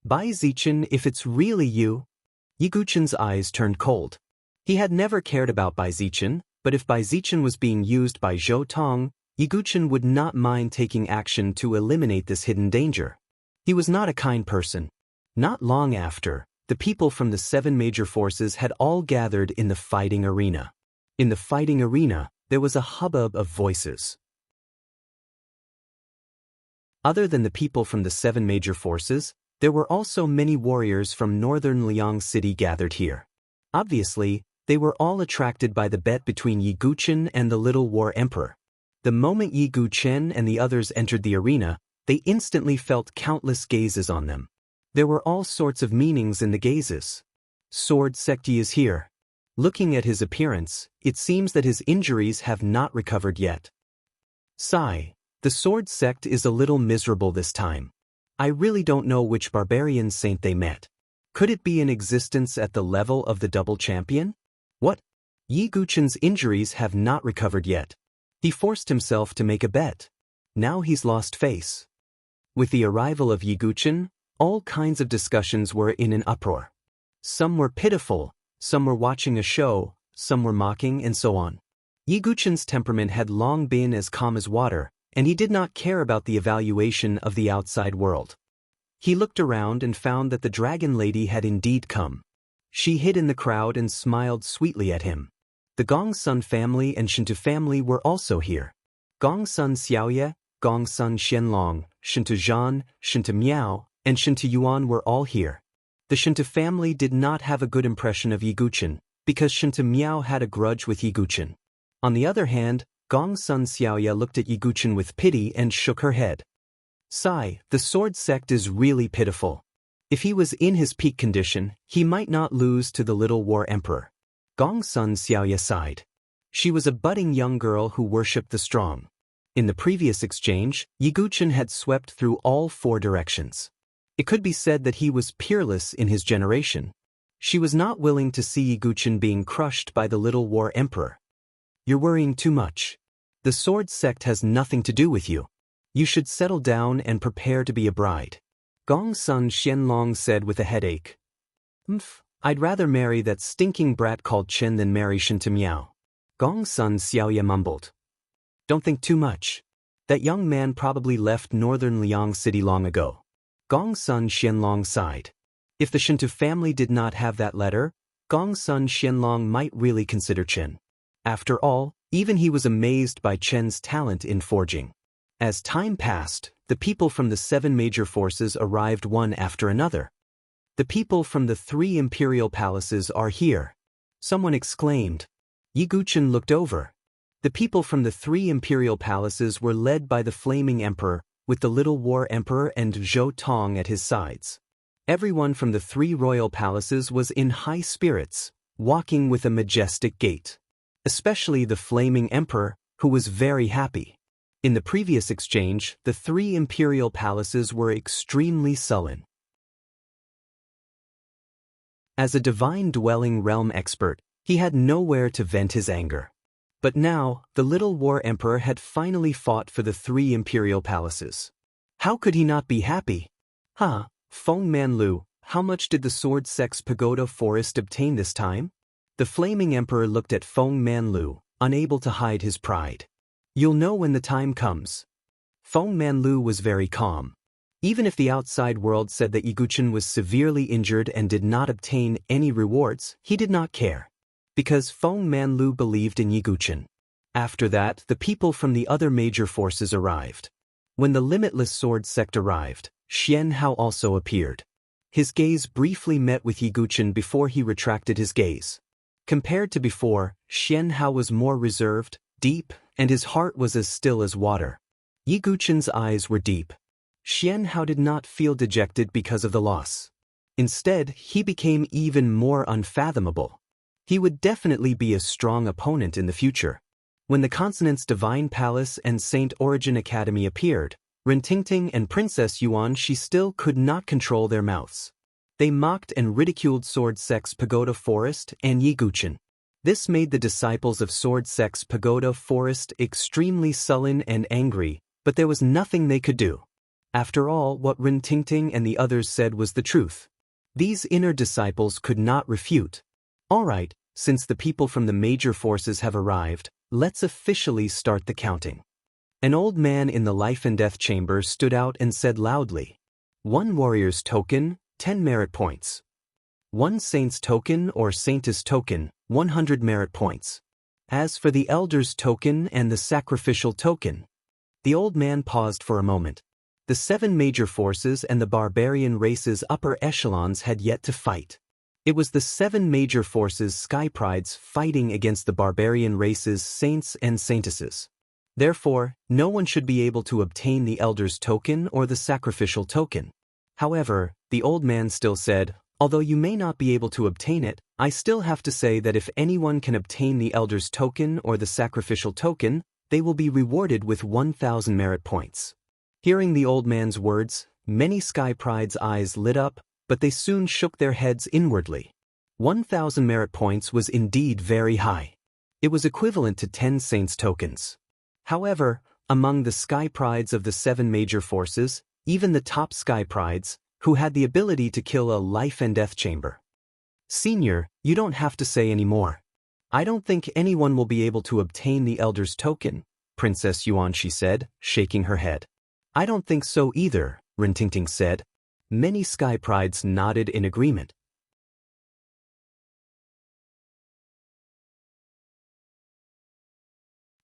[SPEAKER 1] Bai Zichen, if it's really you... Yiguchen's eyes turned cold. He had never cared about Bai Zichen, but if Bai Zichen was being used by Zhou Tong, Yiguchen would not mind taking action to eliminate this hidden danger. He was not a kind person. Not long after, the people from the 7 major forces had all gathered in the fighting arena. In the fighting arena, there was a hubbub of voices. Other than the people from the 7 major forces, there were also many warriors from northern Liang City gathered here. Obviously, they were all attracted by the bet between Yiguchen and the Little War Emperor. The moment Yiguchen and the others entered the arena, they instantly felt countless gazes on them. There were all sorts of meanings in the gazes. Sword Sekti is here. Looking at his appearance, it seems that his injuries have not recovered yet. Sigh. The sword sect is a little miserable this time. I really don't know which barbarian saint they met. Could it be in existence at the level of the double champion? What? Yiguchen's injuries have not recovered yet. He forced himself to make a bet. Now he's lost face. With the arrival of Yiguchen, all kinds of discussions were in an uproar. Some were pitiful, some were watching a show, some were mocking, and so on. Yiguchen's temperament had long been as calm as water, and he did not care about the evaluation of the outside world. He looked around and found that the dragon lady had indeed come. She hid in the crowd and smiled sweetly at him. The Gongsun family and Shintu family were also here. Gongsun Xiaoye, Gongsun Xianlong, Shintu Zhan, Shintu Miao, and Shintu Yuan were all here. The Shintu family did not have a good impression of Yiguchen, because Shintu Miao had a grudge with Yiguchen. On the other hand, Gongsun Xiaoye looked at Yiguchen with pity and shook her head. Sigh, the sword sect is really pitiful. If he was in his peak condition, he might not lose to the Little War Emperor. Gongsun Xiaoye sighed. She was a budding young girl who worshipped the strong. In the previous exchange, Yiguchen had swept through all 4 directions. It could be said that he was peerless in his generation. She was not willing to see Yiguchen being crushed by the Little War Emperor. You're worrying too much. The sword sect has nothing to do with you. You should settle down and prepare to be a bride. Gongsun Xianlong said with a headache. I'd rather marry that stinking brat called Chen than marry Shintu Miao. Gongsun Xiaoye mumbled. Don't think too much. That young man probably left northern Liang City long ago. Gongsun Xianlong sighed. If the Shintu family did not have that letter, Gongsun Xianlong might really consider Chen. After all, even he was amazed by Chen's talent in forging. As time passed, the people from the 7 major forces arrived one after another. The people from the 3 imperial palaces are here. Someone exclaimed. Yiguchen looked over. The people from the 3 imperial palaces were led by the Flaming Emperor, with the Little War Emperor and Zhou Tong at his sides. Everyone from the 3 royal palaces was in high spirits, walking with a majestic gait. Especially the Flaming Emperor, who was very happy. In the previous exchange, the 3 imperial palaces were extremely sullen. As a divine dwelling realm expert, he had nowhere to vent his anger. But now, the Little War Emperor had finally fought for the 3 imperial palaces. How could he not be happy? Feng Manlu, how much did the Sword Sect's Pagoda Forest obtain this time? The Flaming Emperor looked at Feng Manlu, unable to hide his pride. You'll know when the time comes. Feng Manlu was very calm. Even if the outside world said that Yiguchen was severely injured and did not obtain any rewards, he did not care. Because Feng Manlu believed in Yiguchen. After that, the people from the other major forces arrived. When the Limitless Sword Sect arrived, Xian Hao also appeared. His gaze briefly met with Yiguchen before he retracted his gaze. Compared to before, Xian Hao was more reserved, deep, and his heart was as still as water. Yi Guchen's eyes were deep. Xian Hao did not feel dejected because of the loss. Instead, he became even more unfathomable. He would definitely be a strong opponent in the future. When the consonants Divine Palace and Saint Origin Academy appeared, Rintingting and Princess Yuan Shi still could not control their mouths. They mocked and ridiculed Sword Sect's Pagoda Forest and Yi Guchen. This made the disciples of Sword Sect's Pagoda Forest extremely sullen and angry, but there was nothing they could do. After all, what Rintingting and the others said was the truth. These inner disciples could not refute. All right, since the people from the major forces have arrived, let's officially start the counting. An old man in the life and death chamber stood out and said loudly, 1 warrior's token, 10 merit points. 1 saint's token or saintess token, 100 merit points. As for the elder's token and the sacrificial token. The old man paused for a moment. The 7 major forces and the barbarian race's upper echelons had yet to fight. It was the 7 major forces' sky prides fighting against the barbarian race's saints and saintesses. Therefore, no one should be able to obtain the elder's token or the sacrificial token. However, the old man still said, although you may not be able to obtain it, I still have to say that if anyone can obtain the elder's token or the sacrificial token, they will be rewarded with 1,000 merit points. Hearing the old man's words, many sky pride's eyes lit up, but they soon shook their heads inwardly. 1,000 merit points was indeed very high. It was equivalent to 10 saints' tokens. However, among the sky prides of the 7 major forces, even the top sky prides, who had the ability to kill a life and death chamber. Senior, you don't have to say any more. I don't think anyone will be able to obtain the elder's token, Princess Yuan Shi said, shaking her head. I don't think so either, Rintingting said. Many sky prides nodded in agreement.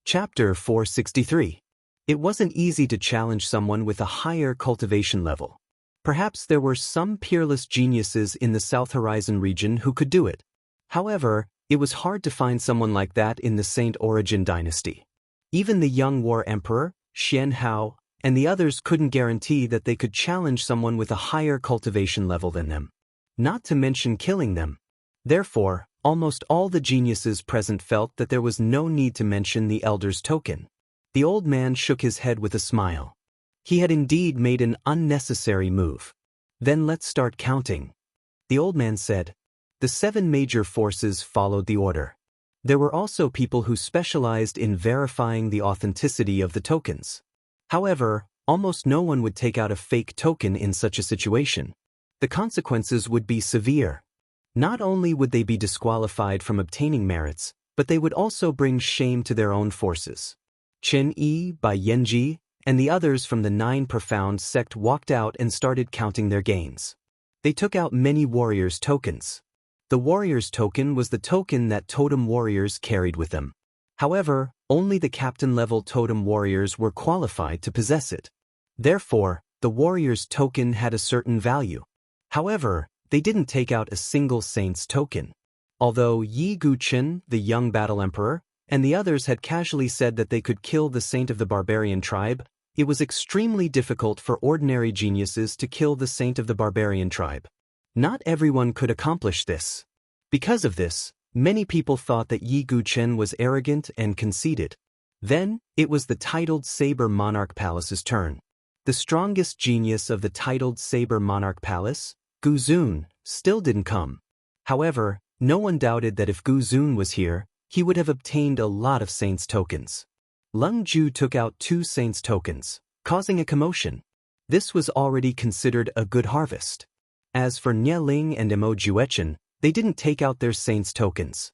[SPEAKER 1] Chapter 463. It wasn't easy to challenge someone with a higher cultivation level. Perhaps there were some peerless geniuses in the South Horizon region who could do it. However, it was hard to find someone like that in the Saint Origin dynasty. Even the young war emperor, Xian Hao, and the others couldn't guarantee that they could challenge someone with a higher cultivation level than them. Not to mention killing them. Therefore, almost all the geniuses present felt that there was no need to mention the elder's token. The old man shook his head with a smile. He had indeed made an unnecessary move. Then let's start counting. The old man said. The 7 major forces followed the order. There were also people who specialized in verifying the authenticity of the tokens. However, almost no one would take out a fake token in such a situation. The consequences would be severe. Not only would they be disqualified from obtaining merits, but they would also bring shame to their own forces. Chen Yi, Bai Yanji, and the others from the 9 Profound sect walked out and started counting their gains. They took out many warriors' tokens. The warrior's token was the token that totem warriors carried with them. However, only the captain-level totem warriors were qualified to possess it. Therefore, the warrior's token had a certain value. However, they didn't take out a single saint's token. Although Yi Guchen, the young battle emperor, and the others had casually said that they could kill the saint of the barbarian tribe, it was extremely difficult for ordinary geniuses to kill the saint of the barbarian tribe. Not everyone could accomplish this. Because of this, many people thought that Yi Guchen was arrogant and conceited. Then, it was the titled Saber Monarch Palace's turn. The strongest genius of the titled Saber Monarch Palace, Gu Zun, still didn't come. However, no one doubted that if Gu Zun was here, he would have obtained a lot of saints' tokens. Leng Ju took out 2 saints' tokens, causing a commotion. This was already considered a good harvest. As for Nye Ling and Mo Juechen, they didn't take out their saints' tokens.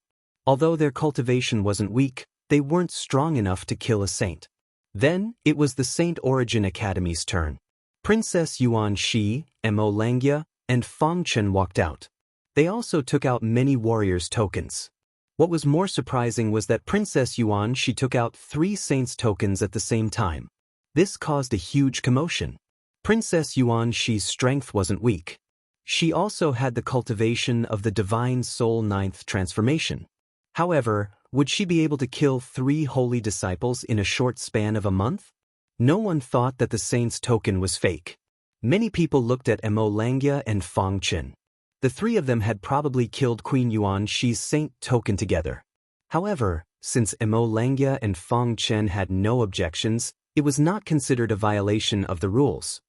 [SPEAKER 1] Although their cultivation wasn't weak, they weren't strong enough to kill a saint. Then, it was the Saint Origin Academy's turn. Princess Yuan Shi, Mo Langya, and Fang Chen walked out. They also took out many warriors' tokens. What was more surprising was that Princess Yuan Shi took out 3 saints' tokens at the same time. This caused a huge commotion. Princess Yuan Shi's strength wasn't weak. She also had the cultivation of the Divine Soul 9th transformation. However, would she be able to kill 3 holy disciples in a short span of a month? No one thought that the saint's token was fake. Many people looked at Mo Langya and Fang Chen. The 3 of them had probably killed Queen Yuan Shi's saint token together. However, since Mo Langya and Fang Chen had no objections, it was not considered a violation of the rules.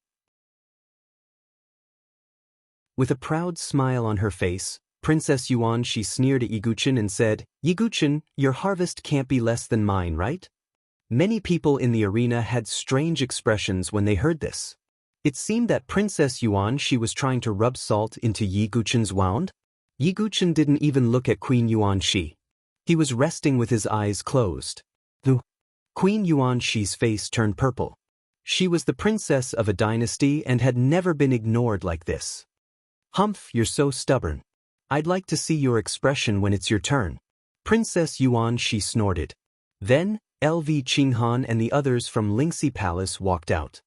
[SPEAKER 1] With a proud smile on her face, Princess Yuan Shi sneered at Yiguchen and said, "Yiguchen, your harvest can't be less than mine, right?" Many people in the arena had strange expressions when they heard this. It seemed that Princess Yuan Shi was trying to rub salt into Yiguchen's wound. Yiguchen didn't even look at Queen Yuan Shi. He was resting with his eyes closed. Queen Yuan Shi's face turned purple. She was the princess of a dynasty and had never been ignored like this. "Humph, you're so stubborn. I'd like to see your expression when it's your turn." Princess Yuan Shi snorted. Then, LV Qinghan and the others from Lingxi Palace walked out.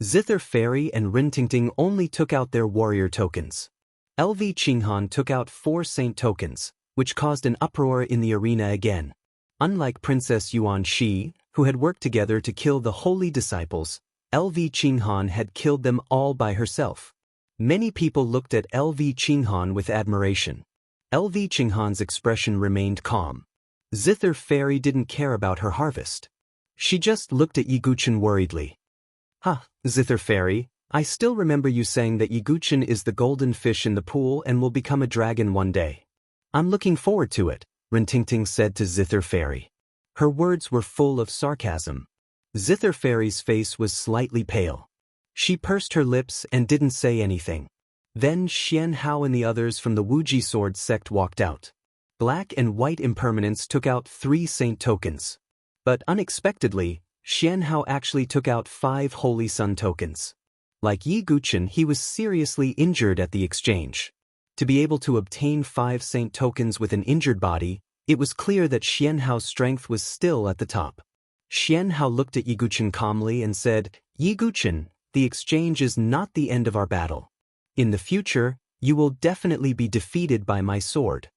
[SPEAKER 1] Zither Fairy and Rintingting only took out their warrior tokens. LV Qinghan took out 4 saint tokens, which caused an uproar in the arena again. Unlike Princess Yuan Shi, who had worked together to kill the holy disciples, LV Qinghan had killed them all by herself. Many people looked at LV Qinghan with admiration. LV Qinghan's expression remained calm. Zither Fairy didn't care about her harvest. She just looked at Yiguchen worriedly. Zither Fairy, I still remember you saying that Yiguchen is the golden fish in the pool and will become a dragon one day. I'm looking forward to it, Rintingting said to Zither Fairy. Her words were full of sarcasm. Zither Fairy's face was slightly pale. She pursed her lips and didn't say anything. Then Xian Hao and the others from the Wuji sword sect walked out. Black and white impermanents took out 3 saint tokens. But unexpectedly, Xian Hao actually took out 5 Holy Sun tokens. Like Yiguchen, he was seriously injured at the exchange. To be able to obtain 5 saint tokens with an injured body, it was clear that Xian Hao's strength was still at the top. Xian Hao looked at Yiguchen calmly and said, "Yiguchen, the exchange is not the end of our battle. In the future, you will definitely be defeated by my sword.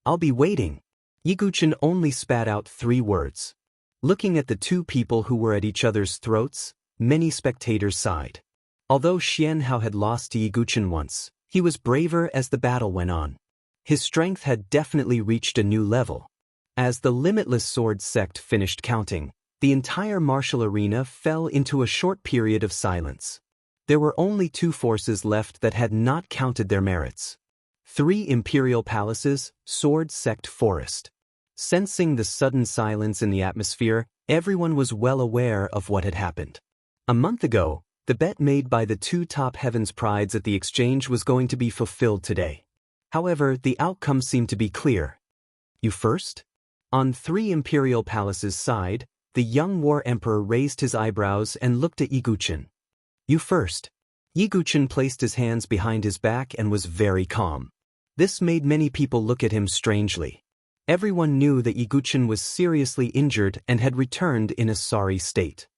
[SPEAKER 1] I'll be waiting." Yiguchen only spat out 3 words. Looking at the 2 people who were at each other's throats, many spectators sighed. Although Xian Hao had lost to Yiguchen once, he was braver as the battle went on. His strength had definitely reached a new level. As the Limitless Sword sect finished counting, the entire martial arena fell into a short period of silence. There were only 2 forces left that had not counted their merits. 3 imperial palaces, sword sect forest. Sensing the sudden silence in the atmosphere, everyone was well aware of what had happened. A month ago, the bet made by the 2 top heavens prides at the exchange was going to be fulfilled today. However, the outcome seemed to be clear. You first? On 3 imperial palaces' side, the young war emperor raised his eyebrows and looked at Yiguchen. You first. Yiguchen placed his hands behind his back and was very calm. This made many people look at him strangely. Everyone knew that Yiguchen was seriously injured and had returned in a sorry state.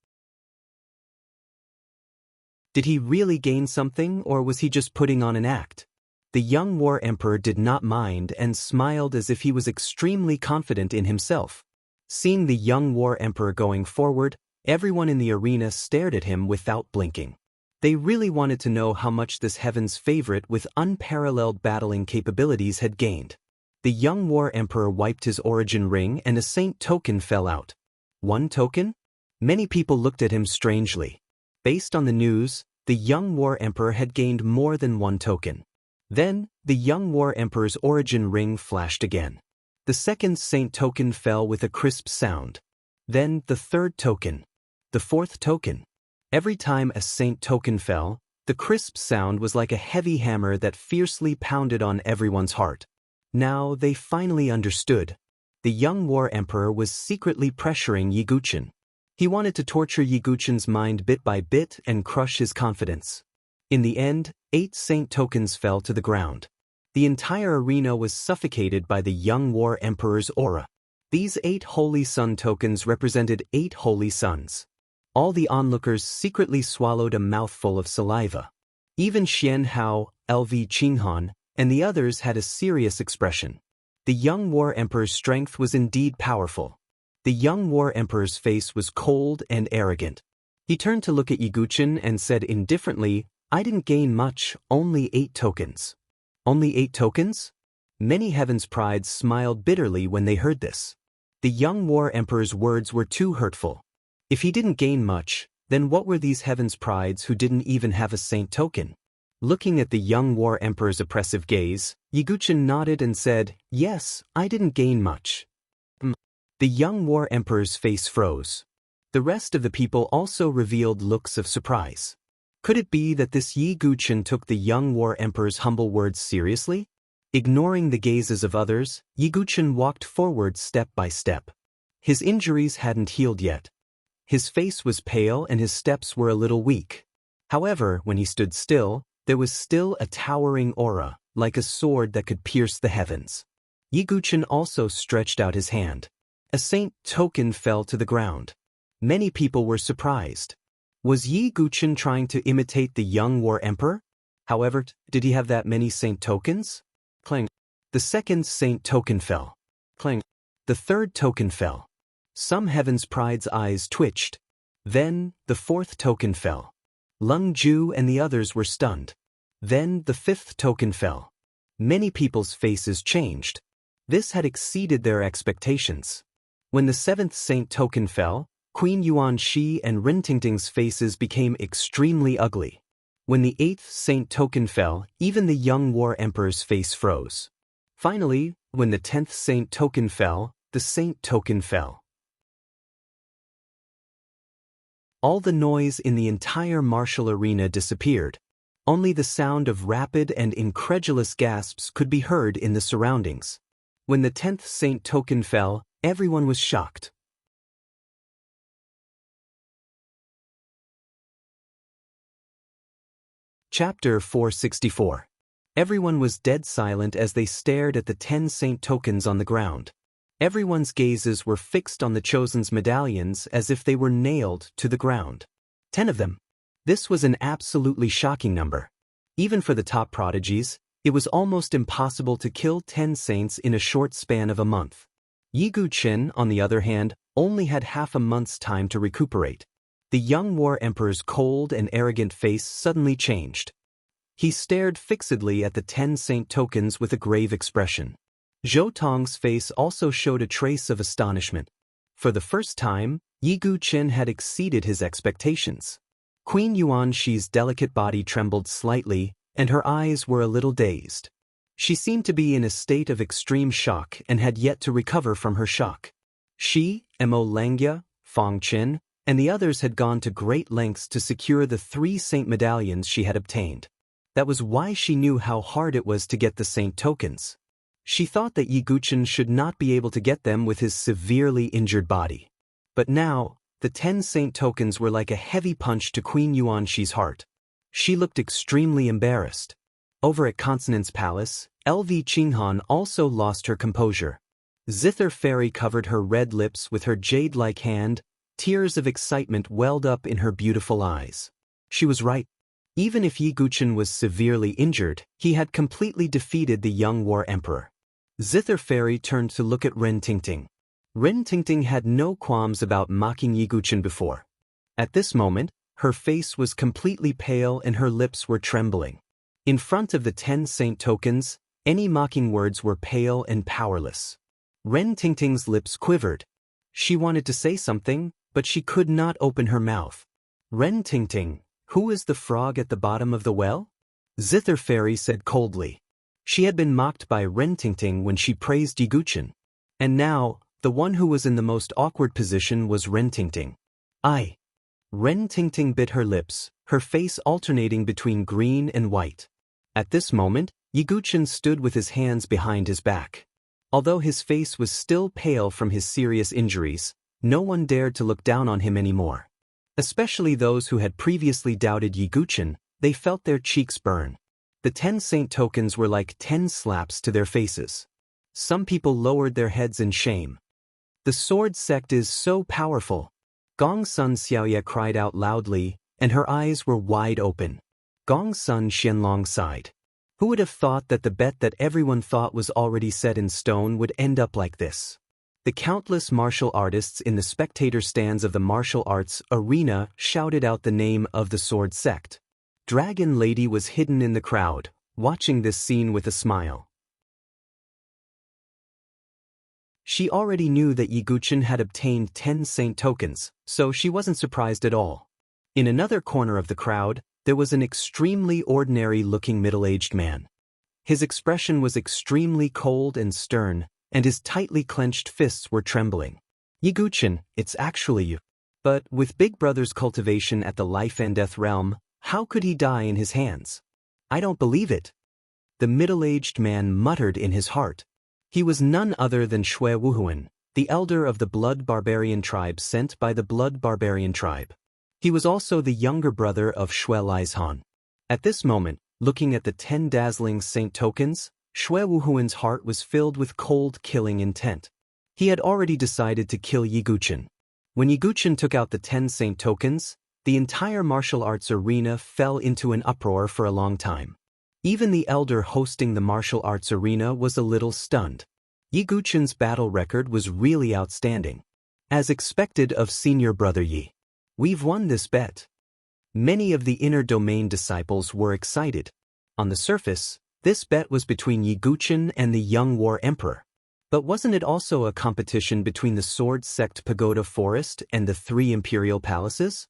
[SPEAKER 1] Did he really gain something, or was he just putting on an act? The young war emperor did not mind and smiled as if he was extremely confident in himself. Seeing the young war emperor going forward, everyone in the arena stared at him without blinking. They really wanted to know how much this heaven's favorite with unparalleled battling capabilities had gained. The young war emperor wiped his origin ring and a saint token fell out. 1 token? Many people looked at him strangely. Based on the news, the young war emperor had gained more than 1 token. Then, the young war emperor's origin ring flashed again. The 2nd saint token fell with a crisp sound. Then, the 3rd token. The 4th token. Every time a saint token fell, the crisp sound was like a heavy hammer that fiercely pounded on everyone's heart. Now they finally understood. The young war emperor was secretly pressuring Yiguchen. He wanted to torture Yiguchen's mind bit by bit and crush his confidence. In the end, 8 saint tokens fell to the ground. The entire arena was suffocated by the young war emperor's aura. These 8 holy sun tokens represented 8 holy suns. All the onlookers secretly swallowed a mouthful of saliva. Even Xian Hao, LV Qinghan, and the others had a serious expression. The young war emperor's strength was indeed powerful. The young war emperor's face was cold and arrogant. He turned to look at Yiguchen and said indifferently, "I didn't gain much, only 8 tokens." Only 8 tokens? Many heavens' prides smiled bitterly when they heard this. The young war emperor's words were too hurtful. If he didn't gain much, then what were these heavens' prides who didn't even have a saint token? Looking at the young war emperor's oppressive gaze, Yiguchen nodded and said, "Yes, I didn't gain much." The young war emperor's face froze. The rest of the people also revealed looks of surprise. Could it be that this Yiguchen took the young war emperor's humble words seriously? Ignoring the gazes of others, Yiguchen walked forward step by step. His injuries hadn't healed yet. His face was pale and his steps were a little weak. However, when he stood still, there was still a towering aura, like a sword that could pierce the heavens. Yiguchen also stretched out his hand. A saint token fell to the ground. Many people were surprised. Was Yiguchen trying to imitate the young war emperor? However, did he have that many saint tokens? Clang. The second saint token fell. Clang. The third token fell. Some heavens' pride's eyes twitched. Then, the fourth token fell. Lung Ju and the others were stunned. Then, the fifth token fell. Many people's faces changed. This had exceeded their expectations. When the seventh saint token fell, Queen Yuan Shi and Rintingting's faces became extremely ugly. When the eighth saint token fell, even the young war emperor's face froze. Finally, when the 10th saint token fell, the saint token fell. All the noise in the entire martial arena disappeared. Only the sound of rapid and incredulous gasps could be heard in the surroundings. When the 10th saint token fell, everyone was shocked. Chapter 464. Everyone was dead silent as they stared at the 10 saint tokens on the ground. Everyone's gazes were fixed on the Chosen's medallions as if they were nailed to the ground. 10 of them. This was an absolutely shocking number. Even for the top prodigies, it was almost impossible to kill 10 saints in a short span of a month. Yiguchen, on the other hand, only had half a month's time to recuperate. The young war emperor's cold and arrogant face suddenly changed. He stared fixedly at the 10 saint tokens with a grave expression. Zhou Tong's face also showed a trace of astonishment. For the first time, Yiguchen had exceeded his expectations. Queen Yuan Shi's delicate body trembled slightly, and her eyes were a little dazed. She seemed to be in a state of extreme shock and had yet to recover from her shock. She, Mo Langya, Fong Qin, and the others had gone to great lengths to secure the 3 saint medallions she had obtained. That was why she knew how hard it was to get the saint tokens. She thought that Yiguchen should not be able to get them with his severely injured body. But now, the 10 saint tokens were like a heavy punch to Queen Yuan Shi's heart. She looked extremely embarrassed. Over at Consonant's palace, LV Qinghan also lost her composure. Zither Fairy covered her red lips with her jade-like hand. Tears of excitement welled up in her beautiful eyes. She was right. Even if Yiguchen was severely injured, he had completely defeated the young war emperor. Zither Fairy turned to look at Rintingting. Rintingting had no qualms about mocking Yiguchen before. At this moment, her face was completely pale and her lips were trembling. In front of the 10 saint tokens, any mocking words were pale and powerless. Rintingting's lips quivered. She wanted to say something, but she could not open her mouth. Rintingting, who is the frog at the bottom of the well? Zither Fairy said coldly. She had been mocked by Rintingting when she praised Yiguchen. And now, the one who was in the most awkward position was Rintingting. Rintingting bit her lips, her face alternating between green and white. At this moment, Yiguchen stood with his hands behind his back. Although his face was still pale from his serious injuries, no one dared to look down on him anymore. Especially those who had previously doubted Yiguchen, they felt their cheeks burn. The 10 saint tokens were like 10 slaps to their faces. Some people lowered their heads in shame. The sword sect is so powerful. Gong Sun Xiaoye cried out loudly, and her eyes were wide open. Gong Sun Xianlong sighed. Who would have thought that the bet that everyone thought was already set in stone would end up like this? The countless martial artists in the spectator stands of the martial arts arena shouted out the name of the sword sect. Dragon Lady was hidden in the crowd, watching this scene with a smile. She already knew that Yiguchen had obtained 10 saint tokens, so she wasn't surprised at all. In another corner of the crowd, there was an extremely ordinary-looking middle-aged man. His expression was extremely cold and stern, and his tightly clenched fists were trembling. Yiguchen, it's actually you. But with Big Brother's cultivation at the life and death realm, how could he die in his hands? I don't believe it. The middle-aged man muttered in his heart. He was none other than Shui Wuhuan, the elder of the Blood Barbarian tribe sent by the Blood Barbarian tribe. He was also the younger brother of Shui Lizhan. At this moment, looking at the 10 dazzling saint tokens, Shui Wuhuan's heart was filled with cold killing intent. He had already decided to kill Yiguchen. When Yiguchen took out the 10 saint tokens, the entire martial arts arena fell into an uproar for a long time. Even the elder hosting the martial arts arena was a little stunned. Yiguchen's battle record was really outstanding. As expected of senior brother Yi. We've won this bet. Many of the inner domain disciples were excited. On the surface, this bet was between Yiguchen and the young war emperor. But wasn't it also a competition between the sword sect pagoda forest and the 3 imperial palaces?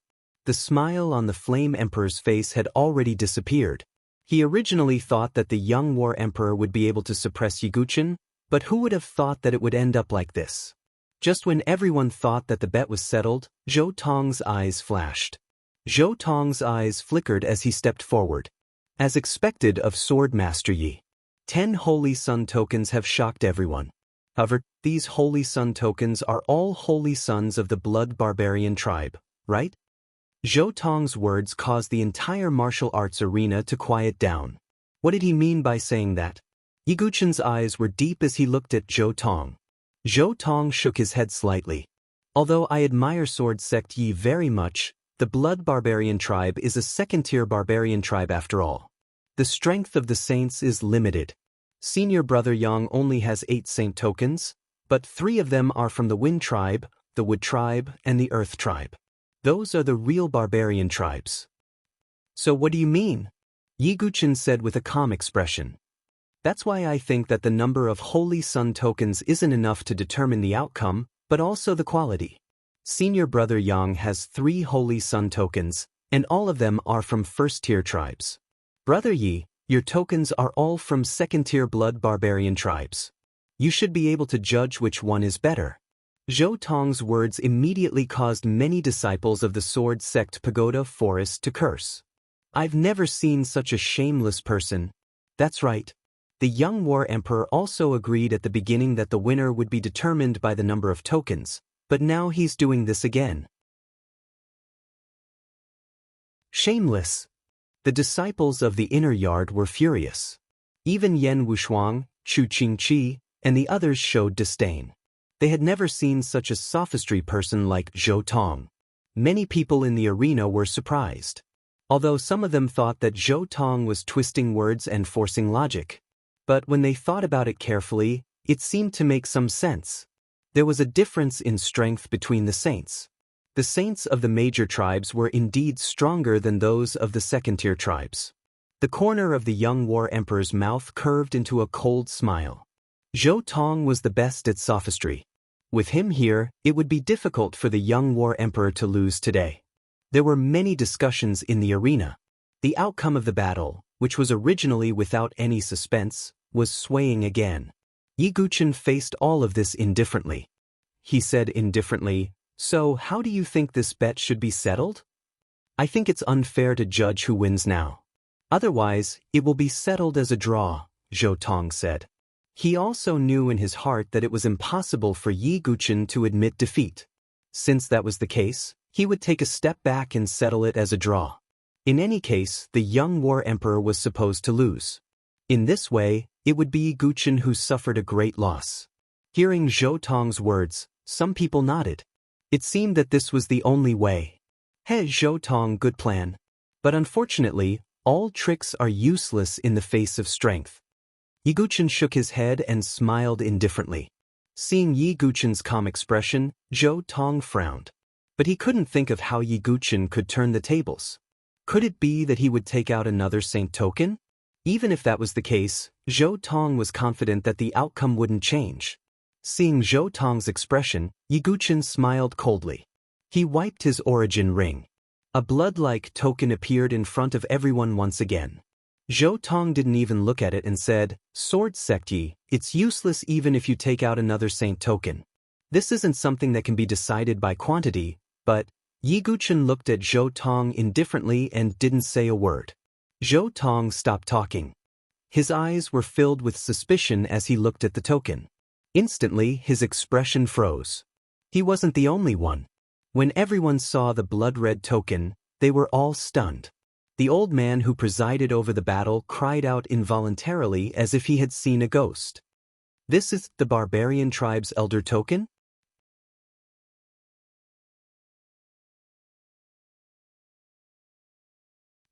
[SPEAKER 1] The smile on the flame emperor's face had already disappeared. He originally thought that the young war emperor would be able to suppress Yiguchen, but who would have thought that it would end up like this? Just when everyone thought that the bet was settled, Zhou Tong's eyes flashed. Zhou Tong's eyes flickered as he stepped forward. As expected of Sword Master Yi, 10 Holy Sun tokens have shocked everyone. However, these Holy Sun tokens are all Holy Sons of the Blood Barbarian tribe, right? Zhou Tong's words caused the entire martial arts arena to quiet down. What did he mean by saying that? Yiguchen's eyes were deep as he looked at Zhou Tong. Zhou Tong shook his head slightly. Although I admire Sword Sect Yi very much, the Blood Barbarian tribe is a second-tier barbarian tribe after all. The strength of the saints is limited. Senior brother Yang only has 8 saint tokens, but 3 of them are from the Wind tribe, the Wood tribe, and the Earth tribe. Those are the real barbarian tribes. So what do you mean? Yiguchen said with a calm expression. That's why I think that the number of Holy Sun tokens isn't enough to determine the outcome, but also the quality. Senior brother Yang has 3 Holy Sun tokens, and all of them are from first-tier tribes. Brother Yi, your tokens are all from second-tier blood barbarian tribes. You should be able to judge which one is better. Zhou Tong's words immediately caused many disciples of the sword sect pagoda forest to curse. I've never seen such a shameless person. That's right. The young war emperor also agreed at the beginning that the winner would be determined by the number of tokens, but now he's doing this again. Shameless. The disciples of the inner yard were furious. Even Yen Wushuang, Chu Qingqi, and the others showed disdain. They had never seen such a sophistry person like Zhou Tong. Many people in the arena were surprised. Although some of them thought that Zhou Tong was twisting words and forcing logic. But when they thought about it carefully, it seemed to make some sense. There was a difference in strength between the saints. The saints of the major tribes were indeed stronger than those of the second-tier tribes. The corner of the young war emperor's mouth curved into a cold smile. Zhou Tong was the best at sophistry. With him here, it would be difficult for the young war emperor to lose today. There were many discussions in the arena. The outcome of the battle, which was originally without any suspense, was swaying again. Yiguchen faced all of this indifferently. He said indifferently, "So how do you think this bet should be settled?" "I think it's unfair to judge who wins now. Otherwise, it will be settled as a draw," Zhou Tong said. He also knew in his heart that it was impossible for Yiguchen to admit defeat. Since that was the case, he would take a step back and settle it as a draw. In any case, the young war emperor was supposed to lose. In this way, it would be Yiguchen who suffered a great loss. Hearing Zhou Tong's words, some people nodded. It seemed that this was the only way. Hey, Zhou Tong, good plan. But unfortunately, All tricks are useless in the face of strength. Yiguchen shook his head and smiled indifferently. Seeing Yiguchen's calm expression, Zhou Tong frowned. But he couldn't think of how Yiguchen could turn the tables. Could it be that he would take out another saint token? Even if that was the case, Zhou Tong was confident that the outcome wouldn't change. Seeing Zhou Tong's expression, Yiguchen smiled coldly. He wiped his origin ring. A blood-like token appeared in front of everyone once again. Zhou Tong didn't even look at it and said, "Sword Sekti, it's useless even if you take out another saint token. This isn't something that can be decided by quantity," but Yiguchen looked at Zhou Tong indifferently and didn't say a word. Zhou Tong stopped talking. His eyes were filled with suspicion as he looked at the token. Instantly, his expression froze. He wasn't the only one. When everyone saw the blood-red token, they were all stunned. The old man who presided over the battle cried out involuntarily as if he had seen a ghost. "This is the barbarian tribe's elder token?"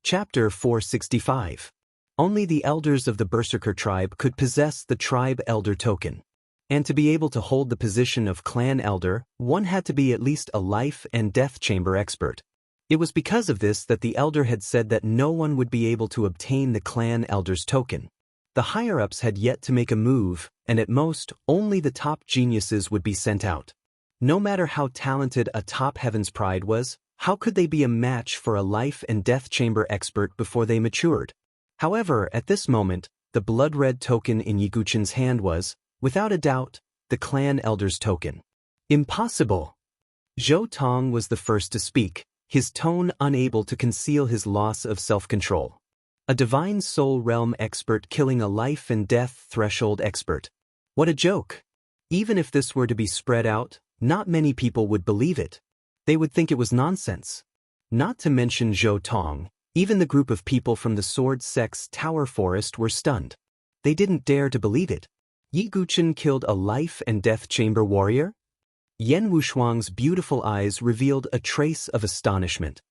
[SPEAKER 1] Chapter 465. Only the elders of the Berserker tribe could possess the tribe elder token. And to be able to hold the position of clan elder, one had to be at least a life and death chamber expert. It was because of this that the elder had said that no one would be able to obtain the clan elder's token. The higher-ups had yet to make a move, and at most, only the top geniuses would be sent out. No matter how talented a top Heaven's Pride was, how could they be a match for a life and death chamber expert before they matured? However, at this moment, the blood-red token in Yiguchen's hand was, without a doubt, the clan elder's token. Impossible! Zhou Tong was the first to speak, his tone unable to conceal his loss of self-control. A divine soul realm expert killing a life and death threshold expert. What a joke! Even if this were to be spread out, not many people would believe it. They would think it was nonsense. Not to mention Zhou Tong, even the group of people from the Sword Sect's Tower Forest were stunned. They didn't dare to believe it. Yiguchen killed a life and death chamber warrior? Yen Wushuang's beautiful eyes revealed a trace of astonishment.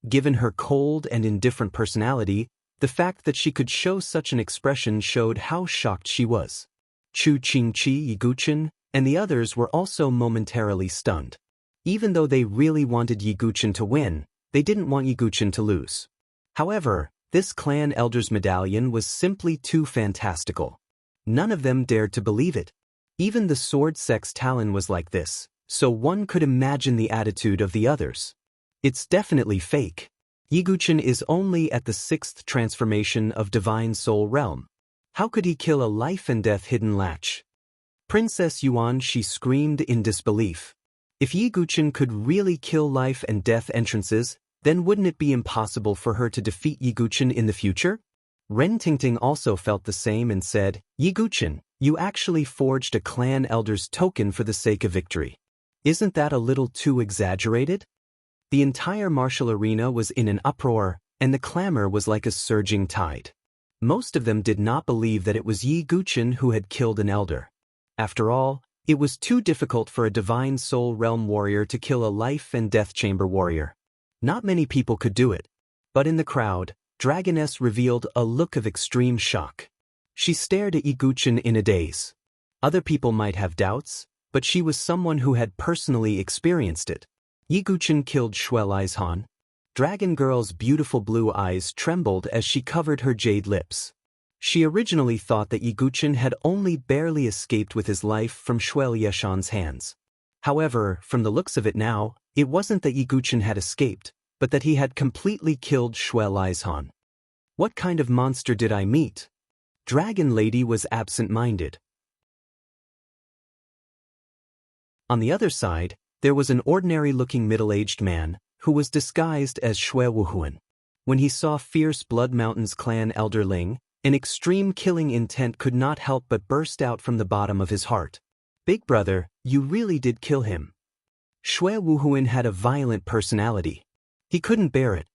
[SPEAKER 1] Given her cold and indifferent personality, the fact that she could show such an expression showed how shocked she was. Chu Qingqi, Yiguchen, and the others were also momentarily stunned. Even though they really wanted Yiguchen to win, they didn't want Yiguchen to lose. However, this clan elder's medallion was simply too fantastical. None of them dared to believe it. Even the Sword Sect's Talon was like this, so one could imagine the attitude of the others. It's definitely fake. Yiguchen is only at the 6th transformation of Divine Soul Realm. How could he kill a life and death hidden latch? Princess Yuan, she screamed in disbelief. If Yiguchen could really kill life and death entrances, then wouldn't it be impossible for her to defeat Yiguchen in the future? Ren Tingting also felt the same and said, "Yiguchen, you actually forged a clan elder's token for the sake of victory. Isn't that a little too exaggerated?" The entire martial arena was in an uproar, and the clamor was like a surging tide. Most of them did not believe that it was Yiguchen who had killed an elder. After all, it was too difficult for a Divine Soul Realm warrior to kill a life and death chamber warrior. Not many people could do it. But in the crowd, Dragoness revealed a look of extreme shock. She stared at Yiguchen in a daze. Other people might have doubts, but she was someone who had personally experienced it. Yiguchen killed Shuelai's Han. Dragon Girl's beautiful blue eyes trembled as she covered her jade lips. She originally thought that Yiguchen had only barely escaped with his life from Shuel Yeshan's hands. However, from the looks of it now, it wasn't that Yiguchen had escaped, but that he had completely killed Shuelai's Han. What kind of monster did I meet? Dragon Lady was absent-minded. On the other side, there was an ordinary-looking middle-aged man, who was disguised as Shui Wuhuan. When he saw fierce Blood Mountain's clan elder Ling, an extreme killing intent could not help but burst out from the bottom of his heart. "Big brother, you really did kill him." Shui Wuhuan had a violent personality. He couldn't bear it.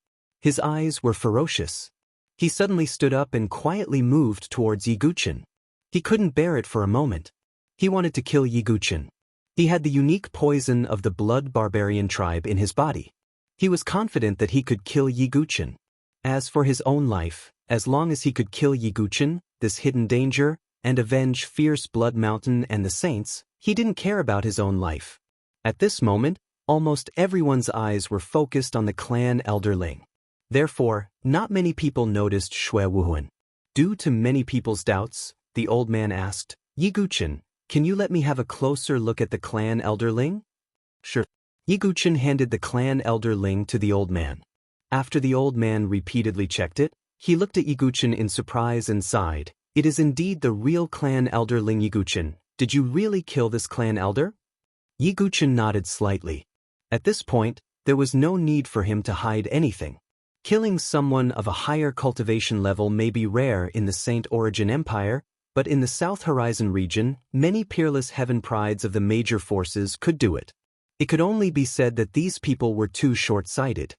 [SPEAKER 1] His eyes were ferocious. He suddenly stood up and quietly moved towards Yiguchen. He couldn't bear it for a moment. He wanted to kill Yiguchen. He had the unique poison of the blood barbarian tribe in his body. He was confident that he could kill Yiguchen. As for his own life, as long as he could kill Yi Guchen, this hidden danger, and avenge fierce Blood Mountain and the saints, he didn't care about his own life. At this moment, almost everyone's eyes were focused on the clan elder Ling. Therefore, not many people noticed Shui Wuhuan. Due to many people's doubts, the old man asked, Yi Guchen, can you let me have a closer look at the clan elder Ling? Sure. Yi Guchen handed the clan elder Ling to the old man. After the old man repeatedly checked it, he looked at Yi Guchen in surprise and sighed. It is indeed the real clan elder Ling. Yi Guchen, did you really kill this clan elder? Yi Guchen nodded slightly. At this point, there was no need for him to hide anything. Killing someone of a higher cultivation level may be rare in the Saint Origin Empire, but in the South Horizon region, many peerless heaven prides of the major forces could do it. It could only be said that these people were too short-sighted.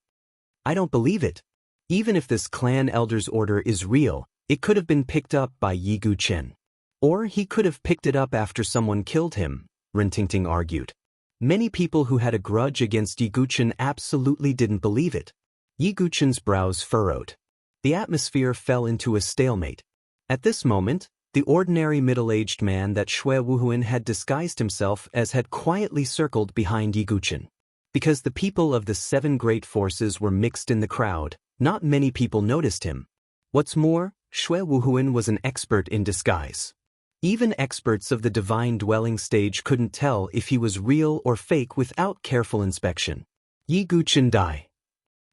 [SPEAKER 1] I don't believe it. Even if this clan elder's order is real, it could have been picked up by Yi Guchen. Or he could have picked it up after someone killed him, Rintingting argued. Many people who had a grudge against Yi Guchen absolutely didn't believe it. Yi Guchen's brows furrowed. The atmosphere fell into a stalemate. At this moment, the ordinary middle-aged man that Shui Wuhuan had disguised himself as had quietly circled behind Yi Guchen. Because the people of the 7 great forces were mixed in the crowd, not many people noticed him. What's more, Shui Wuhuan was an expert in disguise. Even experts of the divine dwelling stage couldn't tell if he was real or fake without careful inspection. Yi Guchen die.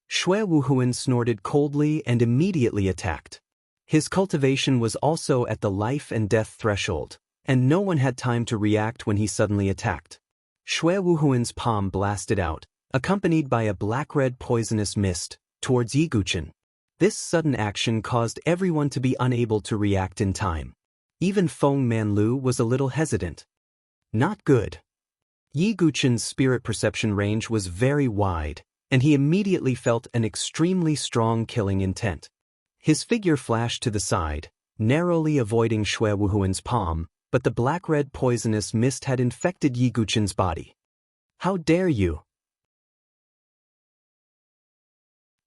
[SPEAKER 1] Shui Wuhuan snorted coldly and immediately attacked. His cultivation was also at the life and death threshold, and no one had time to react when he suddenly attacked. Shui Wuhuan's palm blasted out, accompanied by a black-red poisonous mist, towards Yi Guchen. This sudden action caused everyone to be unable to react in time. Even Feng Manlu was a little hesitant. Not good. Yi Guchen's spirit perception range was very wide, and he immediately felt an extremely strong killing intent. His figure flashed to the side, narrowly avoiding Shui Wuhuan's palm, but the black-red poisonous mist had infected Yi Guchen's body. How dare you!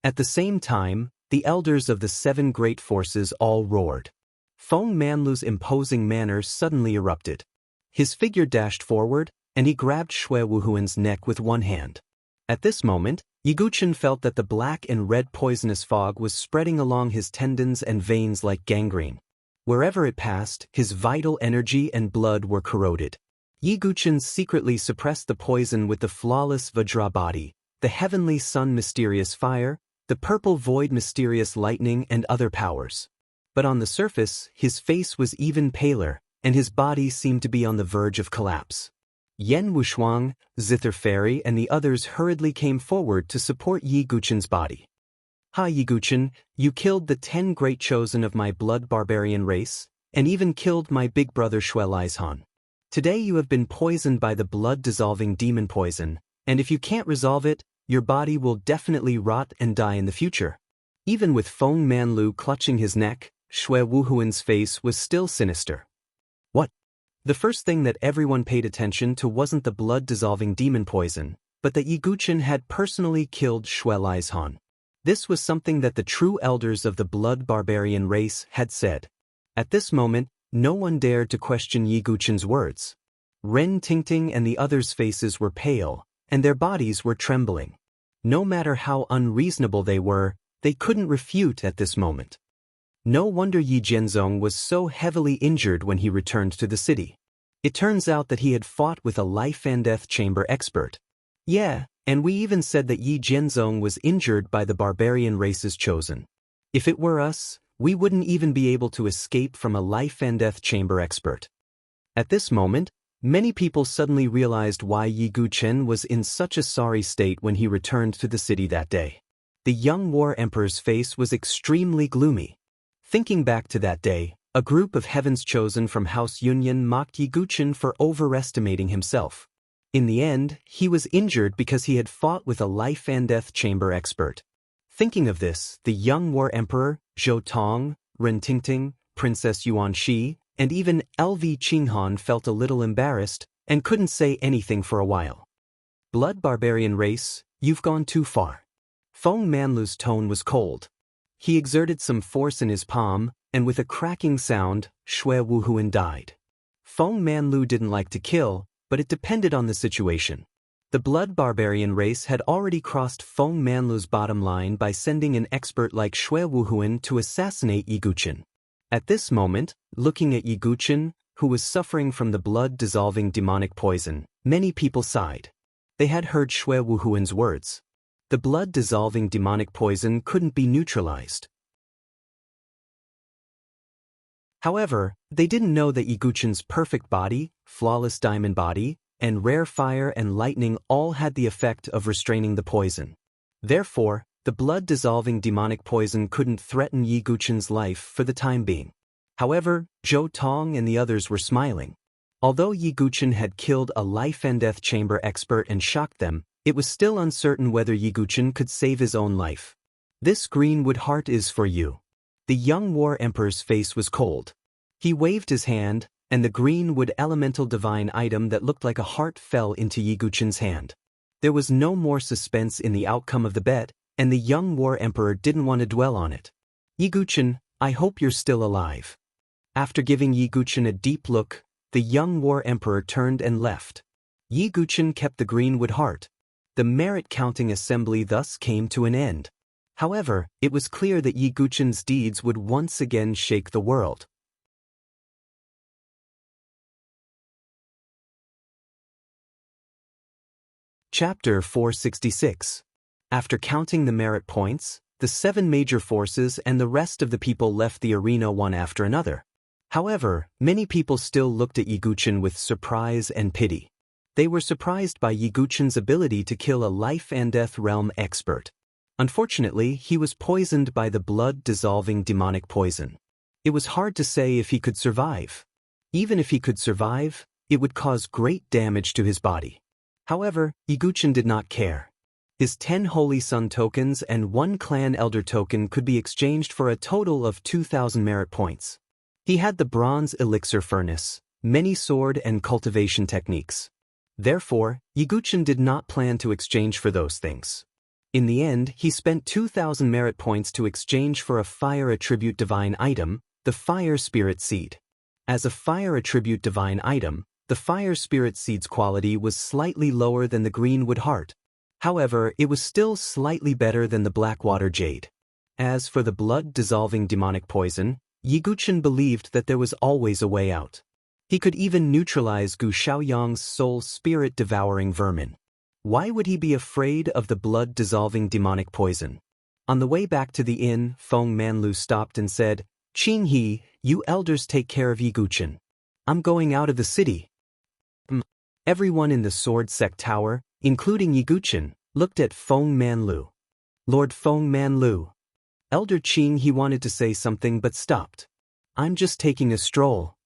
[SPEAKER 1] At the same time, the elders of the 7 great forces all roared. Feng Manlu's imposing manner suddenly erupted. His figure dashed forward, and he grabbed Shui Wuhuan's neck with one hand. At this moment, Yi Guchen felt that the black and red poisonous fog was spreading along his tendons and veins like gangrene. Wherever it passed, his vital energy and blood were corroded. Yi Guchen secretly suppressed the poison with the flawless Vajra body, the heavenly sun mysterious fire, the purple void mysterious lightning and other powers. But on the surface, his face was even paler, and his body seemed to be on the verge of collapse. Yen Wushuang, Zither Fairy and the others hurriedly came forward to support Yi Guchen's body. Ha Yi Guchen, you killed the 10 great chosen of my blood barbarian race, and even killed my big brother Shui Lizhan. Today you have been poisoned by the blood-dissolving demon poison, and if you can't resolve it, your body will definitely rot and die in the future. Even with Feng Manlu clutching his neck, Shui Wuhuan's face was still sinister. What? The first thing that everyone paid attention to wasn't the blood-dissolving demon poison, but that Yi Guchen had personally killed Shui Lizhan. This was something that the true elders of the blood barbarian race had said. At this moment, no one dared to question Yi Guchen's words. Ren Tingting and the others' faces were pale, and their bodies were trembling. No matter how unreasonable they were, they couldn't refute at this moment. No wonder Yi Jianzong was so heavily injured when he returned to the city. It turns out that he had fought with a life and death chamber expert. Yeah, and we even said that Yi Jianzong was injured by the barbarian race's chosen. If it were us, we wouldn't even be able to escape from a life and death chamber expert. At this moment, many people suddenly realized why Yi Guchen was in such a sorry state when he returned to the city that day. The young war emperor's face was extremely gloomy. Thinking back to that day, a group of heavens chosen from House Yunyan mocked Yi Guchen for overestimating himself. In the end, he was injured because he had fought with a life and death chamber expert. Thinking of this, the young war emperor, Zhou Tong, Ren Tingting, Princess Yuan Shi, and even LV Qinghan felt a little embarrassed and couldn't say anything for a while. Blood barbarian race, you've gone too far. Feng Manlu's tone was cold. He exerted some force in his palm, and with a cracking sound, Xue Wuhuan died. Feng Manlu didn't like to kill, but it depended on the situation. The blood barbarian race had already crossed Feng Manlu's bottom line by sending an expert like Xue Wuhuan to assassinate Yi Guqin. At this moment, looking at Yi Guqin, who was suffering from the blood-dissolving demonic poison, many people sighed. They had heard Xue Wuhuan's words. The blood-dissolving demonic poison couldn't be neutralized. However, they didn't know that Yi Guqin's perfect body, flawless diamond body, and rare fire and lightning all had the effect of restraining the poison. Therefore, the blood-dissolving demonic poison couldn't threaten Yi Guqin's life for the time being. However, Zhou Tong and the others were smiling. Although Yi Guqin had killed a life-and-death chamber expert and shocked them, it was still uncertain whether Yi Guqin could save his own life. "This greenwood heart is for you." The young war emperor's face was cold. He waved his hand, and the greenwood elemental divine item that looked like a heart fell into Yi Guqin's hand. There was no more suspense in the outcome of the bet, and the young war emperor didn't want to dwell on it. "Yi Guqin, I hope you're still alive." After giving Yi Guqin a deep look, the young war emperor turned and left. Yi Guqin kept the greenwood heart. The merit-counting assembly thus came to an end. However, it was clear that Yi Guqin's deeds would once again shake the world. Chapter 466. After counting the merit points, the 7 major forces and the rest of the people left the arena one after another. However, many people still looked at Yi Guqin with surprise and pity. They were surprised by Yi Guqin's ability to kill a life-and-death realm expert. Unfortunately, he was poisoned by the blood-dissolving demonic poison. It was hard to say if he could survive. Even if he could survive, it would cause great damage to his body. However, Yi Guqin did not care. His 10 Holy Sun tokens and 1 Clan Elder token could be exchanged for a total of 2,000 merit points. He had the bronze elixir furnace, many sword and cultivation techniques. Therefore, Yi Guqin did not plan to exchange for those things. In the end, he spent 2,000 merit points to exchange for a fire attribute divine item, the Fire Spirit Seed. As a fire attribute divine item, the Fire Spirit Seed's quality was slightly lower than the Greenwood Heart. However, it was still slightly better than the Blackwater Jade. As for the blood-dissolving demonic poison, Yi Guqin believed that there was always a way out. He could even neutralize Gu Xiaoyang's soul spirit-devouring vermin. Why would he be afraid of the blood-dissolving demonic poison? On the way back to the inn, Feng Manlu stopped and said, "Qing He, you elders take care of Yi Guqin. I'm going out of the city." Everyone in the Sword Sect Tower, including Yi Guqin, looked at Feng Manlu. "Lord Feng Manlu." Elder Qing He wanted to say something but stopped. "I'm just taking a stroll."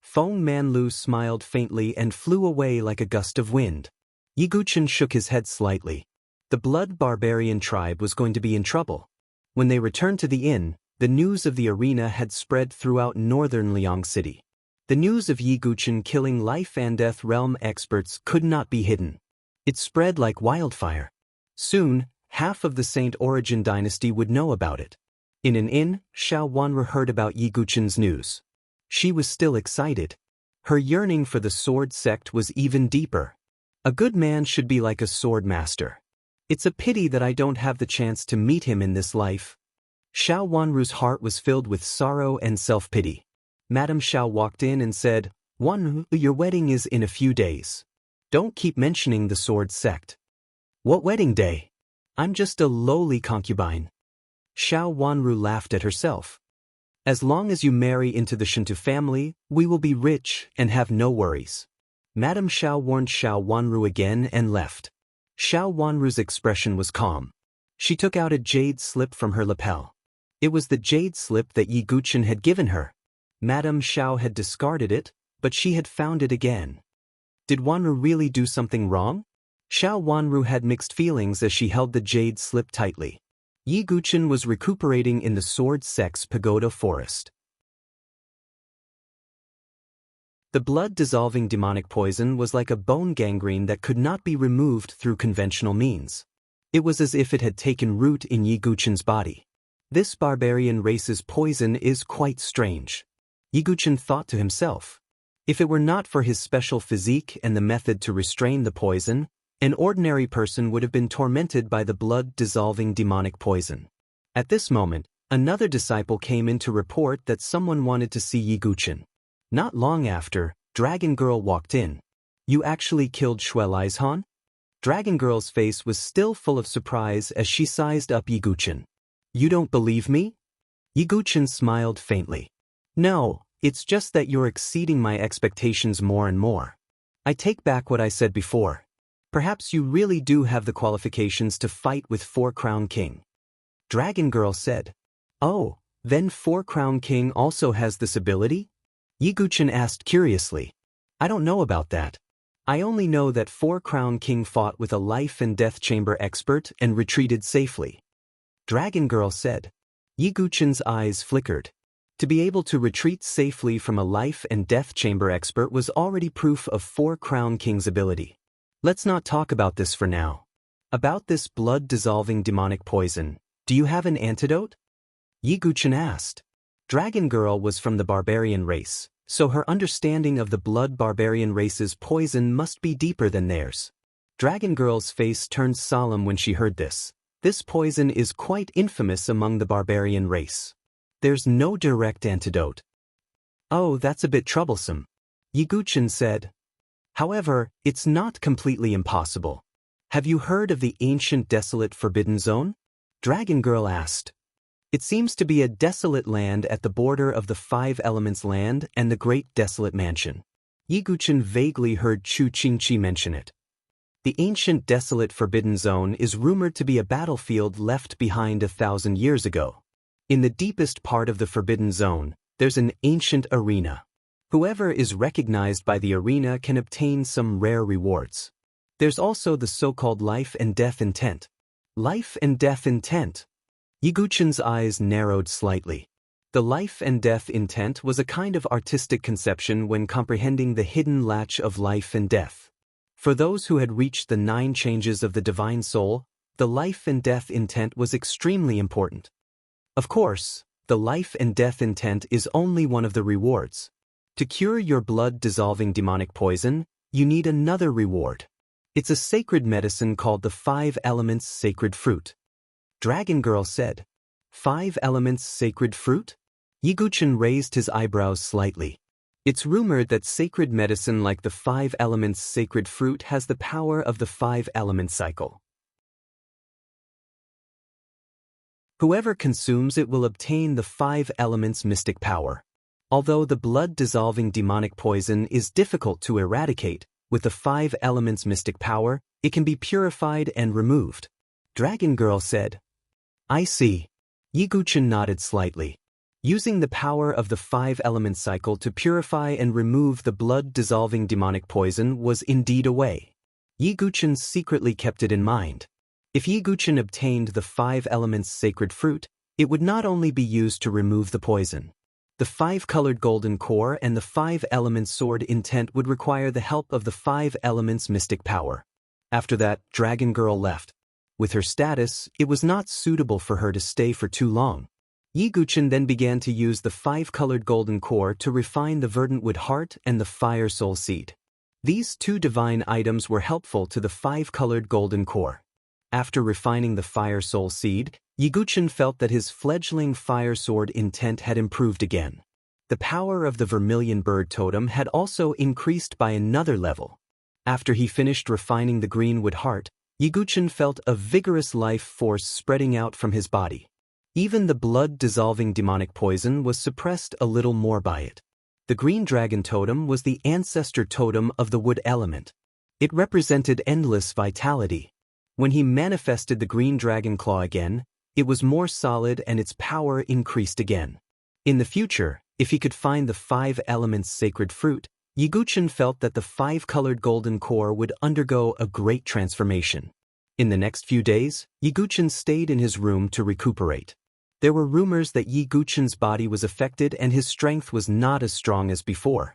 [SPEAKER 1] Feng Manlu smiled faintly and flew away like a gust of wind. Yi Guqin shook his head slightly. The blood barbarian tribe was going to be in trouble. When they returned to the inn, the news of the arena had spread throughout northern Liang City. The news of Yi Guqin killing life-and-death realm experts could not be hidden. It spread like wildfire. Soon, half of the Saint Origin dynasty would know about it. In an inn, Xiao Wanru heard about Yi Guqin's news. She was still excited. Her yearning for the sword sect was even deeper. A good man should be like a sword master. It's a pity that I don't have the chance to meet him in this life. Xiao Wanru's heart was filled with sorrow and self-pity. Madame Xiao walked in and said, "Wanru, your wedding is in a few days. Don't keep mentioning the sword sect." "What wedding day? I'm just a lowly concubine." Xiao Wanru laughed at herself. "As long as you marry into the Shinto family, we will be rich and have no worries." Madame Xiao warned Xiao Wanru again and left. Xiao Wanru's expression was calm. She took out a jade slip from her lapel. It was the jade slip that Yi Guqin had given her. Madame Xiao had discarded it, but she had found it again. Did Wanru really do something wrong? Xiao Wanru had mixed feelings as she held the jade slip tightly. Yi Guqin was recuperating in the Sword Sect's pagoda forest. The blood-dissolving demonic poison was like a bone gangrene that could not be removed through conventional means. It was as if it had taken root in Yi Guqin's body. This barbarian race's poison is quite strange. Yiguchen thought to himself. If it were not for his special physique and the method to restrain the poison, an ordinary person would have been tormented by the blood-dissolving demonic poison. At this moment, another disciple came in to report that someone wanted to see Yiguchen. Not long after, Dragon Girl walked in. You actually killed Shuelaizhan? Dragon Girl's face was still full of surprise as she sized up Yiguchen. You don't believe me? Yiguchen smiled faintly. No, it's just that you're exceeding my expectations more and more. I take back what I said before. Perhaps you really do have the qualifications to fight with Four Crown King. Dragon Girl said. Oh, then Four Crown King also has this ability? Yiguchen asked curiously. I don't know about that. I only know that Four Crown King fought with a life and death chamber expert and retreated safely. Dragon Girl said. Yiguchen's eyes flickered. To be able to retreat safely from a life and death chamber expert was already proof of Four Crown King's ability. Let's not talk about this for now. About this blood-dissolving demonic poison, do you have an antidote? Yiguchen asked. Dragon Girl was from the barbarian race, so her understanding of the blood barbarian race's poison must be deeper than theirs. Dragon Girl's face turned solemn when she heard this. This poison is quite infamous among the barbarian race. There's no direct antidote. Oh, that's a bit troublesome. Yiguchen said. However, it's not completely impossible. Have you heard of the ancient desolate forbidden zone? Dragon Girl asked. It seems to be a desolate land at the border of the Five Elements land and the Great Desolate Mansion. Yiguchen vaguely heard Chu Qingqi mention it. The ancient desolate forbidden zone is rumored to be a battlefield left behind 1,000 years ago. In the deepest part of the forbidden zone, there's an ancient arena. Whoever is recognized by the arena can obtain some rare rewards. There's also the so-called life and death intent. Life and death intent. Yiguchen's eyes narrowed slightly. The life and death intent was a kind of artistic conception when comprehending the hidden latch of life and death. For those who had reached the 9 changes of the divine soul, the life and death intent was extremely important. Of course, the life and death intent is only one of the rewards. To cure your blood-dissolving demonic poison, you need another reward. It's a sacred medicine called the 5 Elements Sacred Fruit. Dragon Girl said. 5 Elements Sacred Fruit? Yiguchen raised his eyebrows slightly. It's rumored that sacred medicine like the 5 Elements Sacred Fruit has the power of the 5 element cycle. Whoever consumes it will obtain the 5 elements mystic power. Although the blood-dissolving demonic poison is difficult to eradicate, with the 5 elements mystic power, it can be purified and removed. Dragon Girl said. I see. Yiguchen nodded slightly. Using the power of the 5 element cycle to purify and remove the blood-dissolving demonic poison was indeed a way. Yiguchen secretly kept it in mind. If Yiguchen obtained the 5 elements sacred fruit, it would not only be used to remove the poison. The 5-colored golden core and the 5 elements sword intent would require the help of the 5 elements mystic power. After that, Dragon Girl left. With her status, it was not suitable for her to stay for too long. Yiguchen then began to use the 5-colored golden core to refine the verdant wood heart and the fire soul seed. These 2 divine items were helpful to the 5-colored golden core. After refining the fire soul seed, Yiguchen felt that his fledgling fire sword intent had improved again. The power of the vermilion bird totem had also increased by another level. After he finished refining the green wood heart, Yiguchen felt a vigorous life force spreading out from his body. Even the blood-dissolving demonic poison was suppressed a little more by it. The green dragon totem was the ancestor totem of the wood element. It represented endless vitality. When he manifested the green dragon claw again, it was more solid and its power increased again. In the future, if he could find the 5 elements sacred fruit, Yiguchen felt that the 5-colored golden core would undergo a great transformation. In the next few days, Yiguchen stayed in his room to recuperate. There were rumors that Yiguchen's body was affected and his strength was not as strong as before.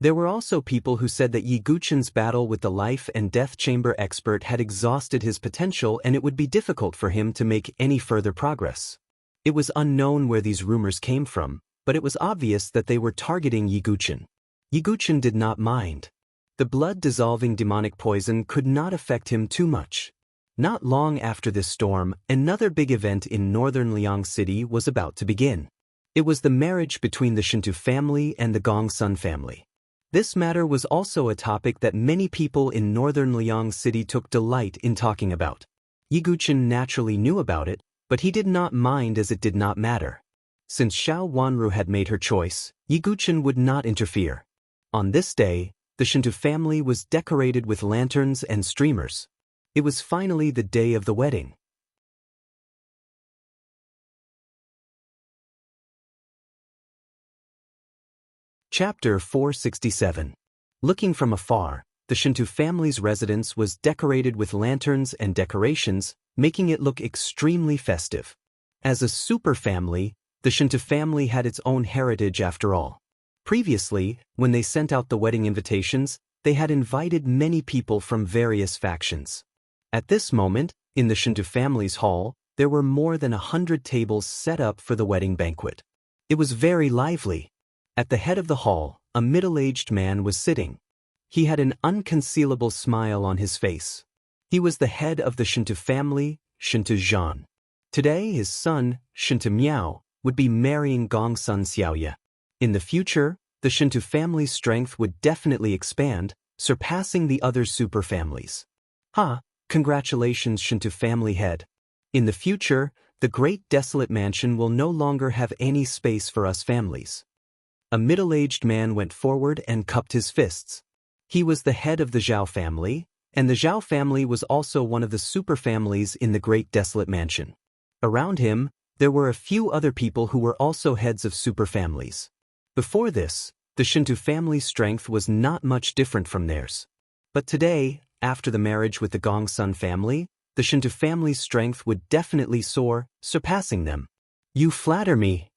[SPEAKER 1] There were also people who said that Yiguchen's battle with the life and death chamber expert had exhausted his potential and it would be difficult for him to make any further progress. It was unknown where these rumors came from, but it was obvious that they were targeting Yiguchen. Yiguchen did not mind. The blood-dissolving demonic poison could not affect him too much. Not long after this storm, another big event in northern Liang City was about to begin. It was the marriage between the Shinto family and the Gongsun family. This matter was also a topic that many people in northern Liang City took delight in talking about. Yiguchen naturally knew about it, but he did not mind as it did not matter. Since Xiao Wanru had made her choice, Yiguchen would not interfere. On this day, the Shinto family was decorated with lanterns and streamers. It was finally the day of the wedding. Chapter 467. Looking from afar, the Shinto family's residence was decorated with lanterns and decorations, making it look extremely festive. As a super family, the Shinto family had its own heritage after all. Previously, when they sent out the wedding invitations, they had invited many people from various factions. At this moment, in the Shinto family's hall, there were more than 100 tables set up for the wedding banquet. It was very lively. At the head of the hall, a middle-aged man was sitting. He had an unconcealable smile on his face. He was the head of the Shinto family, Shinto Zhan. Today his son, Shinto Miao, would be marrying Gongsun Xiaoye. In the future, the Shinto family's strength would definitely expand, surpassing the other super families. Congratulations, Shinto family head. In the future, the great desolate mansion will no longer have any space for us families. A middle-aged man went forward and cupped his fists. He was the head of the Zhao family, and the Zhao family was also one of the super families in the great desolate mansion. Around him, there were a few other people who were also heads of super families. Before this, the Shinto family's strength was not much different from theirs. But today, after the marriage with the Gongsun family, the Shinto family's strength would definitely soar, surpassing them. You flatter me.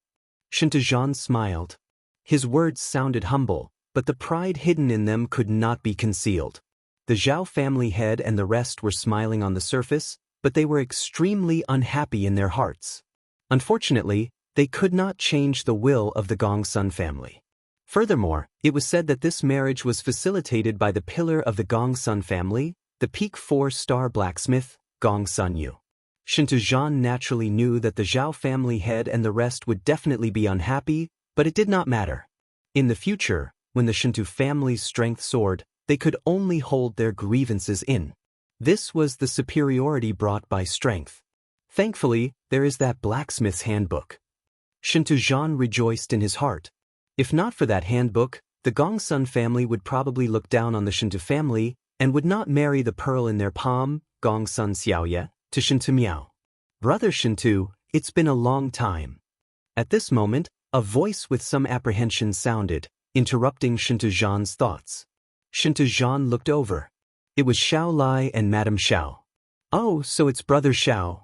[SPEAKER 1] Shinto Zhan smiled. His words sounded humble, but the pride hidden in them could not be concealed. The Zhao family head and the rest were smiling on the surface, but they were extremely unhappy in their hearts. Unfortunately, they could not change the will of the Gongsun family. Furthermore, it was said that this marriage was facilitated by the pillar of the Gongsun family, the peak 4-star blacksmith, Gongsun Yu. Shinto Zhan naturally knew that the Zhao family head and the rest would definitely be unhappy, but it did not matter. In the future, when the Shinto family's strength soared, they could only hold their grievances in. This was the superiority brought by strength. Thankfully, there is that blacksmith's handbook. Shinto Zhan rejoiced in his heart. If not for that handbook, the Gongsun family would probably look down on the Shinto family and would not marry the pearl in their palm, Gongsun Xiaoye, to Shinto Miao. Brother Shinto, it's been a long time. At this moment, a voice with some apprehension sounded, interrupting Shinto Zhan's thoughts. Shinto Zhan looked over. It was Xiao Lai and Madame Xiao. Oh, so it's Brother Xiao.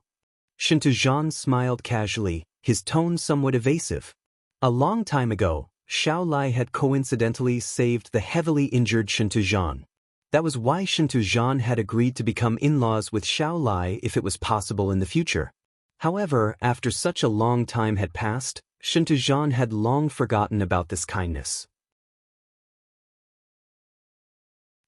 [SPEAKER 1] Shinto Zhan smiled casually, his tone somewhat evasive. A long time ago, Xiao Lai had coincidentally saved the heavily injured Shinto Zhan. That was why Shinto Zhan had agreed to become in-laws with Xiao Lai if it was possible in the future. However, after such a long time had passed, Shinto Zhan had long forgotten about this kindness.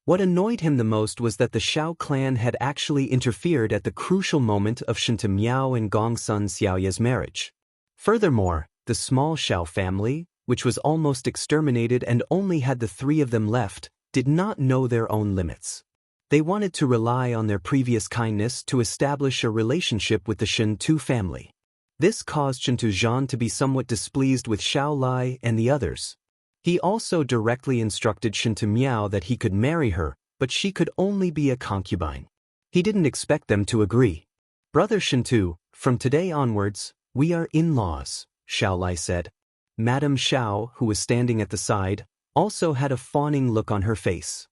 [SPEAKER 1] What annoyed him the most was that the Xiao clan had actually interfered at the crucial moment of Shinto Miao and Gongsun Xiaoye's marriage. Furthermore, the small Xiao family, which was almost exterminated and only had the 3 of them left, did not know their own limits. They wanted to rely on their previous kindness to establish a relationship with the Shinto family. This caused Shinto Zhan to be somewhat displeased with Xiao Lai and the others. He also directly instructed Shinto Miao that he could marry her, but she could only be a concubine. He didn't expect them to agree. Brother Shinto, from today onwards, we are in-laws, Xiao Lai said. Madame Xiao, who was standing at the side, also had a fawning look on her face.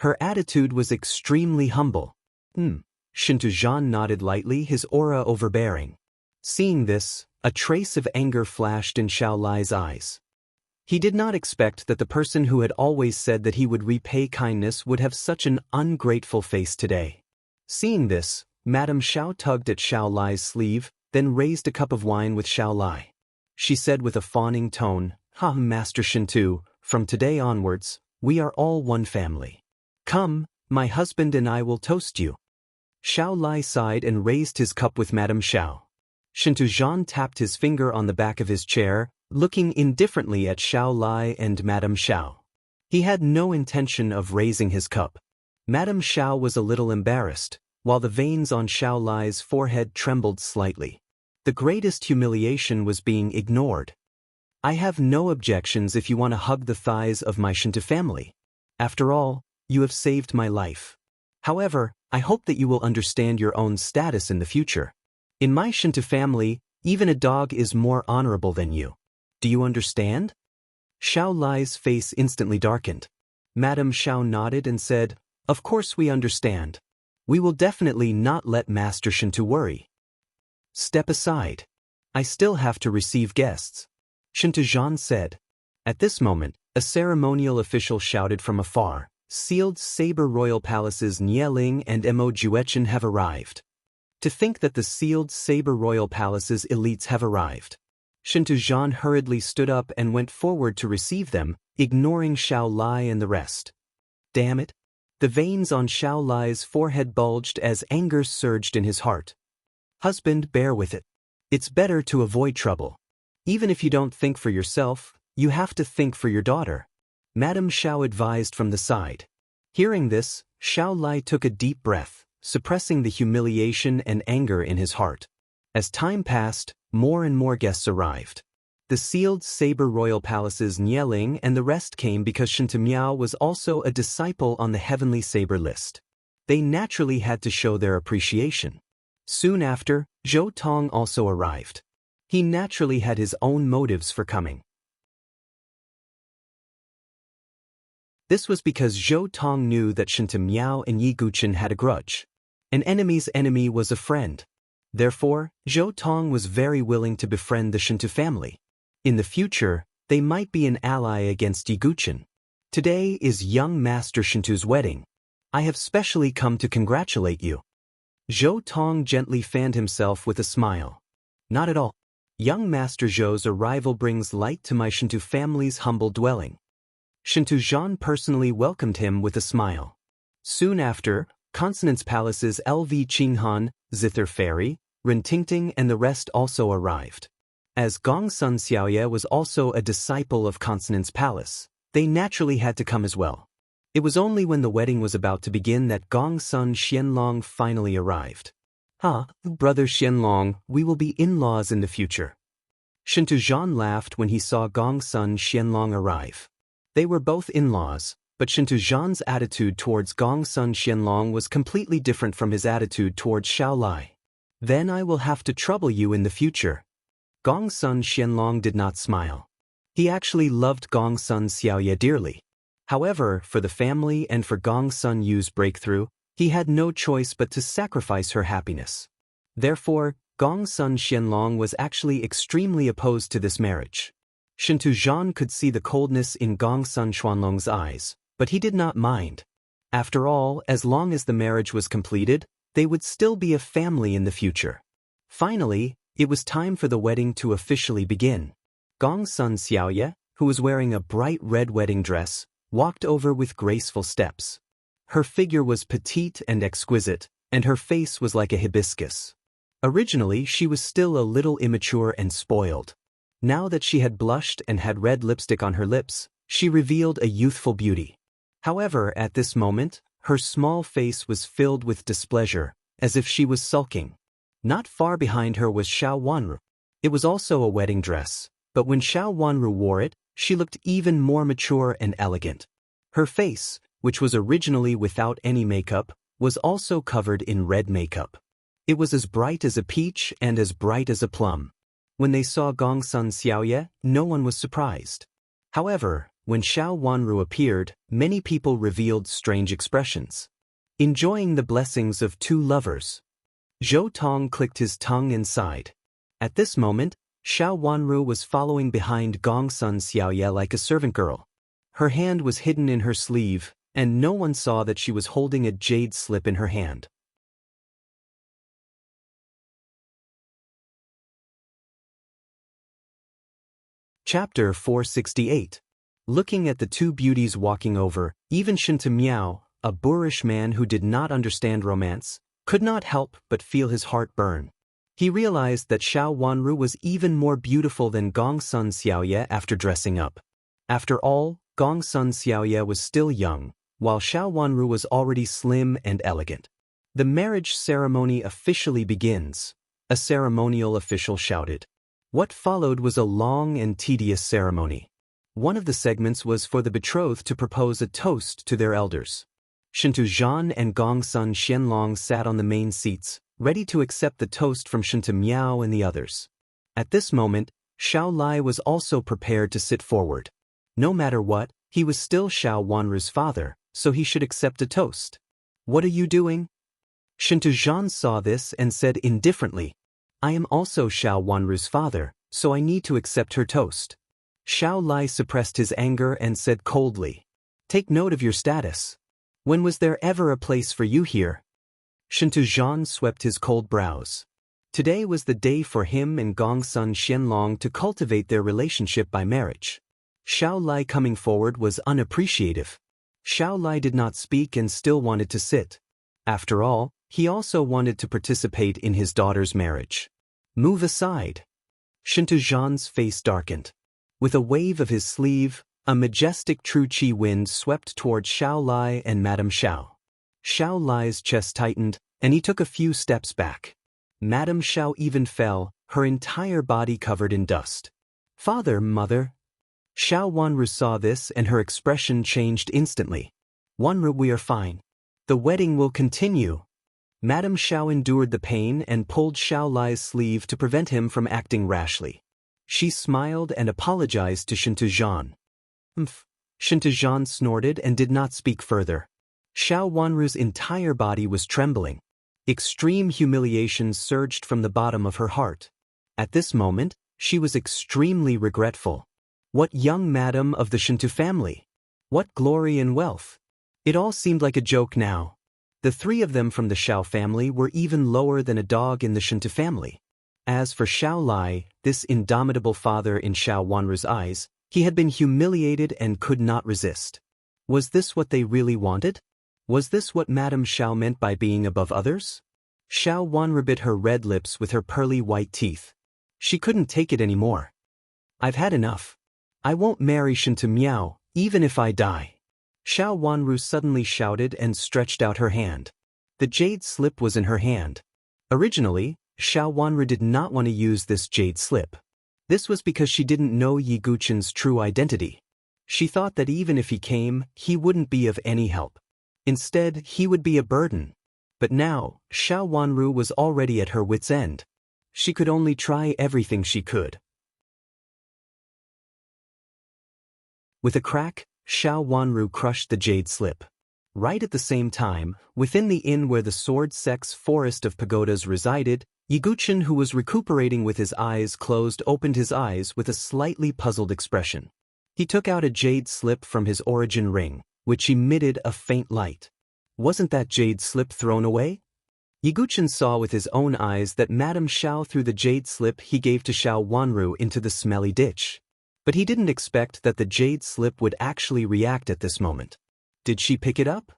[SPEAKER 1] Her attitude was extremely humble. Shinto Zhan nodded lightly, his aura overbearing. Seeing this, a trace of anger flashed in Xiao Lai's eyes. He did not expect that the person who had always said that he would repay kindness would have such an ungrateful face today. Seeing this, Madame Xiao tugged at Xiao Lai's sleeve, then raised a cup of wine with Xiao Lai. She said with a fawning tone, Master Shintu, from today onwards, we are all one family. Come, my husband and I will toast you. Xiao Lai sighed and raised his cup with Madame Xiao. Shintu Zhan tapped his finger on the back of his chair, looking indifferently at Xiao Lai and Madame Xiao. He had no intention of raising his cup. Madame Xiao was a little embarrassed, while the veins on Xiao Lai's forehead trembled slightly. The greatest humiliation was being ignored. I have no objections if you want to hug the thighs of my Shinto family. After all, you have saved my life. However, I hope that you will understand your own status in the future. In my Shinto family, even a dog is more honorable than you. Do you understand? Xiao Lai's face instantly darkened. Madame Xiao nodded and said, Of course we understand. We will definitely not let Master Shinto worry. Step aside. I still have to receive guests. Shinto Zhan said. At this moment, a ceremonial official shouted from afar, Sealed Saber Royal Palaces Nieling and Mo Juechen have arrived. To think that the Sealed Saber Royal Palaces elites have arrived. Shinto Zhan hurriedly stood up and went forward to receive them, ignoring Xiao Lai and the rest. Damn it. The veins on Xiao Lai's forehead bulged as anger surged in his heart. Husband, bear with it. It's better to avoid trouble. Even if you don't think for yourself, you have to think for your daughter. Madame Xiao advised from the side. Hearing this, Xiao Lai took a deep breath, suppressing the humiliation and anger in his heart. As time passed, more and more guests arrived. The Sealed Saber Royal Palaces Nieling and the rest came because Shinto Miao was also a disciple on the Heavenly Saber list. They naturally had to show their appreciation. Soon after, Zhou Tong also arrived. He naturally had his own motives for coming. This was because Zhou Tong knew that Shinto Miao and Yi Guqin had a grudge. An enemy's enemy was a friend. Therefore, Zhou Tong was very willing to befriend the Shinto family. In the future, they might be an ally against Yi Guqin. Today is young Master Shintu's wedding. I have specially come to congratulate you. Zhou Tong gently fanned himself with a smile. Not at all. Young Master Zhou's arrival brings light to my Shinto family's humble dwelling. Shinto Zhan personally welcomed him with a smile. Soon after, Consonance Palace's LV Qinghan, Zither Fairy, Ren Tingting and the rest also arrived. As Gongsun Xiaoye was also a disciple of Consonance Palace, they naturally had to come as well. It was only when the wedding was about to begin that Gongsun Xianlong finally arrived. Brother Xianlong, we will be in-laws in the future. Shinto Zhan laughed when he saw Gongsun Xianlong arrive. They were both in-laws, but Shinto Zhan's attitude towards Gongsun Xianlong was completely different from his attitude towards Xiao Lai. Then I will have to trouble you in the future. Gongsun Xianlong did not smile. He actually loved Gongsun Xiaoye dearly. However, for the family and for Gongsun Yu's breakthrough, he had no choice but to sacrifice her happiness. Therefore, Gongsun Xianlong was actually extremely opposed to this marriage. Shinto Zhan could see the coldness in Gongsun Xuanlong's eyes, but he did not mind. After all, as long as the marriage was completed, they would still be a family in the future. Finally, it was time for the wedding to officially begin. Gongsun Xiaoye, who was wearing a bright red wedding dress, walked over with graceful steps. Her figure was petite and exquisite, and her face was like a hibiscus. Originally, she was still a little immature and spoiled. Now that she had blushed and had red lipstick on her lips, she revealed a youthful beauty. However, at this moment, her small face was filled with displeasure, as if she was sulking. Not far behind her was Xiao Wanru. It was also a wedding dress, but when Xiao Wanru wore it, she looked even more mature and elegant. Her face, which was originally without any makeup, was also covered in red makeup. It was as bright as a peach and as bright as a plum. When they saw Gongsun Xiaoye, no one was surprised. However, when Xiao Wanru appeared, many people revealed strange expressions. Enjoying the blessings of two lovers. Zhou Tong clicked his tongue and sighed. At this moment, Xiao Wanru was following behind Gongsun Xiaoye like a servant girl. Her hand was hidden in her sleeve, and no one saw that she was holding a jade slip in her hand. Chapter 468. Looking at the two beauties walking over, even Shinta Miao, a boorish man who did not understand romance, could not help but feel his heart burn. He realized that Xiao Wanru was even more beautiful than Gongsun Xiaoye after dressing up. After all, Gongsun Xiaoye was still young, while Xiao Wanru was already slim and elegant. The marriage ceremony officially begins, a ceremonial official shouted. What followed was a long and tedious ceremony. One of the segments was for the betrothed to propose a toast to their elders. Shintu Zhan and Gongsun Xianlong sat on the main seats, ready to accept the toast from Shinta Miao and the others. At this moment, Xiao Lai was also prepared to sit forward. No matter what, he was still Xiao Wanru's father, so he should accept a toast. What are you doing? Shintu Zhan saw this and said indifferently, I am also Xiao Wanru's father, so I need to accept her toast. Xiao Lai suppressed his anger and said coldly, Take note of your status. When was there ever a place for you here? Shintu Zhan swept his cold brows. Today was the day for him and Gongsun Xianlong to cultivate their relationship by marriage. Xiao Lai coming forward was unappreciative. Xiao Lai did not speak and still wanted to sit. After all, he also wanted to participate in his daughter's marriage. Move aside. Shintu Zhan's face darkened. With a wave of his sleeve, a majestic true qi wind swept toward Xiao Lai and Madame Xiao. Xiao Lai's chest tightened, and he took a few steps back. Madame Xiao even fell, her entire body covered in dust. Father, mother. Xiao Wanru saw this and her expression changed instantly. Wanru, we are fine. The wedding will continue. Madame Xiao endured the pain and pulled Xiao Lai's sleeve to prevent him from acting rashly. She smiled and apologized to Shintu Zhan. Shintu Zhan snorted and did not speak further. Xiao Wanru's entire body was trembling. Extreme humiliation surged from the bottom of her heart. At this moment, she was extremely regretful. What young madam of the Shintu family? What glory and wealth? It all seemed like a joke now. The three of them from the Xiao family were even lower than a dog in the Shintu family. As for Xiao Lai, this indomitable father in Xiao Wanru's eyes, he had been humiliated and could not resist. Was this what they really wanted? Was this what Madame Xiao meant by being above others? Xiao Wanru bit her red lips with her pearly white teeth. She couldn't take it anymore. I've had enough. I won't marry Shinta Miao, even if I die. Xiao Wanru suddenly shouted and stretched out her hand. The jade slip was in her hand. Originally, Xiao Wanru did not want to use this jade slip. This was because she didn't know Yi Guqin's true identity. She thought that even if he came, he wouldn't be of any help. Instead, he would be a burden. But now, Xiao Wanru was already at her wit's end. She could only try everything she could. With a crack, Xiao Wanru crushed the jade slip. Right at the same time, within the inn where the sword sex forest of pagodas resided, Yi Guqin, who was recuperating with his eyes closed, opened his eyes with a slightly puzzled expression. He took out a jade slip from his origin ring, which emitted a faint light. Wasn't that jade slip thrown away? Yi Guqin saw with his own eyes that Madame Xiao threw the jade slip he gave to Xiao Wanru into the smelly ditch. But he didn't expect that the jade slip would actually react at this moment. Did she pick it up?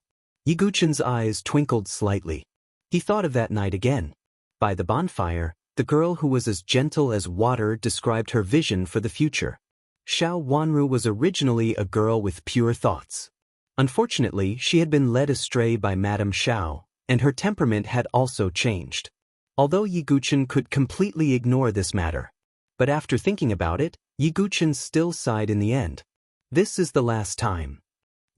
[SPEAKER 1] Yi Guqin's eyes twinkled slightly. He thought of that night again. By the bonfire, the girl who was as gentle as water described her vision for the future. Xiao Wanru was originally a girl with pure thoughts. Unfortunately, she had been led astray by Madame Xiao, and her temperament had also changed. Although Yi Guqin could completely ignore this matter. But after thinking about it, Yi Guqin still sighed in the end. This is the last time.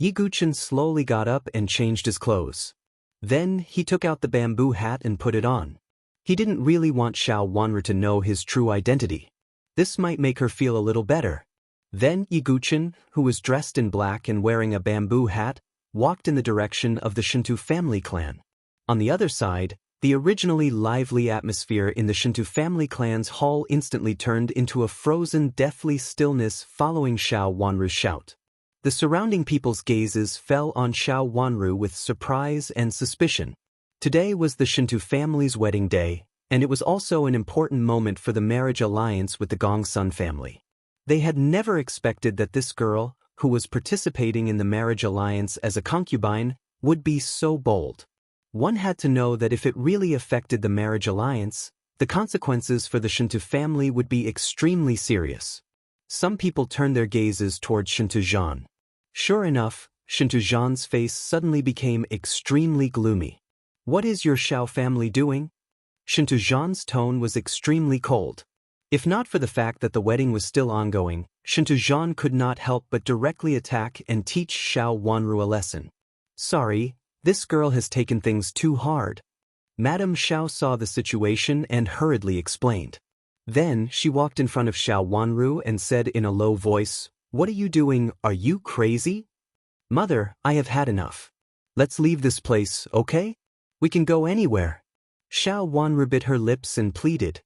[SPEAKER 1] Yi Guqin slowly got up and changed his clothes. Then he took out the bamboo hat and put it on. He didn't really want Xiao Wanru to know his true identity. This might make her feel a little better. Then Yi Guqin, who was dressed in black and wearing a bamboo hat, walked in the direction of the Shintu family clan. On the other side, the originally lively atmosphere in the Shintu family clan's hall instantly turned into a frozen, deathly stillness following Xiao Wanru's shout. The surrounding people's gazes fell on Xiao Wanru with surprise and suspicion. Today was the Shintu family's wedding day, and it was also an important moment for the marriage alliance with the Gongsun family. They had never expected that this girl, who was participating in the marriage alliance as a concubine, would be so bold. One had to know that if it really affected the marriage alliance, the consequences for the Shinto family would be extremely serious. Some people turned their gazes toward Shinto Jean. Sure enough, Shinto Jean's face suddenly became extremely gloomy. "What is your Shao family doing?" Shinto Jean's tone was extremely cold. If not for the fact that the wedding was still ongoing, Shinto Jean could not help but directly attack and teach Xiao Wanru a lesson. "Sorry, this girl has taken things too hard." Madame Xiao saw the situation and hurriedly explained. Then she walked in front of Xiao Wanru and said in a low voice, "What are you doing? Are you crazy?" "Mother, I have had enough. Let's leave this place, okay? We can go anywhere." Xiao Wanru bit her lips and pleaded.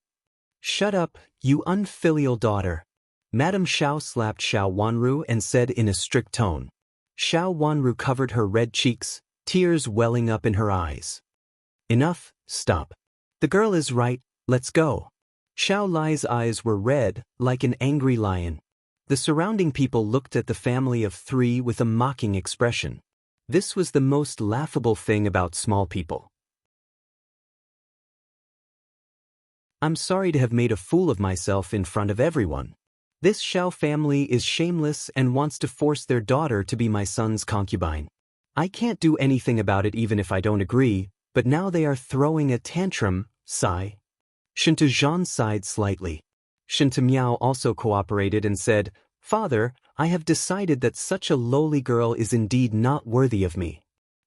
[SPEAKER 1] "Shut up, you unfilial daughter." Madame Xiao slapped Xiao Wanru and said in a strict tone. Xiao Wanru covered her red cheeks, tears welling up in her eyes. "Enough, stop. The girl is right, let's go." Xiao Lai's eyes were red, like an angry lion. The surrounding people looked at the family of three with a mocking expression. This was the most laughable thing about small people. "I'm sorry to have made a fool of myself in front of everyone. This Xiao family is shameless and wants to force their daughter to be my son's concubine. I can't do anything about it even if I don't agree, but now they are throwing a tantrum." Sigh. Shinto Jean sighed slightly. Shinto Miao also cooperated and said, "Father, I have decided that such a lowly girl is indeed not worthy of me.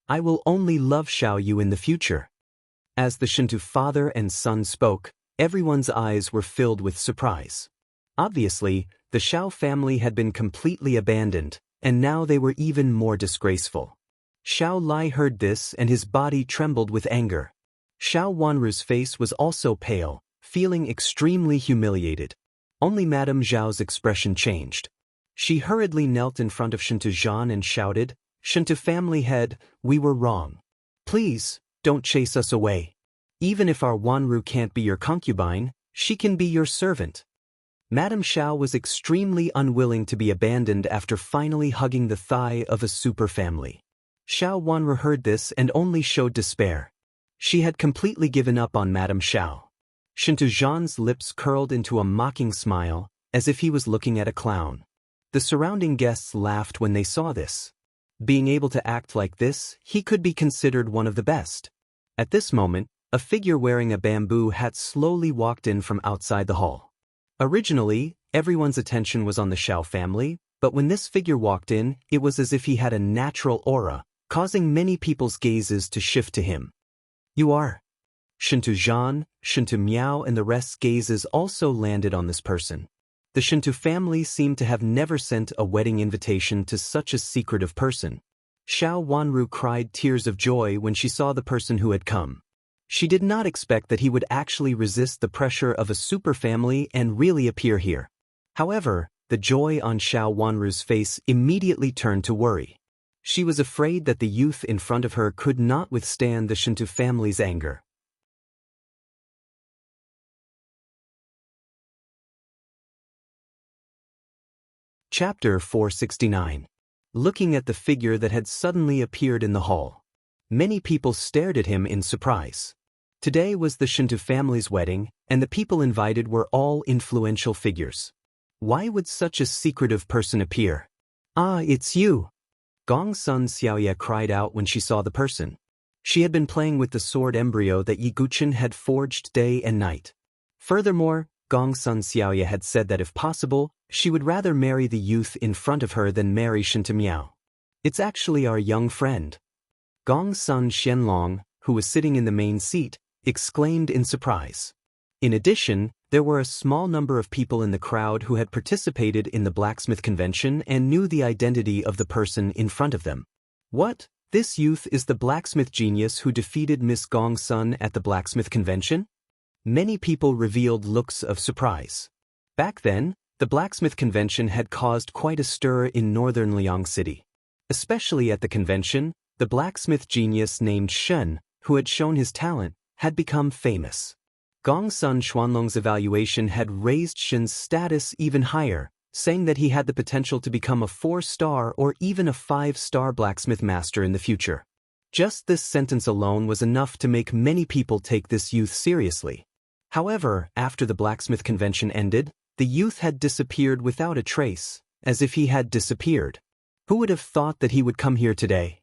[SPEAKER 1] I will only love Xiao Yu in the future." As the Shinto father and son spoke, everyone's eyes were filled with surprise. Obviously, the Xiao family had been completely abandoned, and now they were even more disgraceful. Xiao Lai heard this and his body trembled with anger. Xiao Wanru's face was also pale, feeling extremely humiliated. Only Madame Zhao's expression changed. She hurriedly knelt in front of Shinto Jean and shouted, "Shinto family head, we were wrong. Please, don't chase us away. Even if our Wanru can't be your concubine, she can be your servant." Madame Xiao was extremely unwilling to be abandoned after finally hugging the thigh of a super family. Xiao Wanru heard this and only showed despair. She had completely given up on Madame Xiao. Shinto Jean's lips curled into a mocking smile, as if he was looking at a clown. The surrounding guests laughed when they saw this. Being able to act like this, he could be considered one of the best. At this moment, a figure wearing a bamboo hat slowly walked in from outside the hall. Originally, everyone's attention was on the Xiao family, but when this figure walked in, it was as if he had a natural aura, causing many people's gazes to shift to him. "You are." Shinto Jean, Shinto Miao and the rest's gazes also landed on this person. The Shinto family seemed to have never sent a wedding invitation to such a secretive person. Xiao Wanru cried tears of joy when she saw the person who had come. She did not expect that he would actually resist the pressure of a super family and really appear here. However, the joy on Xiao Wanru's face immediately turned to worry. She was afraid that the youth in front of her could not withstand the Shinto family's anger. Chapter 469. Looking at the figure that had suddenly appeared in the hall. Many people stared at him in surprise. Today was the Shinto family's wedding, and the people invited were all influential figures. Why would such a secretive person appear? "Ah, it's you!" Gongsun Xiaoye cried out when she saw the person. She had been playing with the sword embryo that Yiguchen had forged day and night. Furthermore, Gongsun Xiaoye had said that if possible, she would rather marry the youth in front of her than marry Shinto Miao. "It's actually our young friend." Gongsun Xianlong, who was sitting in the main seat, exclaimed in surprise. In addition, there were a small number of people in the crowd who had participated in the blacksmith convention and knew the identity of the person in front of them. "What? This youth is the blacksmith genius who defeated Miss Gongsun at the blacksmith convention?" Many people revealed looks of surprise. Back then, the blacksmith convention had caused quite a stir in northern Liang City. Especially at the convention, the blacksmith genius named Shen, who had shown his talent, had become famous. Gongsun Xuanlong's evaluation had raised Shen's status even higher, saying that he had the potential to become a 4-star or even a 5-star blacksmith master in the future. Just this sentence alone was enough to make many people take this youth seriously. However, after the blacksmith convention ended, the youth had disappeared without a trace, as if he had disappeared. Who would have thought that he would come here today?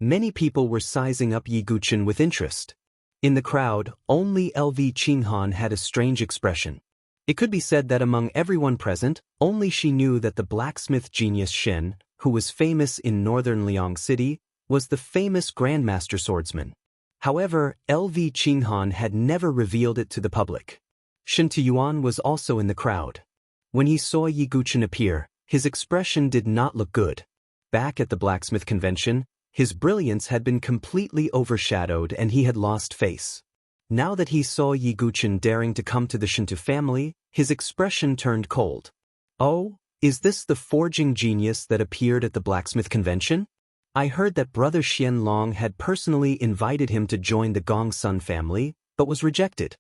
[SPEAKER 1] Many people were sizing up Yi Guchen with interest. In the crowd, only LV Qinghan had a strange expression. It could be said that among everyone present, only she knew that the blacksmith genius Shen, who was famous in northern Liang City, was the famous grandmaster swordsman. However, LV Qinghan had never revealed it to the public. Shen Tuyuan was also in the crowd. When he saw Yi Guchen appear, his expression did not look good. Back at the blacksmith convention, his brilliance had been completely overshadowed and he had lost face. Now that he saw Yi Guchen daring to come to the Shinto family, his expression turned cold. Oh, is this the forging genius that appeared at the blacksmith convention? I heard that brother Xianlong had personally invited him to join the Gongsun family, but was rejected.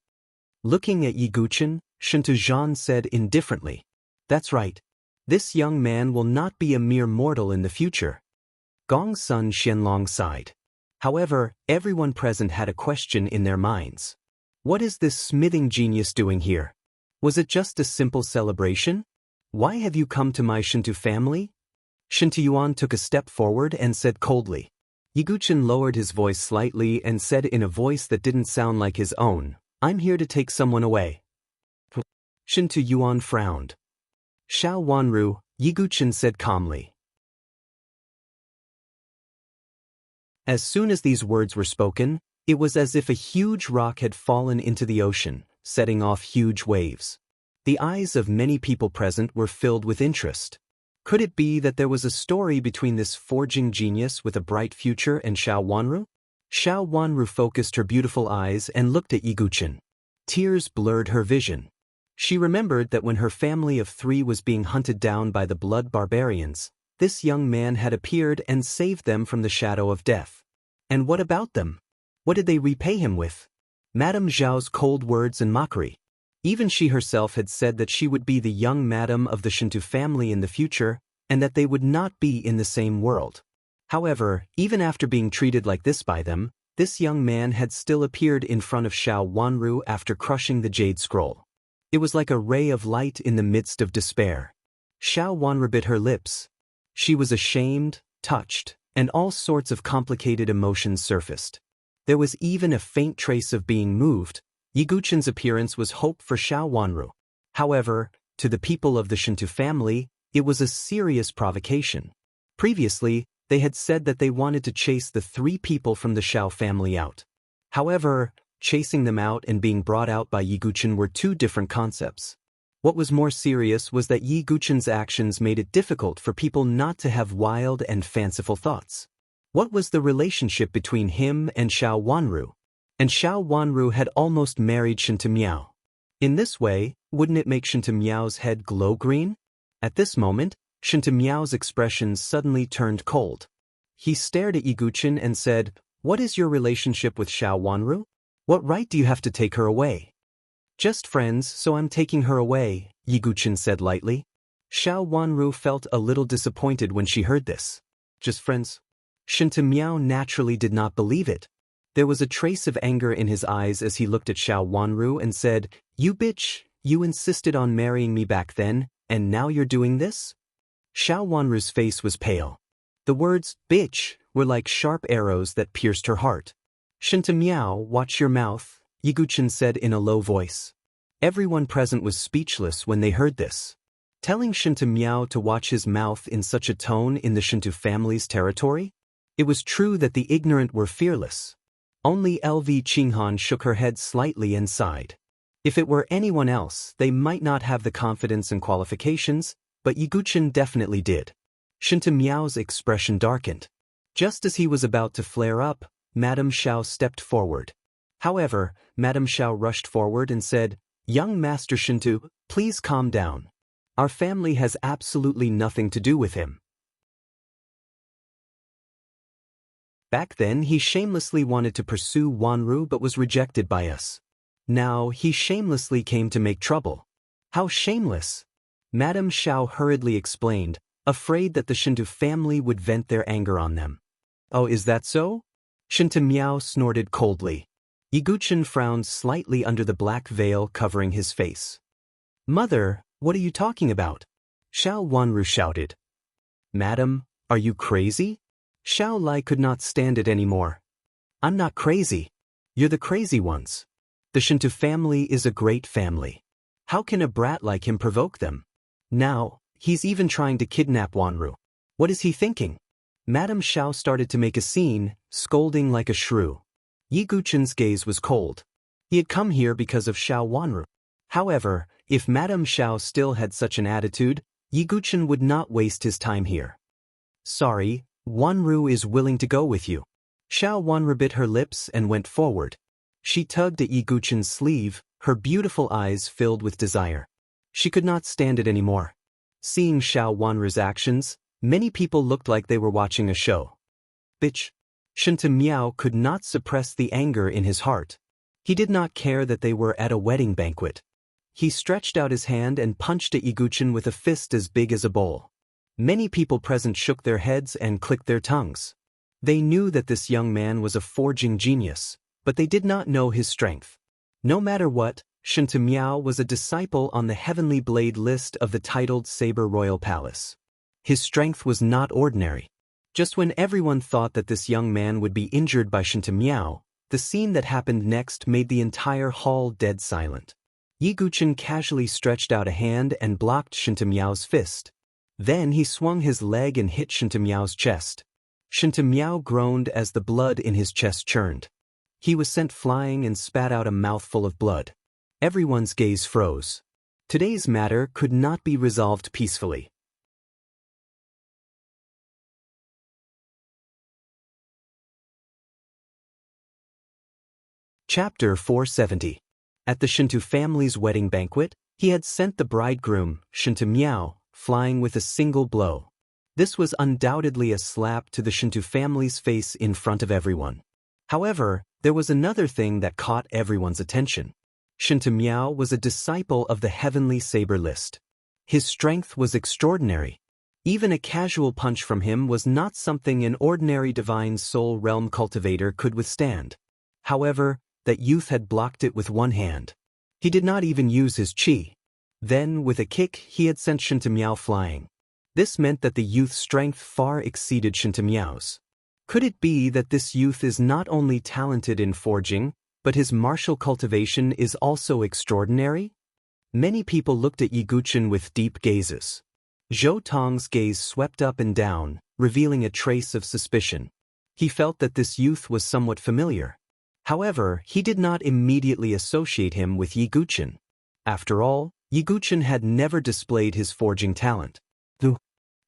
[SPEAKER 1] Looking at Yi Guchen, Shinto Zhan said indifferently, "That's right. This young man will not be a mere mortal in the future." Gongsun Xianlong sighed. However, everyone present had a question in their minds. What is this smithing genius doing here? Was it just a simple celebration? Why have you come to my Shinto family? Shen Tuyuan took a step forward and said coldly. Yi Guchen lowered his voice slightly and said in a voice that didn't sound like his own, "I'm here to take someone away." Shen Tuyuan frowned. "Xiao Wanru," Yi Guchen said calmly. As soon as these words were spoken, it was as if a huge rock had fallen into the ocean, setting off huge waves. The eyes of many people present were filled with interest. Could it be that there was a story between this forging genius with a bright future and Xiao Wanru? Xiao Wanru focused her beautiful eyes and looked at Yi Guchen. Tears blurred her vision. She remembered that when her family of 3 was being hunted down by the blood barbarians, this young man had appeared and saved them from the shadow of death. And what about them? What did they repay him with? Madame Zhao's cold words and mockery. Even she herself had said that she would be the young madam of the Shinto family in the future, and that they would not be in the same world. However, even after being treated like this by them, this young man had still appeared in front of Xiao Wanru after crushing the jade scroll. It was like a ray of light in the midst of despair. Xiao Wanru bit her lips. She was ashamed, touched, and all sorts of complicated emotions surfaced. There was even a faint trace of being moved. Yi Guchen's appearance was hope for Xiao Wanru. However, to the people of the Shinto family, it was a serious provocation. Previously, they had said that they wanted to chase the 3 people from the Xiao family out. However, chasing them out and being brought out by Yi Guchen were 2 different concepts. What was more serious was that Yi Guchen's actions made it difficult for people not to have wild and fanciful thoughts. What was the relationship between him and Xiao Wanru? And Xiao Wanru had almost married Shinto Miao. In this way, wouldn't it make Shinto Miao's head glow green? At this moment, Shinto Miao's expression suddenly turned cold. He stared at Yi Guchen and said, "What is your relationship with Xiao Wanru? What right do you have to take her away?" "Just friends, so I'm taking her away," Yi Guchen said lightly. Xiao Wanru felt a little disappointed when she heard this. "Just friends?" Shinto Miao naturally did not believe it. There was a trace of anger in his eyes as he looked at Xiao Wanru and said, "You bitch, you insisted on marrying me back then, and now you're doing this?" Xiao Wanru's face was pale. The words, "bitch," were like sharp arrows that pierced her heart. "Shinto Miao, watch your mouth," Yi Guchen said in a low voice. Everyone present was speechless when they heard this. Telling Shinto Miao to watch his mouth in such a tone in the Shinto family's territory? It was true that the ignorant were fearless. Only LV Qinghan shook her head slightly and sighed. If it were anyone else, they might not have the confidence and qualifications, but Yi Guchen definitely did. Shinto Miao's expression darkened. Just as he was about to flare up, Madame Xiao stepped forward. However, Madame Xiao rushed forward and said, "Young Master Shinto, please calm down. Our family has absolutely nothing to do with him." Back then he shamelessly wanted to pursue Wanru but was rejected by us. Now he shamelessly came to make trouble. How shameless! Madame Xiao hurriedly explained, afraid that the Shinto family would vent their anger on them. Oh, is that so? Shinto Miao snorted coldly. Iguchin frowned slightly under the black veil covering his face. Mother, what are you talking about? Xiao Wanru shouted. Madam, are you crazy? Xiao Lai could not stand it anymore. I'm not crazy. You're the crazy ones. The Shinto family is a great family. How can a brat like him provoke them? Now, he's even trying to kidnap Wanru. What is he thinking? Madame Xiao started to make a scene, scolding like a shrew. Yi Guchen's gaze was cold. He had come here because of Xiao Wanru. However, if Madame Xiao still had such an attitude, Yi Guchen would not waste his time here. Sorry, Wanru is willing to go with you. Xiao Wanru bit her lips and went forward. She tugged at Yi Guchen's sleeve, her beautiful eyes filled with desire. She could not stand it anymore. Seeing Xiao Wanru's actions, many people looked like they were watching a show. Bitch! Shinto Miao could not suppress the anger in his heart. He did not care that they were at a wedding banquet. He stretched out his hand and punched at Yi Guchen with a fist as big as a bowl. Many people present shook their heads and clicked their tongues. They knew that this young man was a forging genius, but they did not know his strength. No matter what, Shinto Miao was a disciple on the Heavenly Blade list of the titled Saber Royal Palace. His strength was not ordinary. Just when everyone thought that this young man would be injured by Shinto Miao, the scene that happened next made the entire hall dead silent. Yi Guchen casually stretched out a hand and blocked Shinto Miao's fist. Then he swung his leg and hit Shinto Miao's chest. Shinto Miao groaned as the blood in his chest churned. He was sent flying and spat out a mouthful of blood. Everyone's gaze froze. Today's matter could not be resolved peacefully. Chapter 470. At the Shinto family's wedding banquet, he had sent the bridegroom, Shinto Miao, flying with a single blow. This was undoubtedly a slap to the Shinto family's face in front of everyone. However, there was another thing that caught everyone's attention. Shinto Miao was a disciple of the Heavenly Saber list. His strength was extraordinary. Even a casual punch from him was not something an ordinary divine soul realm cultivator could withstand. However, that youth had blocked it with one hand. He did not even use his chi. Then, with a kick, he had sent Shinto Miao flying. This meant that the youth's strength far exceeded Shinto Miao's. Could it be that this youth is not only talented in forging, but his martial cultivation is also extraordinary? Many people looked at Yi Guchen with deep gazes. Zhou Tong's gaze swept up and down, revealing a trace of suspicion. He felt that this youth was somewhat familiar. However, he did not immediately associate him with Yi Guchen. After all, Yi Guchen had never displayed his forging talent.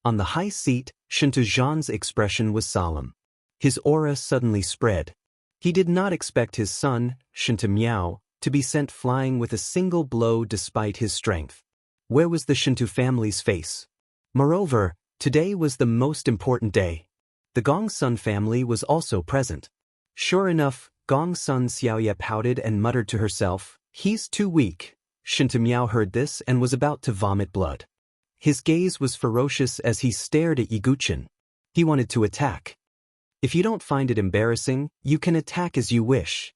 [SPEAKER 1] On the high seat, Shinto Zhan's expression was solemn. His aura suddenly spread. He did not expect his son, Shinto Miao, to be sent flying with a single blow despite his strength. Where was the Shinto family's face? Moreover, today was the most important day. The Gongsun family was also present. Sure enough, Gongsun Xiaoye pouted and muttered to herself, "He's too weak." Shinto Miao heard this and was about to vomit blood. His gaze was ferocious as he stared at Yi Guchen. He wanted to attack. If you don't find it embarrassing, you can attack as you wish.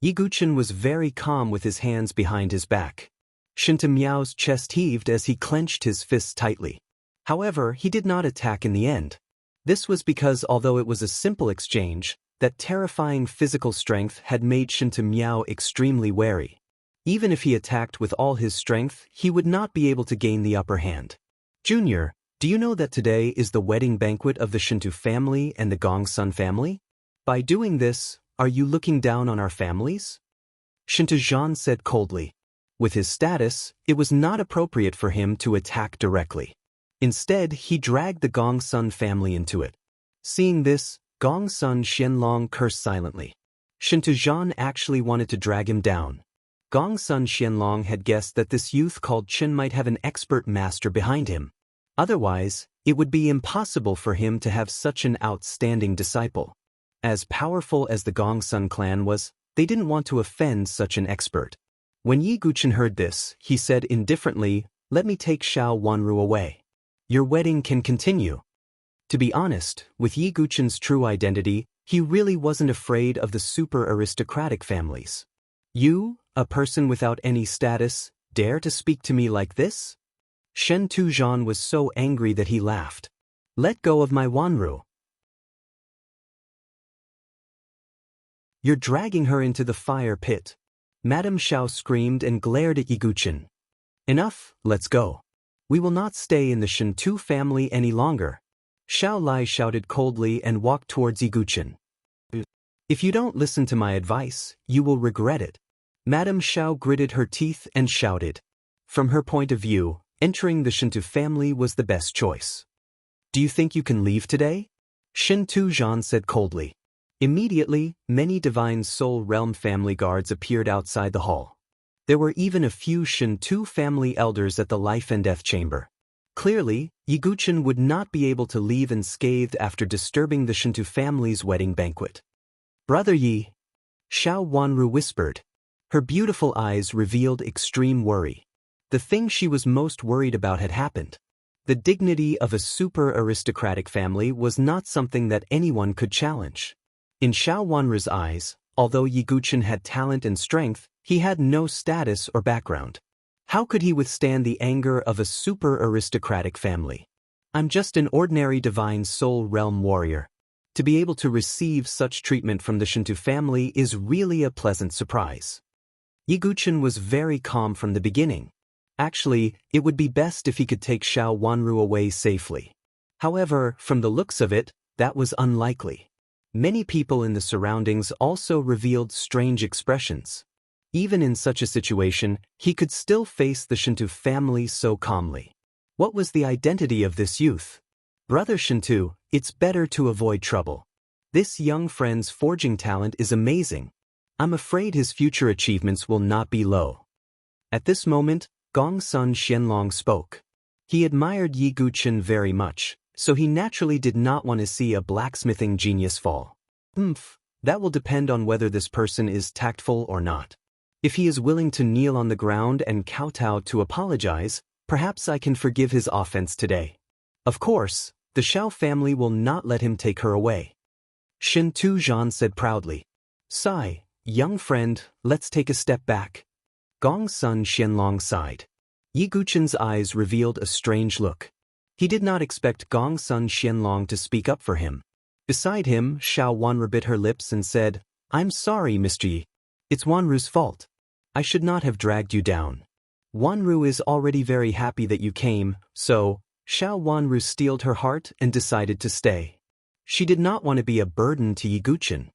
[SPEAKER 1] Yi Guchen was very calm with his hands behind his back. Shinto Miao's chest heaved as he clenched his fists tightly. However, he did not attack in the end. This was because although it was a simple exchange, that terrifying physical strength had made Shinto Miao extremely wary. Even if he attacked with all his strength, he would not be able to gain the upper hand. Junior, do you know that today is the wedding banquet of the Shinto family and the Gongsun family? By doing this, are you looking down on our families? Shinto Zhan said coldly. With his status, it was not appropriate for him to attack directly. Instead, he dragged the Gongsun family into it. Seeing this, Gongsun Xianlong cursed silently. Shinto Zhan actually wanted to drag him down. Gongsun Xianlong had guessed that this youth called Qin might have an expert master behind him. Otherwise, it would be impossible for him to have such an outstanding disciple. As powerful as the Gongsun clan was, they didn't want to offend such an expert. When Yi Guchen heard this, he said indifferently, let me take Xiao Wanru away. Your wedding can continue. To be honest, with Yi Guchen's true identity, he really wasn't afraid of the super aristocratic families. You, a person without any status, dare to speak to me like this? Shen Tuzhan was so angry that he laughed. Let go of my Wanru. You're dragging her into the fire pit. Madame Xiao screamed and glared at Yi Guchen. Enough, let's go. We will not stay in the Shentu family any longer. Xiao Lai shouted coldly and walked towards Yi Guchen. If you don't listen to my advice, you will regret it. Madame Xiao gritted her teeth and shouted. From her point of view, entering the Shentu family was the best choice. Do you think you can leave today? Shen Tuzhan said coldly. Immediately, many Divine Soul Realm family guards appeared outside the hall. There were even a few Shentu family elders at the life and death chamber. Clearly, Yi Guchen would not be able to leave unscathed after disturbing the Shentu family's wedding banquet. Brother Yi, Xiao Wanru whispered. Her beautiful eyes revealed extreme worry. The thing she was most worried about had happened. The dignity of a super aristocratic family was not something that anyone could challenge. In Xiao Wanru's eyes, although Yi Guchen had talent and strength, he had no status or background. How could he withstand the anger of a super aristocratic family? I'm just an ordinary Divine Soul Realm warrior. To be able to receive such treatment from the Shentu family is really a pleasant surprise. Yi Guchen was very calm from the beginning. Actually, it would be best if he could take Xiao Wanru away safely. However, from the looks of it, that was unlikely. Many people in the surroundings also revealed strange expressions. Even in such a situation, he could still face the Shentu family so calmly. What was the identity of this youth? Brother Shentu, it's better to avoid trouble. This young friend's forging talent is amazing. I'm afraid his future achievements will not be low. At this moment, Gongsun Xianlong spoke. He admired Yi Guchen very much, so he naturally did not want to see a blacksmithing genius fall. That will depend on whether this person is tactful or not. If he is willing to kneel on the ground and kowtow to apologize, perhaps I can forgive his offense today. Of course, the Xiao family will not let him take her away. Shen Tuzhan said proudly. Sigh, young friend, let's take a step back. Gongsun Xianlong sighed. Yi Guchen's eyes revealed a strange look. He did not expect Gongsun Xianlong to speak up for him. Beside him, Xiao Wanru bit her lips and said, I'm sorry, Mr. Yi. It's Wanru's fault. I should not have dragged you down. Wanru is already very happy that you came, so Xiao Wanru steeled her heart and decided to stay. She did not want to be a burden to Yi Guchen.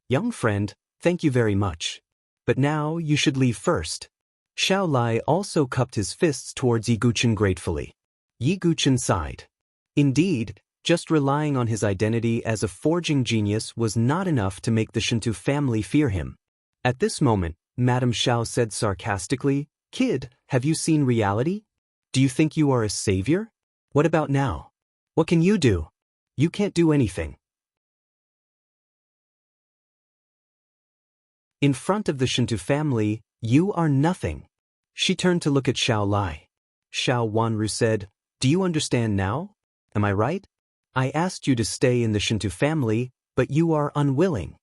[SPEAKER 1] Young friend, thank you very much. But now you should leave first. Xiao Lai also cupped his fists towards Yi Guchen gratefully. Yi Guchen sighed. Indeed, just relying on his identity as a forging genius was not enough to make the Shentu family fear him. At this moment, Madame Xiao said sarcastically, Kid, have you seen reality? Do you think you are a savior? What about now? What can you do? You can't do anything. In front of the Shentu family, you are nothing. She turned to look at Xiao Lai. Xiao Wanru said, Do you understand now? Am I right? I asked you to stay in the Shentu family, but you are unwilling.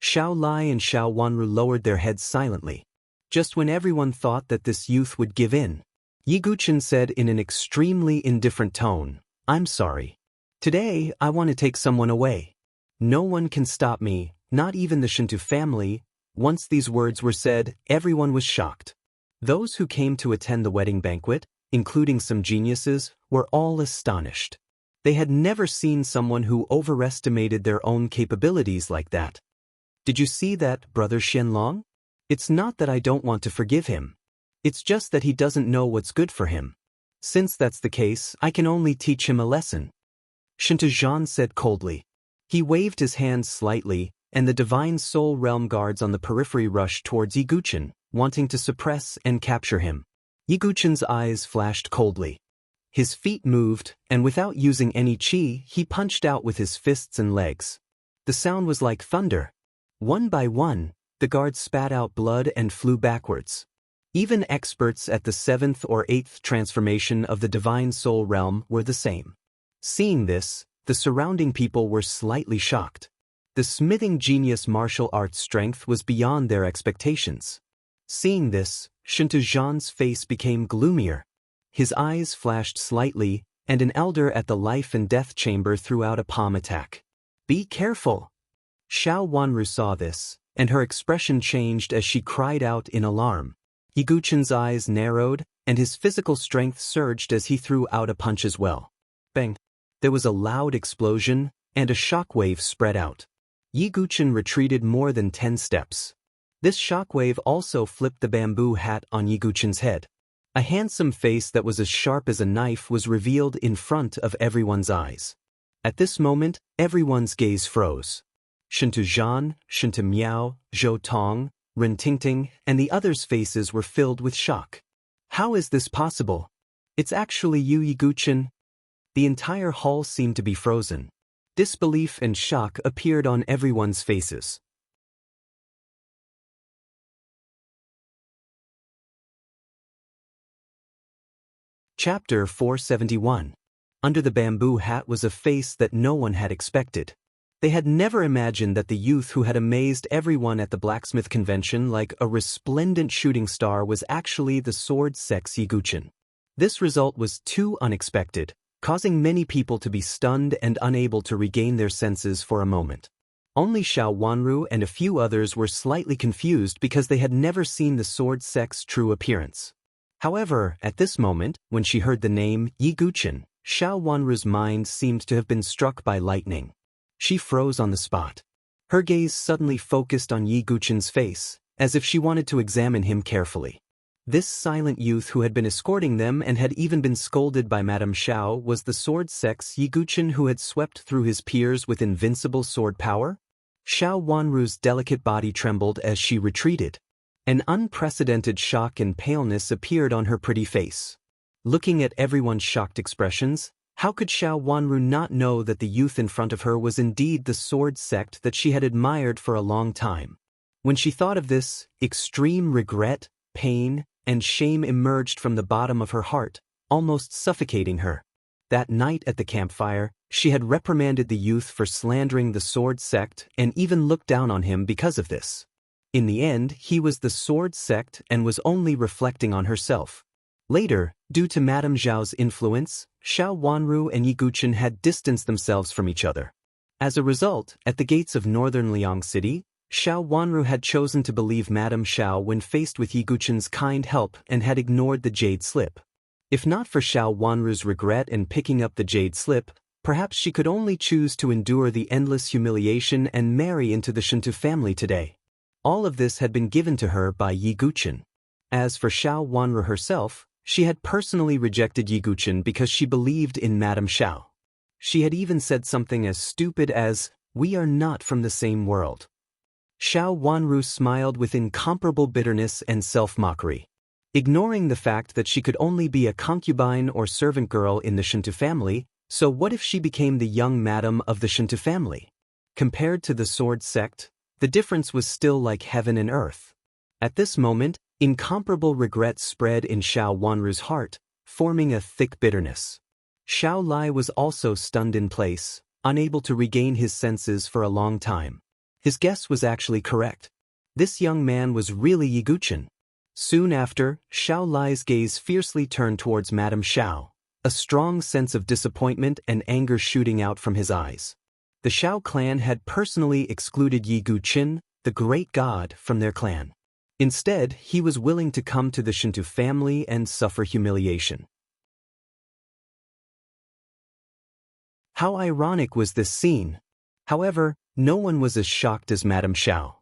[SPEAKER 1] Xiao Lai and Xiao Wanru lowered their heads silently. Just when everyone thought that this youth would give in, Yi Guchen said in an extremely indifferent tone, I'm sorry. Today, I want to take someone away. No one can stop me, not even the Shentu family. Once these words were said, everyone was shocked. Those who came to attend the wedding banquet, including some geniuses, were all astonished. They had never seen someone who overestimated their own capabilities like that. Did you see that, Brother Xianlong? It's not that I don't want to forgive him. It's just that he doesn't know what's good for him. Since that's the case, I can only teach him a lesson. Shen Tuzhan said coldly. He waved his hands slightly, and the Divine Soul Realm guards on the periphery rushed towards Yi Guchen, wanting to suppress and capture him. Yi Guchen's eyes flashed coldly. His feet moved, and without using any qi, he punched out with his fists and legs. The sound was like thunder. One by one, the guards spat out blood and flew backwards. Even experts at the 7th or 8th transformation of the divine soul realm were the same. Seeing this, the surrounding people were slightly shocked. The smithing genius martial arts strength was beyond their expectations. Seeing this, Shuntujian's face became gloomier. His eyes flashed slightly, and an elder at the life and death chamber threw out a palm attack. "Be careful!" Xiao Wanru saw this, and her expression changed as she cried out in alarm. Yiguchen's eyes narrowed, and his physical strength surged as he threw out a punch as well. Bang! There was a loud explosion, and a shockwave spread out. Yiguchen retreated more than 10 steps. This shockwave also flipped the bamboo hat on Yiguchen's head. A handsome face that was as sharp as a knife was revealed in front of everyone's eyes. At this moment, everyone's gaze froze. Shuntujian, Shuntumiao, Zhou Tong, Ren Tingting, and the others' faces were filled with shock. How is this possible? It's actually you, Yiguchen. The entire hall seemed to be frozen. Disbelief and shock appeared on everyone's faces. Chapter 471. Under the bamboo hat was a face that no one had expected. They had never imagined that the youth who had amazed everyone at the blacksmith convention like a resplendent shooting star was actually the sword sex Yiguchen. This result was too unexpected, causing many people to be stunned and unable to regain their senses for a moment. Only Xiao Wanru and a few others were slightly confused because they had never seen the sword sex true appearance. However, at this moment, when she heard the name Yiguchen, Xiao Wanru's mind seemed to have been struck by lightning. She froze on the spot. Her gaze suddenly focused on Yiguchen's face, as if she wanted to examine him carefully. This silent youth who had been escorting them and had even been scolded by Madame Xiao was the sword sex Yiguchen who had swept through his peers with invincible sword power? Xiao Wanru's delicate body trembled as she retreated. An unprecedented shock and paleness appeared on her pretty face. Looking at everyone's shocked expressions, how could Xiao Wanru not know that the youth in front of her was indeed the sword sect that she had admired for a long time? When she thought of this, extreme regret, pain, and shame emerged from the bottom of her heart, almost suffocating her. That night at the campfire, she had reprimanded the youth for slandering the sword sect and even looked down on him because of this. In the end, he was the sword sect and was only reflecting on herself. Later, due to Madame Zhao's influence, Xiao Wanru and Yiguchen had distanced themselves from each other. As a result, at the gates of northern Liang City, Xiao Wanru had chosen to believe Madame Xiao when faced with Yiguchen's kind help and had ignored the jade slip. If not for Xiao Wanru's regret in picking up the jade slip, perhaps she could only choose to endure the endless humiliation and marry into the Shuntu family today. All of this had been given to her by Yiguchen. As for Xiao Wanru herself, she had personally rejected Yiguchen because she believed in Madame Xiao. She had even said something as stupid as, "We are not from the same world." Xiao Wanru smiled with incomparable bitterness and self-mockery. Ignoring the fact that she could only be a concubine or servant girl in the Shuntu family, so what if she became the young madam of the Shuntu family? Compared to the sword sect, the difference was still like heaven and earth. At this moment, incomparable regret spread in Xiao Wanru's heart, forming a thick bitterness. Xiao Lai was also stunned in place, unable to regain his senses for a long time. His guess was actually correct. This young man was really Yiguchen. Soon after, Xiao Lai's gaze fiercely turned towards Madame Xiao, a strong sense of disappointment and anger shooting out from his eyes. The Xiao clan had personally excluded Yiguchen, the great god, from their clan. Instead, he was willing to come to the Shuntu family and suffer humiliation. How ironic was this scene! However, no one was as shocked as Madame Xiao.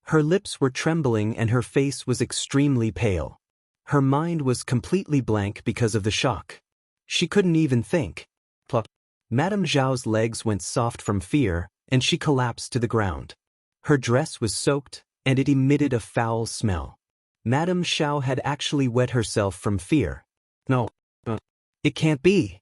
[SPEAKER 1] Her lips were trembling and her face was extremely pale. Her mind was completely blank because of the shock. She couldn't even think. Plop. Madame Zhao's legs went soft from fear, and she collapsed to the ground. Her dress was soaked, and it emitted a foul smell. Madame Xiao had actually wet herself from fear. No. It can't be.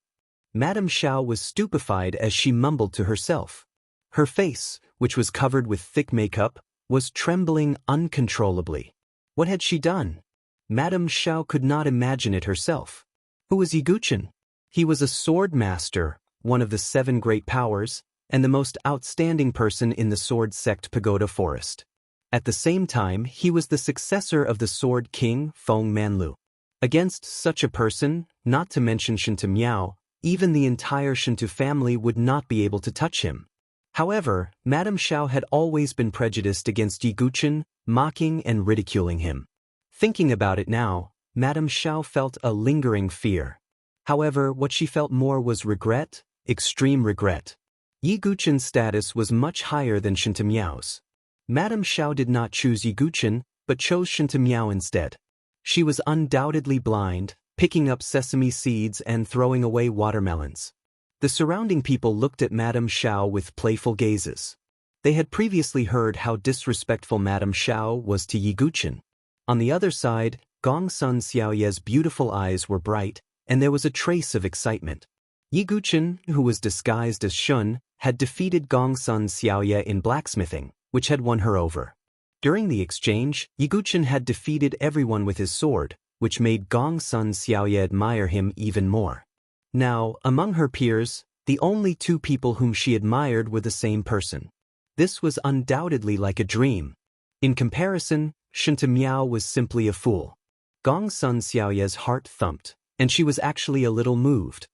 [SPEAKER 1] Madame Xiao was stupefied as she mumbled to herself. Her face, which was covered with thick makeup, was trembling uncontrollably. What had she done? Madame Xiao could not imagine it herself. Who was Yiguchen? He was a sword master, one of the 7 great powers, and the most outstanding person in the sword sect pagoda forest. At the same time, he was the successor of the sword king, Feng Manlu. Against such a person, not to mention Shinto Miao, even the entire Shinto family would not be able to touch him. However, Madame Xiao had always been prejudiced against Yiguchen, mocking and ridiculing him. Thinking about it now, Madame Xiao felt a lingering fear. However, what she felt more was regret, extreme regret. Yiguchen's status was much higher than Shinto Miao's. Madame Xiao did not choose Yiguchen, but chose Shinto Miao instead. She was undoubtedly blind, picking up sesame seeds and throwing away watermelons. The surrounding people looked at Madame Xiao with playful gazes. They had previously heard how disrespectful Madame Xiao was to Yiguchen. On the other side, Gongsun Xiaoye's beautiful eyes were bright, and there was a trace of excitement. Yiguchen, who was disguised as Shun, had defeated Gongsun Xiaoye in blacksmithing, which had won her over. During the exchange, Yiguchen had defeated everyone with his sword, which made Gongsun Xiaoye admire him even more. Now, among her peers, the only 2 people whom she admired were the same person. This was undoubtedly like a dream. In comparison, Shinto Miao was simply a fool. Gongsun Xiaoye's heart thumped, and she was actually a little moved.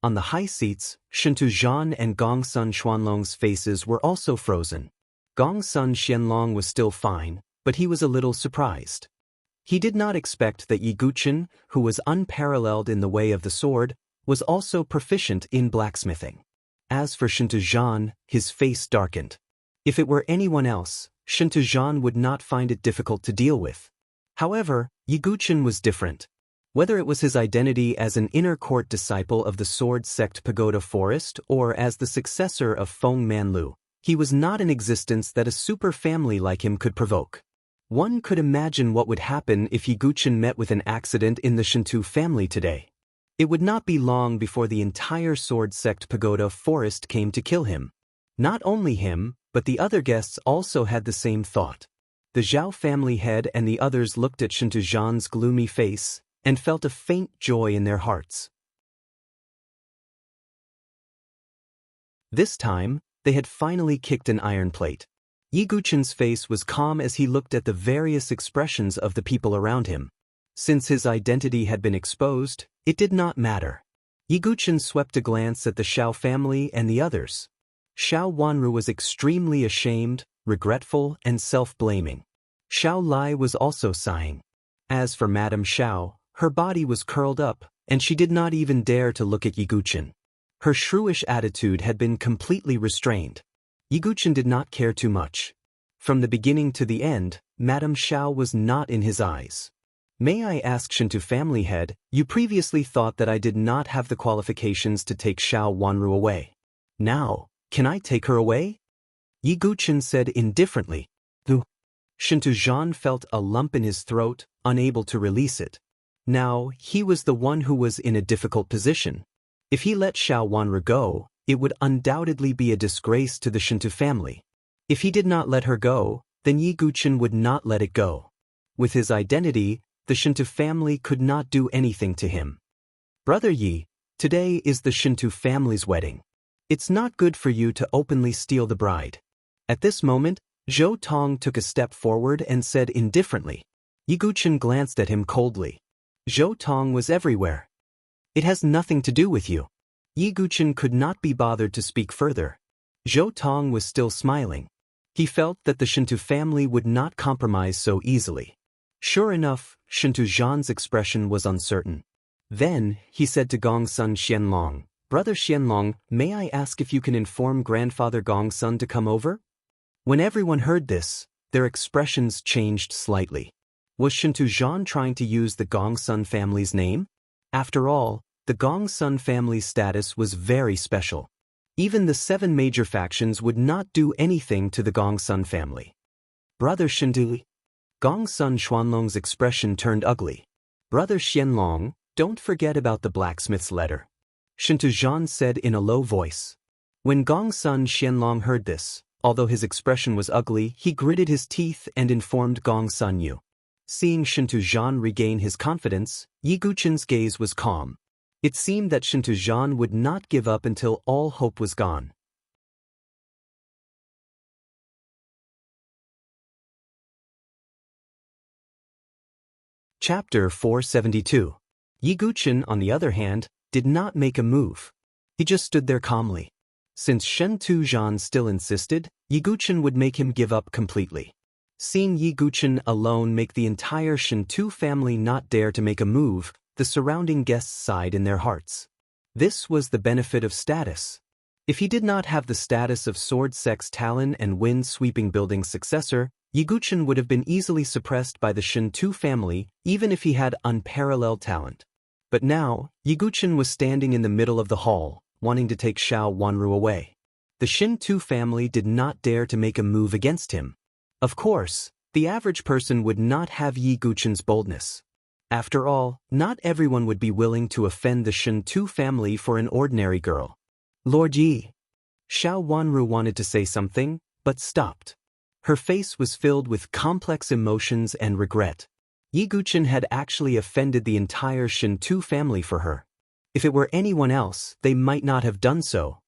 [SPEAKER 1] On the high seats, Shinto Zhan and Gongsun Xuanlong's faces were also frozen. Gongsun Xianlong was still fine, but he was a little surprised. He did not expect that Yiguchen, who was unparalleled in the way of the sword, was also proficient in blacksmithing. As for Shinto Zhan, his face darkened. If it were anyone else, Shinto Zhan would not find it difficult to deal with. However, Yiguchen was different. Whether it was his identity as an inner court disciple of the sword sect pagoda forest or as the successor of Feng Manlu, he was not an existence that a super family like him could provoke. One could imagine what would happen if Yiguchen met with an accident in the Shinto family today. It would not be long before the entire sword sect pagoda forest came to kill him. Not only him, but the other guests also had the same thought. The Zhao family head and the others looked at Shinto Zhan's gloomy face and felt a faint joy in their hearts. This time, they had finally kicked an iron plate. Yiguchen's face was calm as he looked at the various expressions of the people around him. Since his identity had been exposed, it did not matter. Yiguchen swept a glance at the Xiao family and the others. Xiao Wanru was extremely ashamed, regretful, and self-blaming. Xiao Lai was also sighing. As for Madame Xiao, her body was curled up, and she did not even dare to look at Yiguchen. Her shrewish attitude had been completely restrained. Yiguchen did not care too much. From the beginning to the end, Madame Xiao was not in his eyes. May I ask Shinto family head, you previously thought that I did not have the qualifications to take Xiao Wanru away. Now, can I take her away? Yiguchen said indifferently. Shinto Zhan felt a lump in his throat, unable to release it. Now, he was the one who was in a difficult position. If he let Xiao Wanru go, it would undoubtedly be a disgrace to the Shinto family. If he did not let her go, then Yiguchen would not let it go. With his identity, the Shinto family could not do anything to him. Brother Yi, today is the Shinto family's wedding. It's not good for you to openly steal the bride. At this moment, Zhou Tong took a step forward and said indifferently. Yiguchen glanced at him coldly. Zhou Tong was everywhere. It has nothing to do with you. Yiguchen could not be bothered to speak further. Zhou Tong was still smiling. He felt that the Shinto family would not compromise so easily. Sure enough, Shinto Zhan's expression was uncertain. Then, he said to Gongsun Xianlong, Brother Xianlong, may I ask if you can inform Grandfather Gongsun to come over? When everyone heard this, their expressions changed slightly. Was Shinto Zhan trying to use the Gongsun family's name? After all, the Gongsun family's status was very special. Even the 7 major factions would not do anything to the Gongsun family. Brother Shinto, Gongsun Xuanlong's expression turned ugly. Brother Xianlong, don't forget about the blacksmith's letter. Shinto Zhan said in a low voice. When Gongsun Xianlong heard this, although his expression was ugly, he gritted his teeth and informed Gongsun Yu. Seeing Shintuzhan regain his confidence, Yi Guchen's gaze was calm. It seemed that Shintuzhan would not give up until all hope was gone. Chapter 472. Yi Guchen, on the other hand, did not make a move. He just stood there calmly. Since Shintuzhan still insisted, Yi Guchen would make him give up completely. Seeing Yi Guchen alone make the entire Shintu family not dare to make a move, the surrounding guests sighed in their hearts. This was the benefit of status. If he did not have the status of Sword Sex Talon and wind-sweeping building successor, Yi Guchen would have been easily suppressed by the Shintu family even if he had unparalleled talent. But now, Yi Guchen was standing in the middle of the hall, wanting to take Xiao Wanru away. The Shintu family did not dare to make a move against him. Of course, the average person would not have Yi Guchen's boldness. After all, not everyone would be willing to offend the Shintu family for an ordinary girl. Lord Yi. Xiao Wanru wanted to say something, but stopped. Her face was filled with complex emotions and regret. Yi Guchen had actually offended the entire Shintu family for her. If it were anyone else, they might not have done so.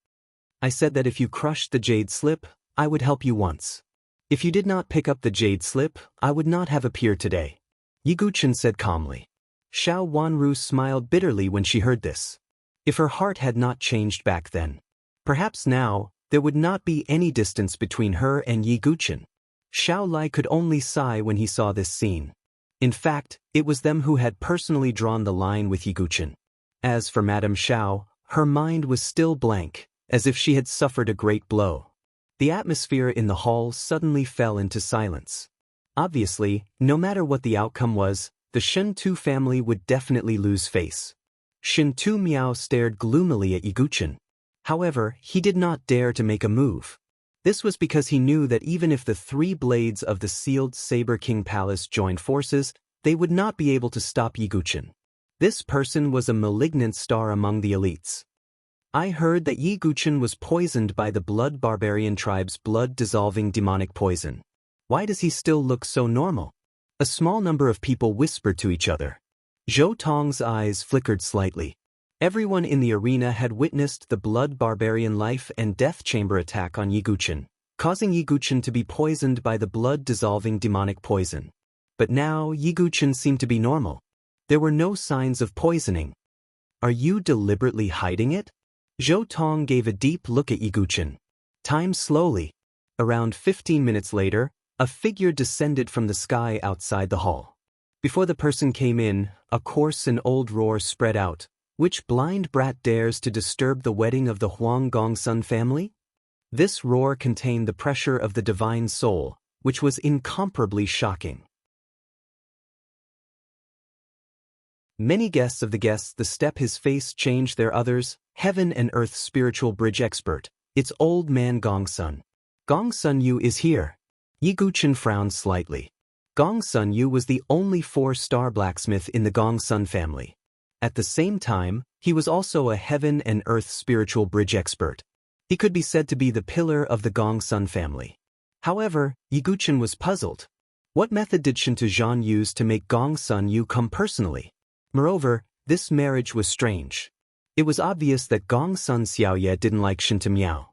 [SPEAKER 1] I said that if you crushed the jade slip, I would help you once. If you did not pick up the jade slip, I would not have appeared today. Yi Guchen said calmly. Xiao Wanru smiled bitterly when she heard this. If her heart had not changed back then, perhaps now, there would not be any distance between her and Yi Guchen. Xiao Lai could only sigh when he saw this scene. In fact, it was them who had personally drawn the line with Yi Guchen. As for Madame Xiao, her mind was still blank, as if she had suffered a great blow. The atmosphere in the hall suddenly fell into silence. Obviously, no matter what the outcome was, the Shintu family would definitely lose face. Shintu Miao stared gloomily at Yi Guchen. However, he did not dare to make a move. This was because he knew that even if the three blades of the sealed Saber King Palace joined forces, they would not be able to stop Yi Guchen. This person was a malignant star among the elites. I heard that Yi Guchen was poisoned by the Blood Barbarian tribe's blood-dissolving demonic poison. Why does he still look so normal? A small number of people whispered to each other. Zhou Tong's eyes flickered slightly. Everyone in the arena had witnessed the Blood Barbarian life and death chamber attack on Yi Guchen, causing Yi Guchen to be poisoned by the blood-dissolving demonic poison. But now Yi Guchen seemed to be normal. There were no signs of poisoning. Are you deliberately hiding it? Zhou Tong gave a deep look at Yi Guchen. Time slowly. Around 15 minutes later, a figure descended from the sky outside the hall. Before the person came in, a coarse and old roar spread out. Which blind brat dares to disturb the wedding of the Huang Gongsun family? This roar contained the pressure of the divine soul, which was incomparably shocking. Many guests of the step his face changed their others, heaven and earth spiritual bridge expert. It's old man Gongsun. Gongsun Yu is here. Yi Guchen frowned slightly. Gongsun Yu was the only 4-star blacksmith in the Gongsun family. At the same time, he was also a heaven and earth spiritual bridge expert. He could be said to be the pillar of the Gongsun family. However, Yi Guchen was puzzled. What method did Shintuzhan use to make Gongsun Yu come personally? Moreover, this marriage was strange. It was obvious that Gongsun Xiaoye didn't like Shintu Miao.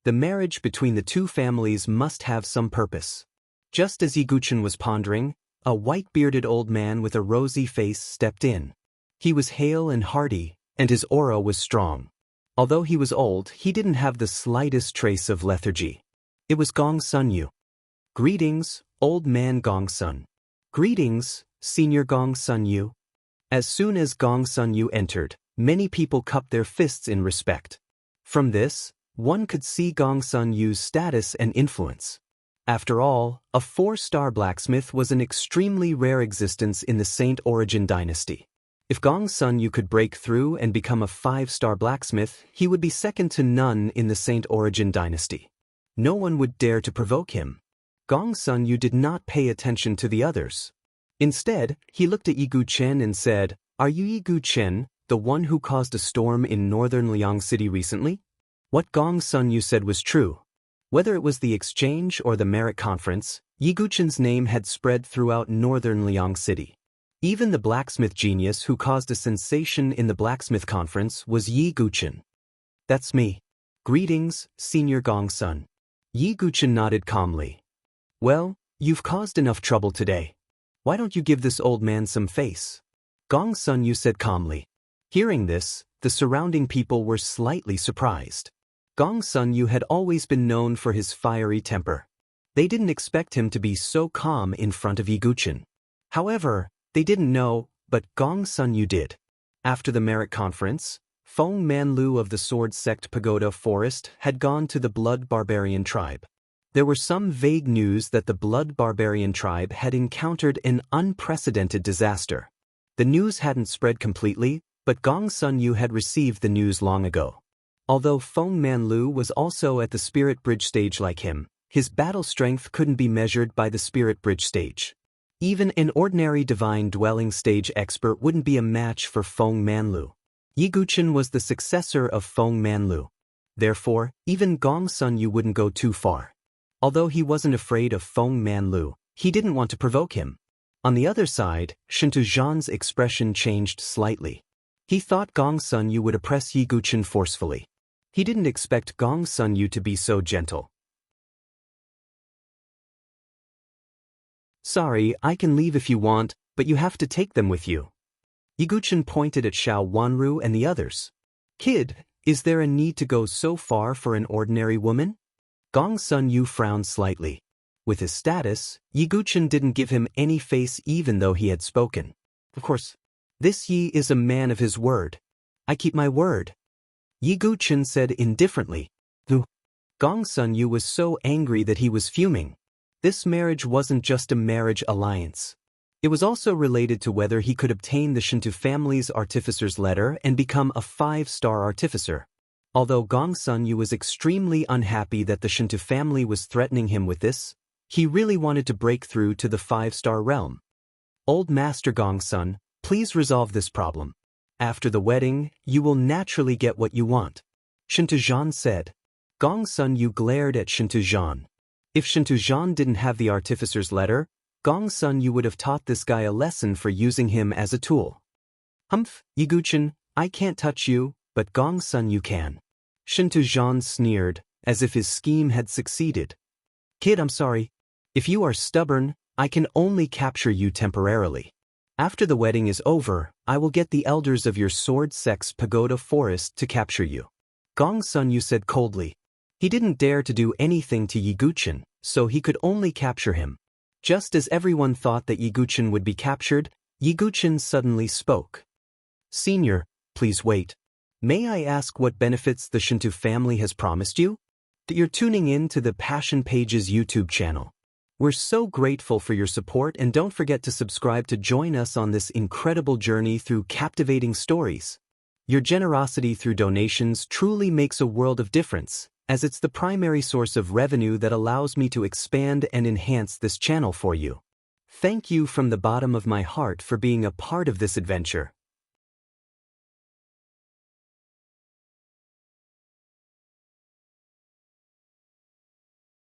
[SPEAKER 1] The marriage between the two families must have some purpose. Just as Yi Guchen was pondering, a white-bearded old man with a rosy face stepped in. He was hale and hearty, and his aura was strong. Although he was old, he didn't have the slightest trace of lethargy. It was Gongsun Yu. Greetings, old man Gongsun. Greetings, senior Gongsun Yu. As soon as Gongsun Yu entered, many people cupped their fists in respect. From this, one could see Gongsun Yu's status and influence. After all, a 4-star blacksmith was an extremely rare existence in the Saint Origin dynasty. If Gongsun Yu could break through and become a 5-star blacksmith, he would be second to none in the Saint Origin dynasty. No one would dare to provoke him. Gongsun Yu did not pay attention to the others. Instead, he looked at Yi Guchen and said, "Are you Yi Guchen, the one who caused a storm in northern Liang City recently?" What Gongsun Yu said was true. Whether it was the exchange or the merit conference, Yiguchen's name had spread throughout northern Liang City. Even the blacksmith genius who caused a sensation in the blacksmith conference was Yiguchen. That's me. Greetings, Senior Gongsun. Yiguchen nodded calmly. Well, you've caused enough trouble today. Why don't you give this old man some face? Gongsun Yu said calmly. Hearing this, the surrounding people were slightly surprised. Gongsun Yu had always been known for his fiery temper. They didn't expect him to be so calm in front of Yiguchen. However, they didn't know, but Gongsun Yu did. After the merit conference, Feng Manlu of the Sword Sect Pagoda Forest had gone to the Blood Barbarian tribe. There were some vague news that the Blood Barbarian tribe had encountered an unprecedented disaster. The news hadn't spread completely, but Gongsun Yu had received the news long ago. Although Feng Manlu was also at the Spirit Bridge stage like him, his battle strength couldn't be measured by the Spirit Bridge stage. Even an ordinary Divine Dwelling stage expert wouldn't be a match for Feng Manlu. Yiguchen was the successor of Feng Manlu. Therefore, even Gongsun Yu wouldn't go too far. Although he wasn't afraid of Feng Manlu, he didn't want to provoke him. On the other side, Shintu Zhan's expression changed slightly. He thought Gongsun Yu would oppress Yiguchen forcefully. He didn't expect Gongsun Yu to be so gentle. Sorry, I can leave if you want, but you have to take them with you. Yiguchen pointed at Xiao Wanru and the others. Kid, is there a need to go so far for an ordinary woman? Gongsun Yu frowned slightly. With his status, Yiguchen didn't give him any face even though he had spoken. Of course, this Yi is a man of his word. I keep my word. Yiguchen said indifferently. Gongsun Yu was so angry that he was fuming. This marriage wasn't just a marriage alliance. It was also related to whether he could obtain the Shintu family's artificer's letter and become a 5-star artificer. Although Gongsun Yu was extremely unhappy that the Shintu family was threatening him with this, he really wanted to break through to the 5-star realm. Old Master Gongsun, please resolve this problem. After the wedding, you will naturally get what you want. Shintu Zhan said. Gongsun Yu glared at Shintu Zhan. If Shintu Zhan didn't have the artificer's letter, Gongsun Yu would have taught this guy a lesson for using him as a tool. Humph, Yiguchen, I can't touch you, but Gongsun Yu can. Shintu Zhan sneered, as if his scheme had succeeded. Kid, I'm sorry. If you are stubborn, I can only capture you temporarily. After the wedding is over, I will get the elders of your Sword Sect's Pagoda Forest to capture you. Gongsun Yu said coldly. He didn't dare to do anything to Yiguchen, so he could only capture him. Just as everyone thought that Yiguchen would be captured, Yiguchen suddenly spoke. Senior, please wait. May I ask what benefits the Shintu family has promised you? That you're tuning in to the Passion Pages YouTube channel. We're so grateful for your support, and don't forget to subscribe to join us on this incredible journey through captivating stories. Your generosity through donations truly makes a world of difference, as it's the primary source of revenue that allows me to expand and enhance this channel for you. Thank you from the bottom of my heart for being a part of this adventure.